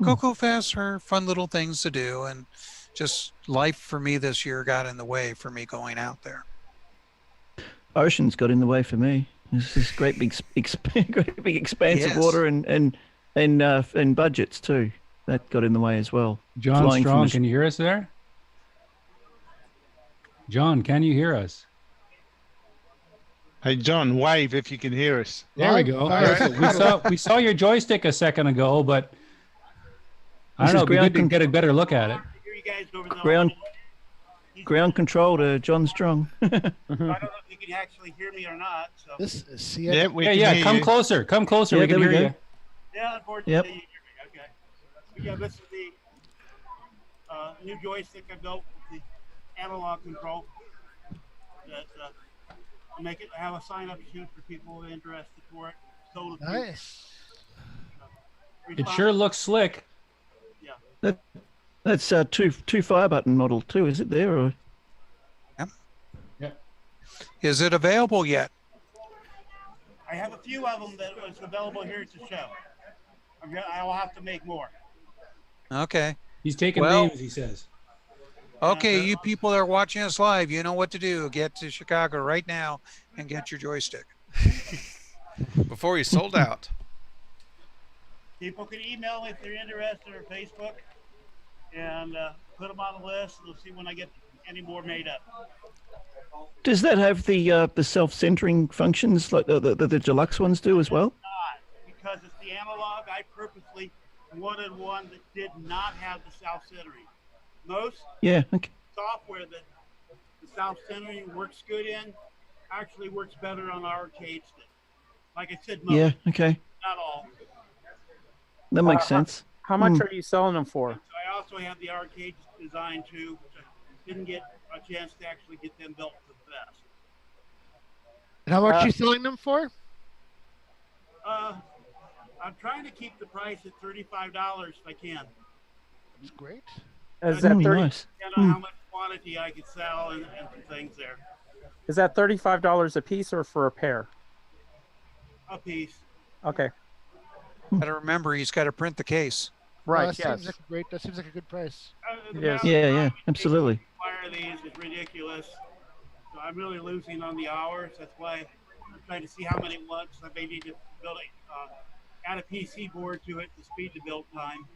CocoFests are fun little things to do, and just life for me this year got in the way for me going out there. Oceans got in the way for me. There's this great big expanse of water and budgets too. That got in the way as well. John Strong, can you hear us there? John, can you hear us? Hey, John, wave if you can hear us. There we go. Right. We saw your joystick a second ago, but I don't know. It'd be good to get a better look at it. Ground control to John Strong. I don't know if you can actually hear me or not. So. This is yeah. Come closer. Come closer. Yeah, we can hear you. Yeah, unfortunately, you hear me. Okay. But yeah, this is the new joystick I built with the analog control. That make it have a sign-up sheet for people interested for it. Nice. It sure looks slick. Yeah. That's two fire button model too. Is it there or? Yep. Is it available yet? I have a few of them that was available here at the show. I will have to make more. Okay. He's taking names, he says. Okay, you people that are watching us live, you know what to do. Get to Chicago right now and get your joystick. Before he's sold out. People can email me if they're interested or Facebook, and put them on the list. We'll see when I get any more made up. Does that have the self-centering functions like the deluxe ones do as well? Not, because it's the analog. I purposely wanted one that did not have the self-centering. Most software that the self-centering works good in actually works better on the arcade stick. Like I said, most. Yeah, okay. Not all. That makes sense. How much are you selling them for? So I also have the arcade design too, which I didn't get a chance to actually get them built to the best. And how much are you selling them for? I'm trying to keep the price at $35 if I can. That's great. Is that 30? Nice. I don't know how much quantity I could sell and things there. Is that $35 a piece or for a pair? A piece. Okay. Gotta remember, he's got to print the case. Right. That seems like a that seems like a good price. Yes. Yeah, absolutely. Fire these is ridiculous. So I'm really losing on the hours. That's why I'm trying to see how many ones I may need to build add a PC board to it to speed the build time.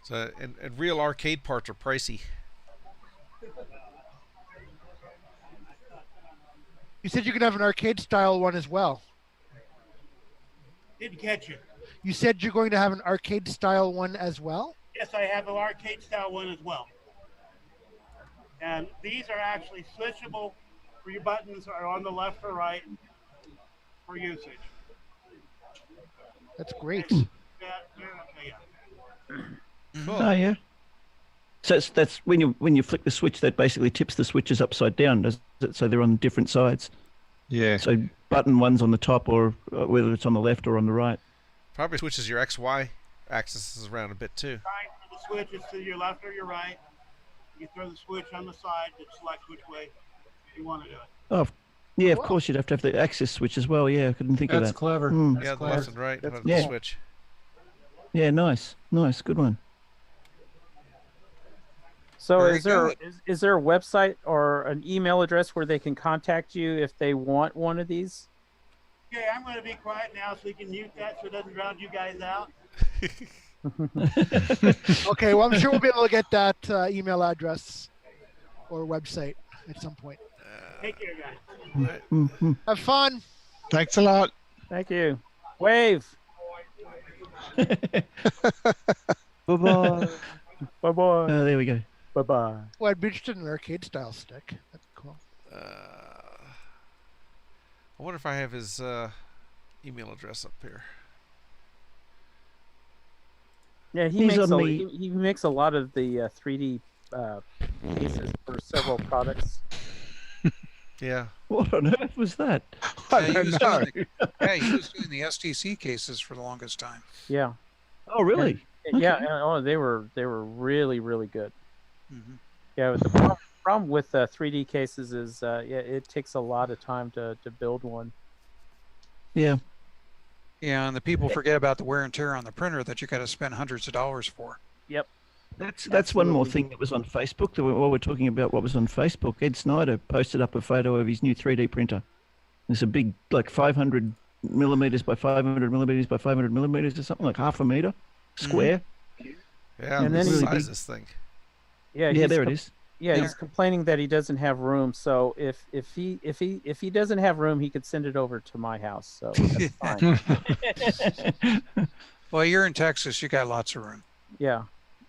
So, and real arcade parts are pricey. You said you could have an arcade style one as well. Didn't catch it. You said you're going to have an arcade style one as well? Yes, I have an arcade style one as well. And these are actually switchable for your buttons are on the left or right for usage. That's great. Cool. Oh yeah. So that's when you flick the switch, that basically tips the switches upside down, does it? So they're on different sides. Yeah. So button one's on the top, or whether it's on the left or on the right. Probably switches your XY axis around a bit too. The switch is to your left or your right. You throw the switch on the side to select which way you want to do it. Oh, yeah, of course you'd have to have the axis switch as well. Yeah, I couldn't think of that. That's clever. Yeah, That's the left and right have yeah. the switch. Yeah, nice, good one. So Very is there a website or an email address where they can contact you if they want one of these? Okay, I'm going to be quiet now so we can mute that so it doesn't drown you guys out. Okay, well, I'm sure we'll be able to get that email address or website at some point. Take care, guys. Have fun. Thanks a lot. Thank you. Wave. Bye-bye. Bye-bye. There we go. Bye-bye. Well, I'd be interested in an arcade-style stick. That's cool. I wonder if I have his email address up here. Yeah, he makes a lot of the 3D cases for several products. Yeah. What on earth was that? He was doing the STC cases for the longest time. Yeah. Oh, really? Yeah. Okay. Oh, they were really, really good. Mm-hmm. Yeah. But the problem with 3D cases is it takes a lot of time to build one. Yeah. Yeah, and the people forget about the wear and tear on the printer that you got to spend hundreds of dollars for. Yep. That's one more thing that was on Facebook. While we're talking about what was on Facebook, Ed Snyder posted up a photo of his new 3D printer. It's a big, like 500 millimeters by 500 millimeters by 500 millimeters or something, like half a meter square. Yeah, and then size this thing. Yeah, there it is. Yeah, he's complaining that he doesn't have room. So if he doesn't have room, he could send it over to my house. So that's fine. Well, you're in Texas. You got lots of room. Yeah,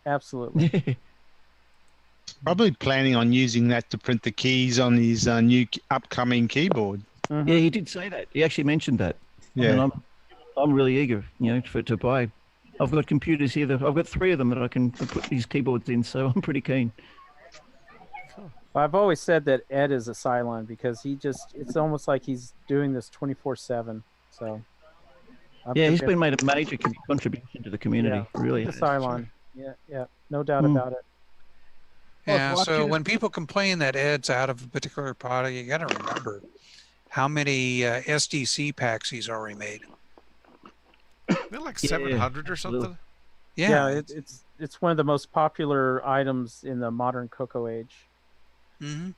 absolutely. Probably planning on using that to print the keys on his new upcoming keyboard. Mm-hmm. Yeah, he did say that. He actually mentioned that. Yeah. And I'm really eager, to buy. I've got computers here. I've got 3 of them that I can put these keyboards in, so I'm pretty keen. I've always said that Ed is a Cylon because it's almost like he's doing this 24/7. So yeah, he's been made a major contribution to the community. Yeah, really. the Cylon. Yeah, no doubt about it. Yeah, so when people complain that Ed's out of a particular product, you got to remember how many SDC packs he's already made. They're like 700 or something. Yeah, it's one of the most popular items in the modern Coco age. Mm-hmm.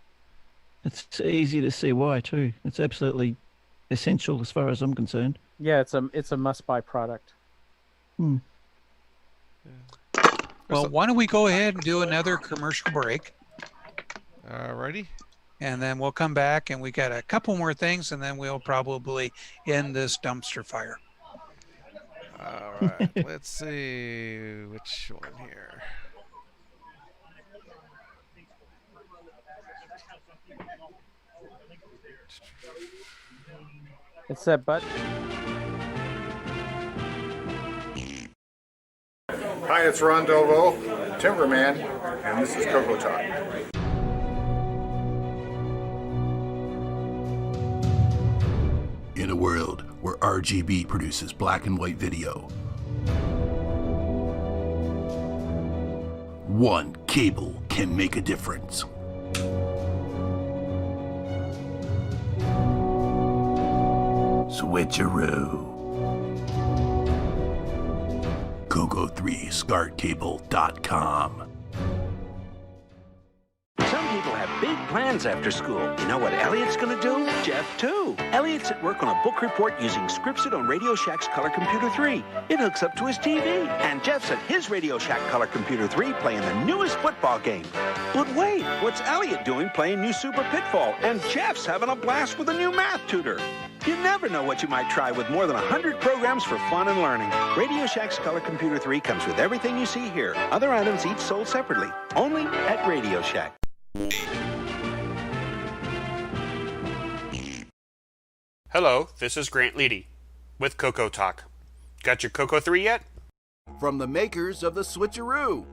It's easy to see why too. It's absolutely essential as far as I'm concerned. Yeah, it's a must-buy product. Hmm. Well, why don't we go ahead and do another commercial break? Alrighty. And then we'll come back and we got a couple more things and then we'll probably end this dumpster fire. All right. Let's see which one here. It's that button. Hi, it's Ron Delvo, Timberman, and this is CocoTALK. In a world where RGB produces black and white video, one cable can make a difference. Switcheroo. CoCo3ScartCable.com. Some people have big plans after school. You know what Elliot's going to do? Jeff, too. Elliot's at work on a book report using Scripsit on Radio Shack's Color Computer 3. It hooks up to his TV. And Jeff's at his Radio Shack Color Computer 3 playing the newest football game. But wait, what's Elliot doing playing new Super Pitfall? And Jeff's having a blast with a new math tutor. You never know what you might try with more than 100 programs for fun and learning. Radio Shack's Color Computer 3 comes with everything you see here. Other items each sold separately. Only at Radio Shack. Hello, this is Grant Leedy with CocoTALK. Got your Coco 3 yet? From the makers of the Switcheroo.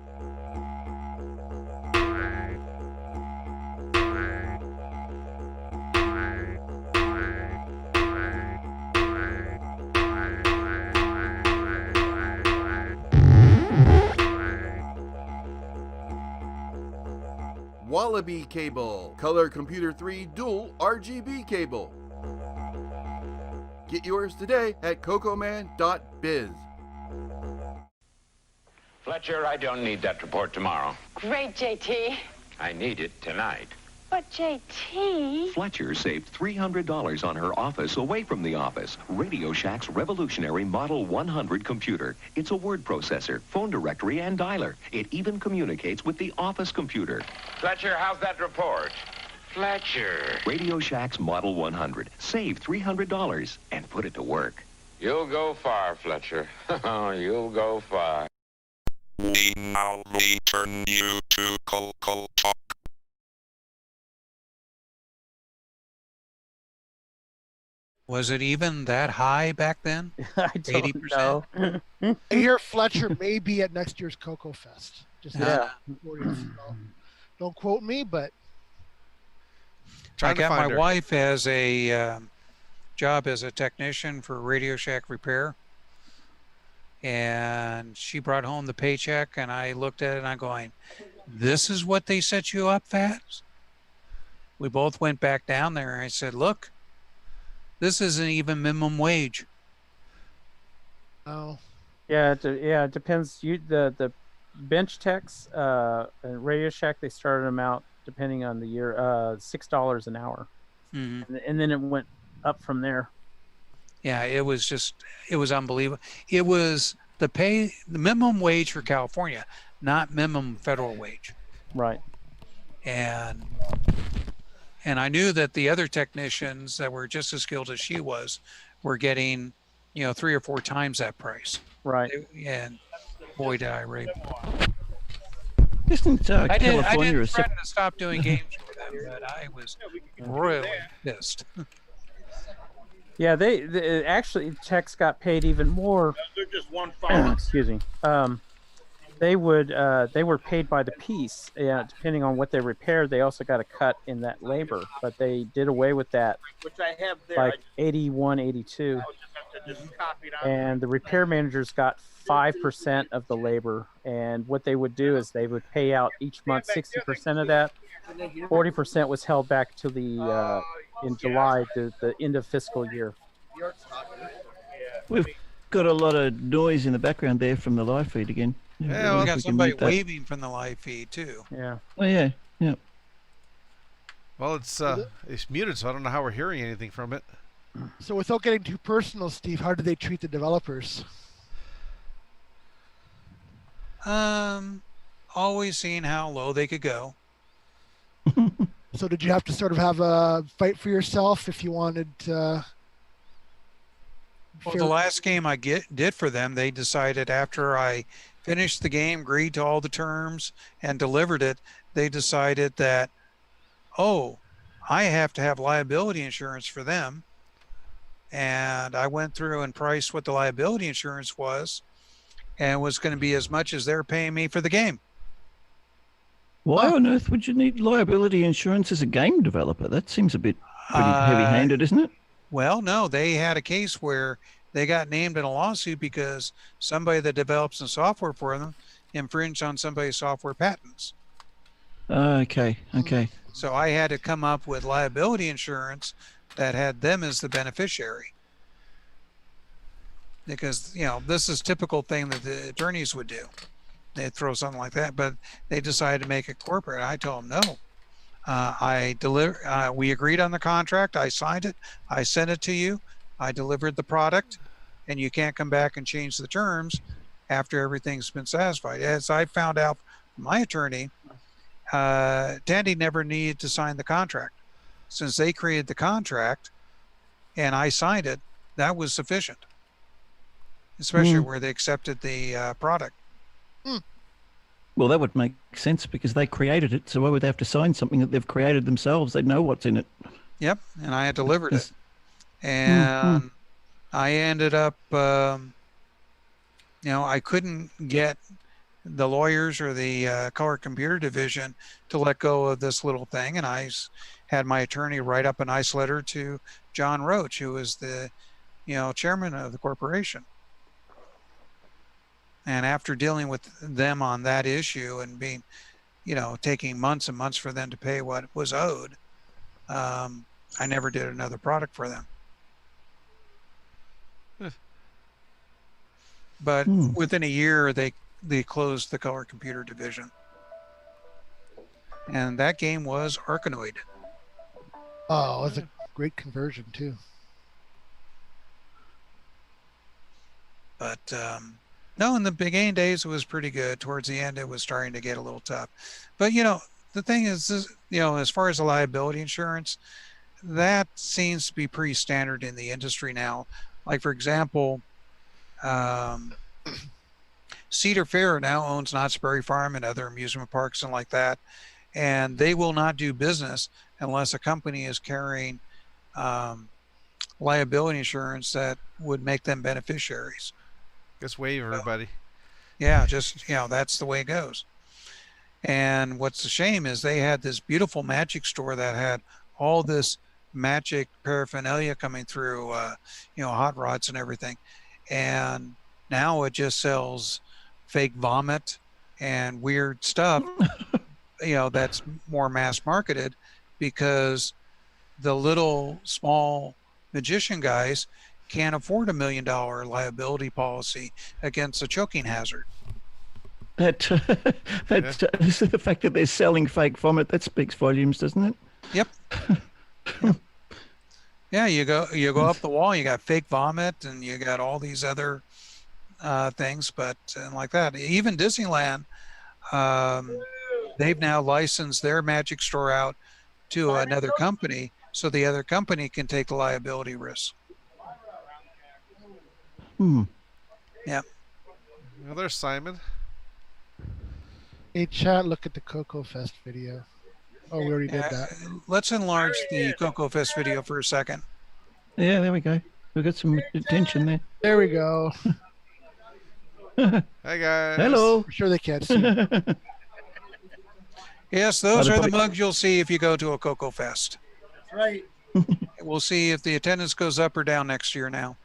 Wallaby cable, Color Computer 3 dual RGB cable. Get yours today at cocoman.biz. Fletcher, I don't need that report tomorrow. Great, JT. I need it tonight. But JT... Fletcher saved $300 on her office away from the office. Radio Shack's revolutionary Model 100 computer. It's a word processor, phone directory, and dialer. It even communicates with the office computer. Fletcher, how's that report? Fletcher. Radio Shack's Model 100. Save $300 and put it to work. You'll go far, Fletcher. You'll go far. We now return you to CocoTALk. Was it even that high back then? I don't 80%? know. I hear Fletcher may be at next year's CocoFEST. Just Yeah. Don't quote me, but I got my wife as a job as a technician for Radio Shack repair, and she brought home the paycheck, and I looked at it and I'm going, "This is what they set you up as?" We both went back down there and I said, "Look, this isn't even minimum wage." Oh. Yeah, it depends. The bench techs at Radio Shack, they started them out depending on the year, $6 an hour, and then it went up from there. Yeah, it was unbelievable. It was the minimum wage for California, not minimum federal wage. Right. And I knew that the other technicians that were just as skilled as she was were getting, 3 or 4 times that price. Right. And boy, did I rave. Isn't I California didn't a threaten to stop doing games for them, but I was royally pissed. Yeah, they actually techs got paid even more. They're just one phone. Excuse me. They were paid by the piece. Yeah, depending on what they repaired, they also got a cut in that labor. But they did away with that, Which I have there. like 81, 82. And the repair managers got 5% of the labor. And what they would do is they would pay out each month 60% of that. 40% was held back to the in July, the end of fiscal year. We've got a lot of noise in the background there from the live feed again. Yeah, we got somebody waving from the live feed too. Yeah. Oh yeah, yeah. Well, it's muted, so I don't know how we're hearing anything from it. So without getting too personal, Steve, how did they treat the developers? Always seeing how low they could go. So did you have to sort of have a fight for yourself if you wanted to? Well, the last game I did for them, they decided after I finished the game, agreed to all the terms, and delivered it, they decided that, oh, I have to have liability insurance for them. And I went through and priced what the liability insurance was, and it was going to be as much as they're paying me for the game. Why on earth would you need liability insurance as a game developer? That seems a bit pretty heavy-handed, isn't it? Well, no, they had a case where they got named in a lawsuit because somebody that develops some software for them infringed on somebody's software patents. Okay. So I had to come up with liability insurance that had them as the beneficiary. Because, this is typical thing that the attorneys would do. They'd throw something like that, but they decided to make it corporate. I told them no. We agreed on the contract. I signed it. I sent it to you. I delivered the product, and you can't come back and change the terms after everything's been satisfied. As I found out from my attorney, Tandy never needed to sign the contract. Since they created the contract and I signed it, that was sufficient, especially where they accepted the product. Well, that would make sense because they created it, so why would they have to sign something that they've created themselves? They know what's in it. Yep, and I had delivered it. And I ended up, I couldn't get the lawyers or the color computer division to let go of this little thing, and I had my attorney write up a nice letter to John Roach, who was the, chairman of the corporation. And after dealing with them on that issue and being, taking months and months for them to pay what was owed, I never did another product for them. But within a year, they they closed the Color Computer division. And that game was Arkanoid. Oh, it was a great conversion too. But no, in the beginning days it was pretty good. Towards the end, it was starting to get a little tough. But the thing is, as far as the liability insurance, that seems to be pretty standard in the industry now. Like for example, Cedar Fair now owns Knott's Berry Farm and other amusement parks and like that, and they will not do business unless a company is carrying liability insurance that would make them beneficiaries. Just wave everybody. Yeah, just that's the way it goes. And what's a shame is they had this beautiful magic store that had all this magic paraphernalia coming through, hot rods and everything, and now it just sells fake vomit and weird stuff. That's more mass marketed because the little small magician guys can't afford $1 million liability policy against a choking hazard. The fact that they're selling fake vomit, that speaks volumes, doesn't it? Yep. Yeah, you go up the wall, you got fake vomit and you got all these other things, but like that. Even Disneyland, they've now licensed their magic store out to another company, so the other company can take the liability risk. Yeah. Well, there's Simon. Hey, chat, look at the CocoFEST video. Oh, we already did that. Let's enlarge the CocoFEST video for a second. Yeah, there we go. We got some attention there. There we go. Hi, guys. Hello. I'm sure they can't see. Yes, those are the mugs you'll see if you go to a CocoFEST. That's right. We'll see if the attendance goes up or down next year now.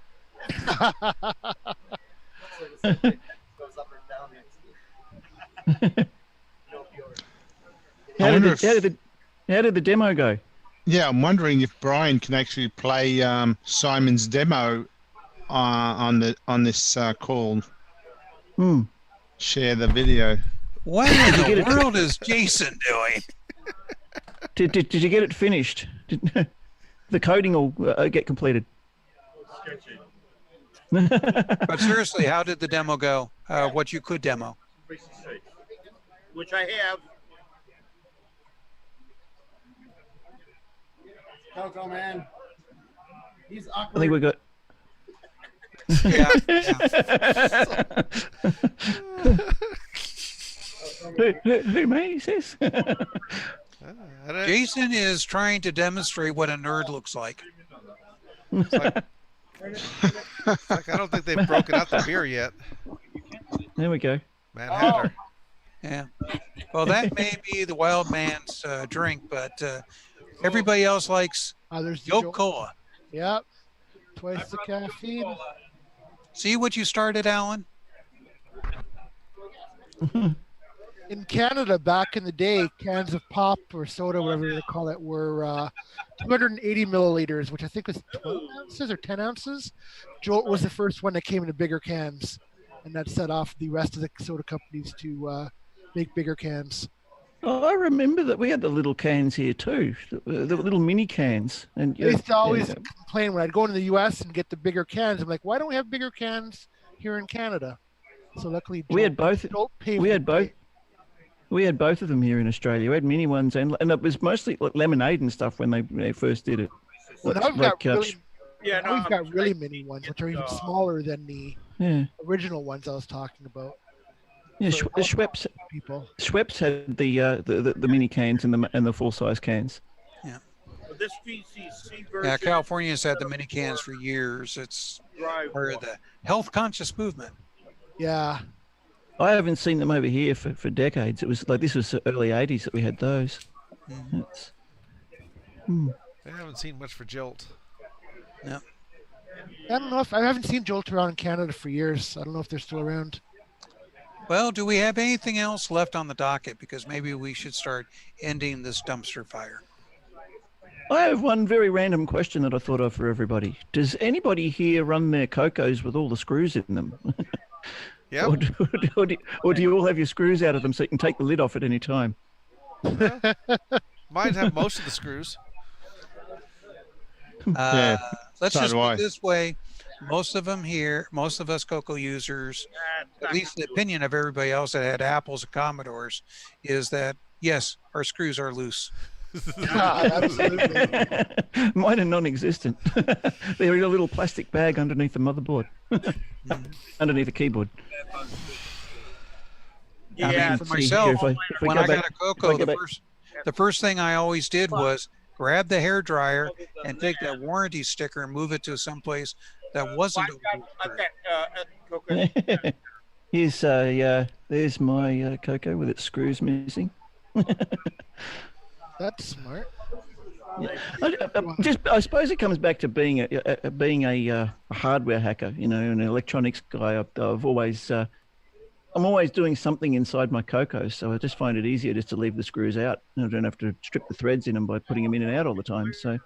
How did the demo go? Yeah, I'm wondering if Brian can actually play Simon's demo on this call. Share the video. What in the world is Jason doing? Did you get it finished? The coding will get completed. But seriously, how did the demo go? What you could demo? Which I have. Coco, man. He's awkward. I think we got. Who me? He says. Jason is trying to demonstrate what a nerd looks like. I don't think they've broken out the beer yet. There we go. Mad Hatter. Yeah. Well, that may be the wild man's drink, but everybody else likes Yoke Cola. Yep. Twice the caffeine. See what you started, Alan? In Canada, back in the day, cans of pop or soda, whatever you call it, were 280 milliliters, which I think was 12 ounces or 10 ounces. Jolt was the first one that came in bigger cans, and that set off the rest of the soda companies to make bigger cans. Oh, I remember that we had the little cans here too, the little mini cans. And I used to always complain when I'd go into the U.S. and get the bigger cans. I'm like, why don't we have bigger cans here in Canada? So luckily, we had both. We had both of them here in Australia. We had mini ones, and it was mostly like lemonade and stuff when they first did it. Well, now we've got really mini ones, which are even smaller than the original ones I was talking about. Yeah, the Schweppes had the mini cans and the full size cans. Yeah. This VCC version. Yeah, California's had the mini cans for years. It's part of the health conscious movement. Yeah. I haven't seen them over here for decades. It was like this was the early '80s that we had those. I haven't seen much for Jolt. No. I don't know if I haven't seen Jolt around in Canada for years. I don't know if they're still around. Well, do we have anything else left on the docket? Because maybe we should start ending this dumpster fire. I have one very random question that I thought of for everybody. Does anybody here run their Cocos with all the screws in them? Yeah. Or do you all have your screws out of them so you can take the lid off at any time? Mine have most of the screws. Let's so just do put I. it this way. Most of them here, most of us Coco users, at least the opinion of everybody else that had Apples and Commodores, is that, yes, our screws are loose. Absolutely. Mine are non-existent. They're in a little plastic bag underneath the motherboard, underneath the keyboard. I mean, for myself, when I got a Coco, the first thing I always did was grab the hair dryer and take that warranty sticker and move it to someplace that wasn't. Here's there's my Coco with its screws missing. That's smart. I suppose it comes back to being a hardware hacker, you know, an electronics guy. I'm always doing something inside my Coco, so I just find it easier just to leave the screws out. I don't have to strip the threads in them by putting them in and out all the time. So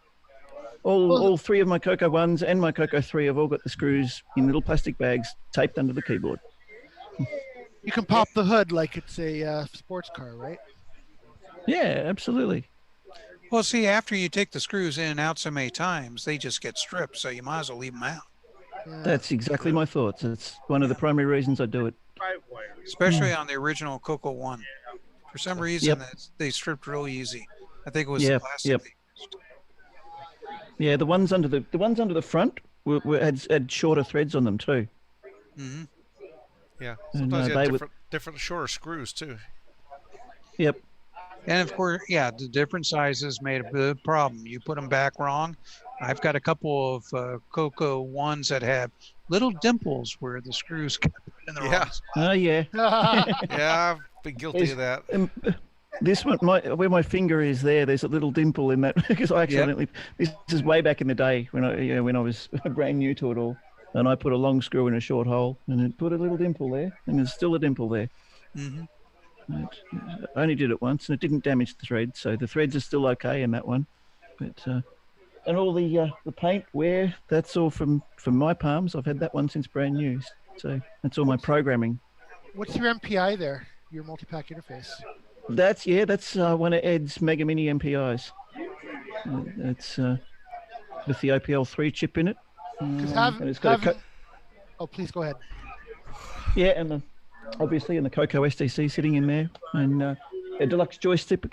all three of my Coco 1s and my Coco 3 have all got the screws in little plastic bags taped under the keyboard. You can pop the hood like it's a sports car, right? Yeah, absolutely. Well, see, after you take the screws in and out so many times, they just get stripped, so you might as well leave them out. That's exactly my thoughts. That's one of the primary reasons I do it. Especially on the original Coco 1. For some reason, they stripped real easy. I think it was the plastic. Yep. Yeah, the ones under the front had shorter threads on them too. Mm-hmm. Yeah, sometimes you have different shorter screws too. Yep. And of course, yeah, the different sizes made a big problem. You put them back wrong. I've got a couple of Coco 1s that have little dimples where the screws get in the wrong. Oh yeah. Yeah, I've been guilty of that. This one, where my finger is there's a little dimple in that because I accidentally. This is way back in the day when I was brand new to it all, and I put a long screw in a short hole and it put a little dimple there, and there's still a dimple there. Mm-hmm. I only did it once, and it didn't damage the thread, so the threads are still okay in that one. But and all the paint wear, that's all from my palms. I've had that one since brand new, so that's all my programming. What's your MPI there? Your multi-pack interface? That's one of Ed's Mega Mini MPIs. It's with the OPL3 chip in it. And it's got oh, please go ahead. Yeah, and obviously in the Coco STC sitting in there, and a deluxe joystick at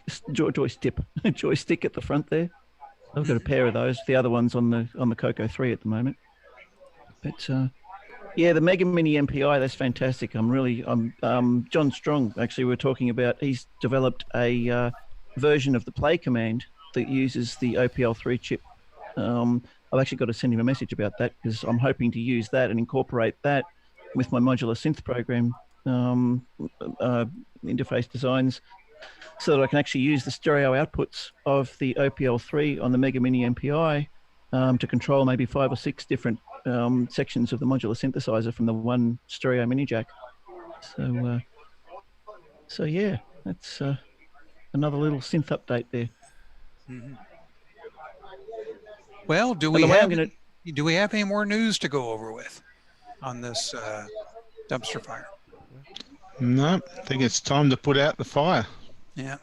the front there. I've got a pair of those. The other one's on the Coco 3 at the moment. But yeah, the Mega Mini MPI, that's fantastic. John Strong, actually, we're talking about, he's developed a version of the play command that uses the OPL3 chip. I've actually got to send him a message about that because I'm hoping to use that and incorporate that with my modular synth program interface designs so that I can actually use the stereo outputs of the OPL3 on the Mega Mini MPI to control maybe 5 or 6 different sections of the modular synthesizer from the one stereo mini jack. So yeah, that's another little synth update there. Mm-hmm. Well, do we have any more news to go over with on this dumpster fire? No, I think it's time to put out the fire. Yeah.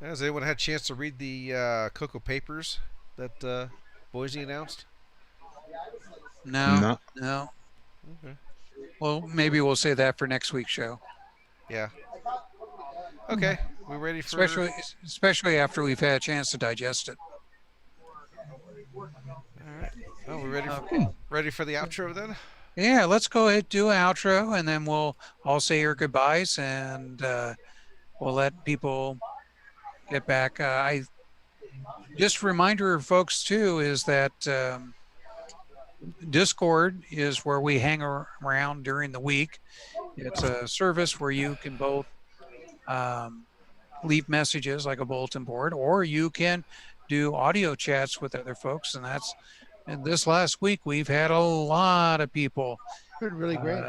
Has anyone had a chance to read the Coco papers that Boise announced? No. Okay. Well, maybe we'll say that for next week's show. Yeah. Okay. We ready for especially after we've had a chance to digest it. All right. Oh, we ready for the outro then? Yeah, let's go ahead and do an outro, and then we'll all say our goodbyes, and we'll let people get back. Just a reminder, folks, too, is that Discord is where we hang around during the week. It's a service where you can both leave messages like a bulletin board, or you can do audio chats with other folks, and this last week we've had a lot of people. Been really great.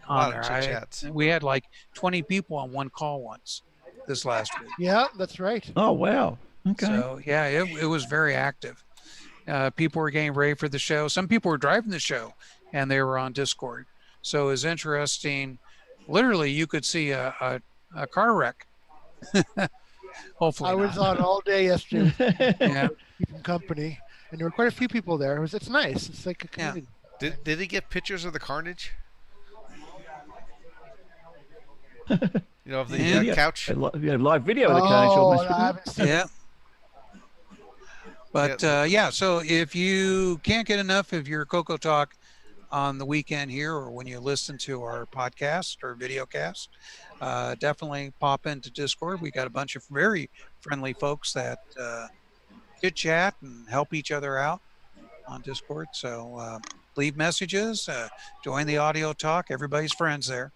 On there. Chats. We had like 20 people on one call once this last week. Yeah, that's right. Oh wow. Okay. So yeah, it was very active. People were getting ready for the show. Some people were driving the show, and they were on Discord. so is interesting. Literally, you could see a car wreck. Hopefully I was not. on all day yesterday. Yeah. Keeping company, and there were quite a few people there. It's nice. It's like a community. Did he get pictures of the carnage? You know, of the couch. You have live video of the carnage almost. I haven't seen Yeah. But yeah, so if you can't get enough of your CocoTalk on the weekend here, or when you listen to our podcast or video cast, definitely pop into Discord. We got a bunch of very friendly folks that chit chat and help each other out on Discord. So leave messages, join the audio talk. Everybody's friends there.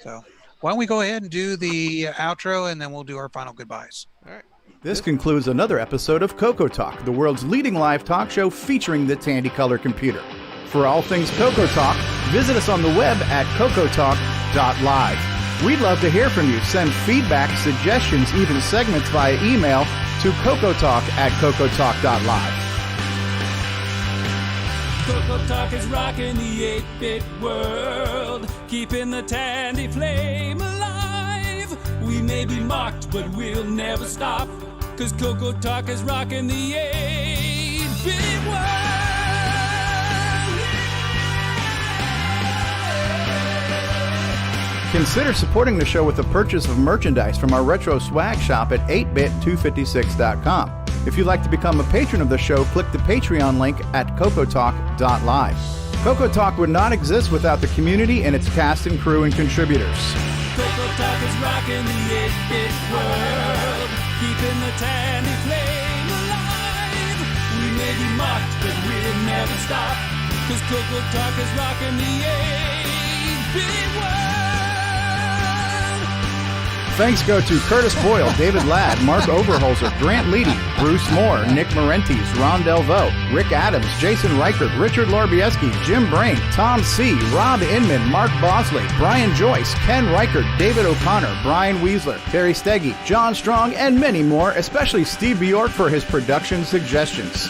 So why don't we go ahead and do the outro, and then we'll do our final goodbyes. All right. This concludes another episode of CocoTalk, the world's leading live talk show featuring the Tandy Color Computer. For all things CocoTalk, visit us on the web at CocoTalk.live. We'd love to hear from you. Send feedback, suggestions, even segments via email to CocoTalk@CocoTalk.live. CocoTalk is rocking the 8-bit world, keeping the Tandy flame alive. We may be mocked, but we'll never stop, 'cause CocoTalk is rocking the 8-bit world. Consider supporting the show with the purchase of merchandise from our retro swag shop at 8bit256.com. If you'd like to become a patron of the show, click the Patreon link at CocoTalk.live. CocoTalk would not exist without the community and its cast and crew and contributors. CocoTalk is rocking the 8-bit world, keeping the Tandy flame alive. We may be mocked, but we'll never stop, 'cause CocoTalk is rocking the 8-bit world. Thanks go to Curtis Boyle, David Ladd, Mark Overholzer, Grant Leedy, Bruce Moore, Nick Marentes, Ron Delvaux, Rick Adams, Jason Reichert, Richard Larbieski, Jim Brain, Tom C., Rob Inman, Mark Bosley, Brian Joyce, Ken Reichert, David O'Connor, Brian Weasler, Terry Steggy, John Strong, and many more, especially Steve Bjork for his production suggestions.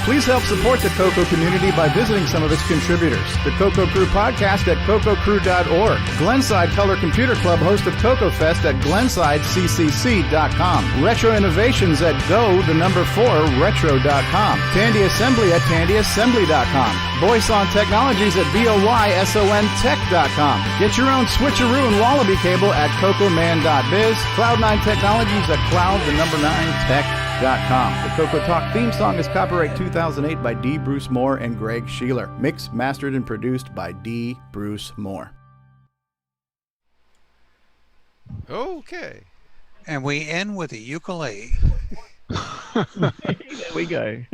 Please help support the Coco community by visiting some of its contributors. The Coco Crew podcast at cococrew.org. Glenside Color Computer Club, host of CocoFEST at glensideccc.com. Retro Innovations at go4retro.com. Tandy Assembly at tandyassembly.com. Boyson Technologies at boysontech.com. Get your own switcheroo and wallaby cable at cocoman.biz. Cloud9 Technologies at cloud9tech.com. The CocoTalk theme song is copyright 2008 by D. Bruce Moore and Greg Sheeler. Mixed, mastered, and produced by D. Bruce Moore. Okay. And we end with a ukulele. There we go.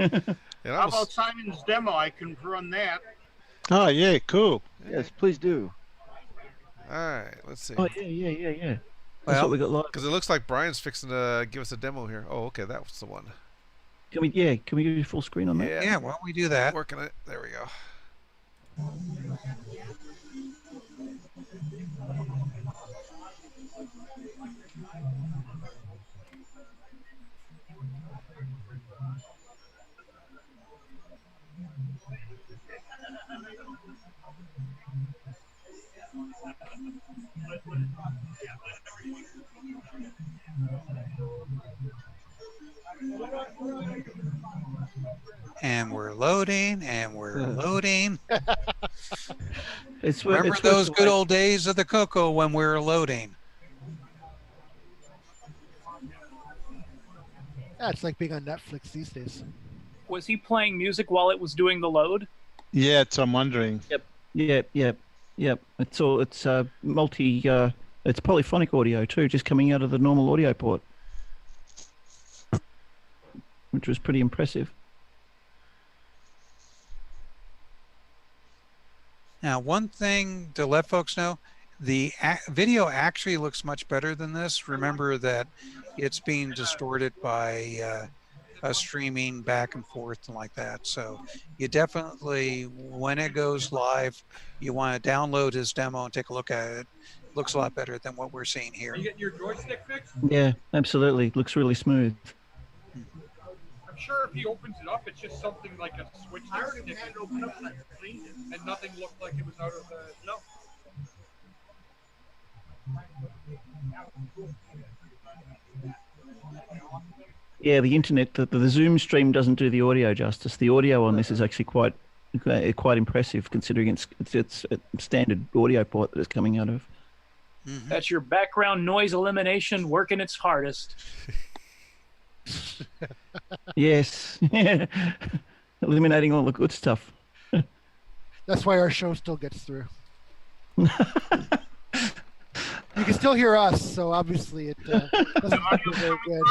How about Simon's demo? I can run that. Oh, yeah, cool. Yes, please do. All right, let's see. Oh, yeah. That's Well, what we got live. because it looks like Brian's fixing to give us a demo here. Oh, okay, that was the one. Can we give you full screen on that? Yeah, why don't we do that? Working it. There we go. And we're loading, and we're loading. Remember those good old days of the Coco when we were loading. Yeah, it's like being on Netflix these days. Was he playing music while it was doing the load? Yeah, that's what I'm wondering. Yep. It's multi. It's polyphonic audio too, just coming out of the normal audio port, which was pretty impressive. Now, one thing to let folks know, the video actually looks much better than this. Remember that it's being distorted by streaming back and forth and like that. So you definitely, when it goes live, you want to download his demo and take a look at it. It looks a lot better than what we're seeing here. Are you getting your joystick fixed? Yeah, absolutely. It looks really smooth. I'm sure if he opens it up, it's just something like a switch. I already had it open up and I cleaned it, and nothing looked like it was out of the. No. Yeah, the internet, the Zoom stream doesn't do the audio justice. The audio on this is actually quite impressive, considering it's a standard audio port that it's coming out of. That's your background noise elimination working its hardest. Yes, eliminating all the good stuff. That's why our show still gets through. You can still hear us, so obviously it doesn't feel very good.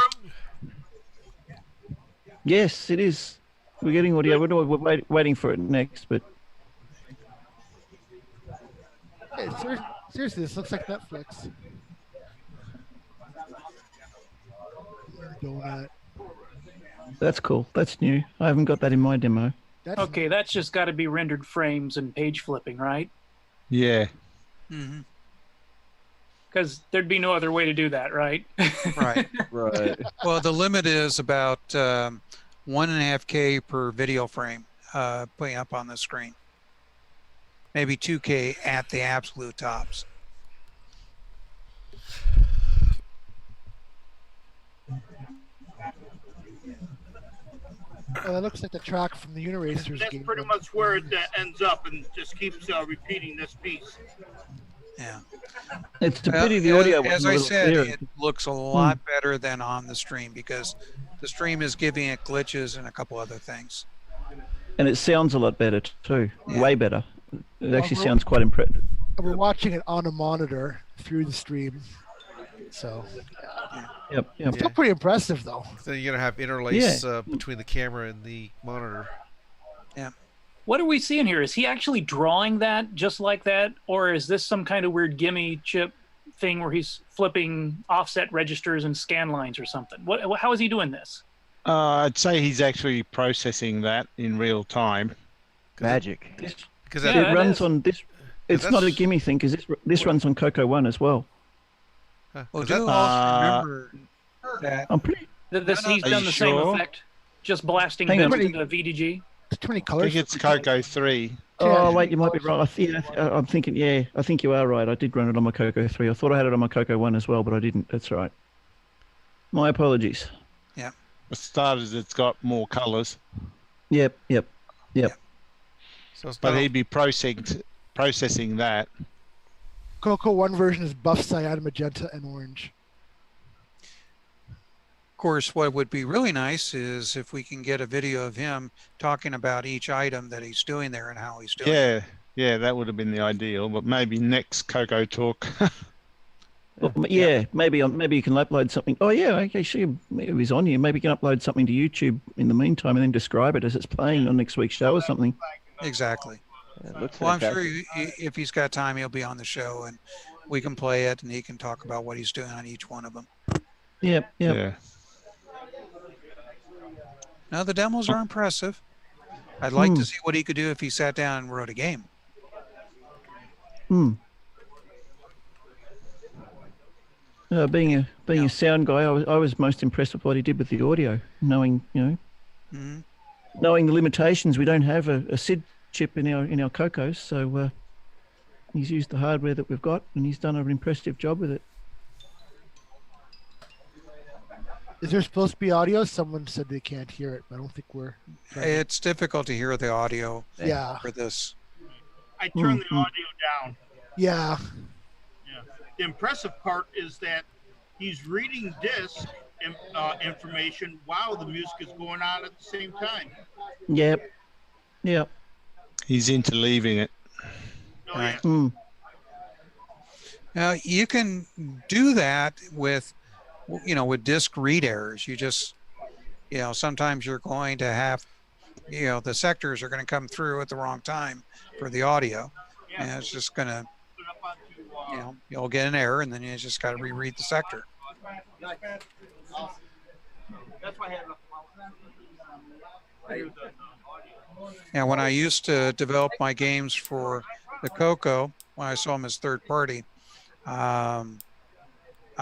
Yes, it is. We're getting audio. We're waiting for it next, but Hey, seriously, this looks like Netflix. Donut. That's cool. That's new. I haven't got that in my demo. Okay, that's just got to be rendered frames and page flipping, right? Yeah. Because there'd be no other way to do that, right? Right. Right. Well, the limit is about 1.5K per video frame putting up on the screen. Maybe 2K at the absolute tops. Well, that looks like the track from the Uniracers That's game. pretty much where it ends up, and just keeps repeating this piece. Yeah. It's a pity the audio as wasn't a I little said, clearer. it looks a lot better than on the stream because the stream is giving it glitches and a couple other things. And it sounds a lot better too. Yeah. Way better. It actually Well, sounds quite impressive. We're watching it on a monitor through the stream, so Yep. still pretty impressive though. So you're gonna have interlace between the camera and the monitor. Yeah. What are we seeing here? Is he actually drawing that just like that? Or is this some kind of weird gimme chip thing where he's flipping offset registers and scan lines or something? How is he doing this? I'd say he's actually processing that in real time. Magic. Because it runs on this. It's not a gimme thing because this runs on Coco 1 as well. Well, do also remember that. I'm pretty. He's done the same effect, just blasting Hang on. bits into the VDG. Too many I colors. think it's Coco 3. Oh wait, you might be right. I'm thinking. Yeah, I think you are right. I did run it on my Coco 3. I thought I had it on my Coco 1 as well, but I didn't. That's right. My apologies. Yeah. For starters, it's got more colors. Yep. So But he'd be processing that. Coco 1 version is buff, cyan, magenta, and orange. Of course, what would be really nice is if we can get a video of him talking about each item that he's doing there and how he's doing it. Yeah, that would have been the ideal. But maybe next Coco Talk. Well, yeah, maybe you can upload something. Oh yeah, okay, sure. It was on here. Maybe you can upload something to YouTube in the meantime and then describe it as it's playing on next week's show or something. Exactly. Looks Well, I'm fantastic. sure if he's got time, he'll be on the show and we can play it and he can talk about what he's doing on each one of them. Yep. Yeah. Now, the demos are impressive. I'd like to see what he could do if he sat down and wrote a game. Being a sound guy, I was most impressed with what he did with the audio, knowing knowing the limitations. We don't have a SID chip in our Cocos, so he's used the hardware that we've got, and he's done an impressive job with it. Is there supposed to be audio? Someone said they can't hear it, but I don't think we're. It's difficult to hear the audio for this. I turned the audio down. Yeah. The impressive part is that he's reading disk information while the music is going on at the same time. Yep. He's interleaving it. Oh, Right. yeah. Now, you can do that with disk read errors. You just, sometimes you're going to have, the sectors are going to come through at the wrong time for the audio. And it's just going to, you'll get an error and then you just got to reread the sector. That's why I had And when I used to develop my games for the Coco, when I saw them as third party, I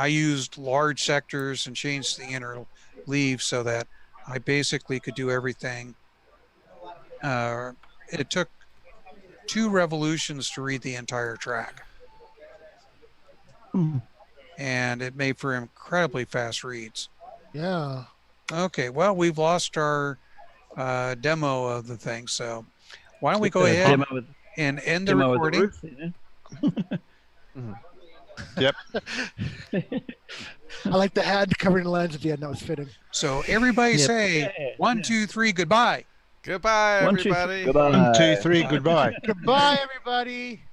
used large sectors and changed the inner leaves so that I basically could do everything. It took 2 revolutions to read the entire track. And it made for incredibly fast reads. Yeah. Okay, well, we've lost our demo of the thing, so why don't we go ahead and end the recording? Yep. I like the hand covering the lens at the end. That was fitting. So everybody say 1, 2, 3, goodbye. Goodbye, everybody. 1, 2, 3, goodbye. Goodbye, everybody.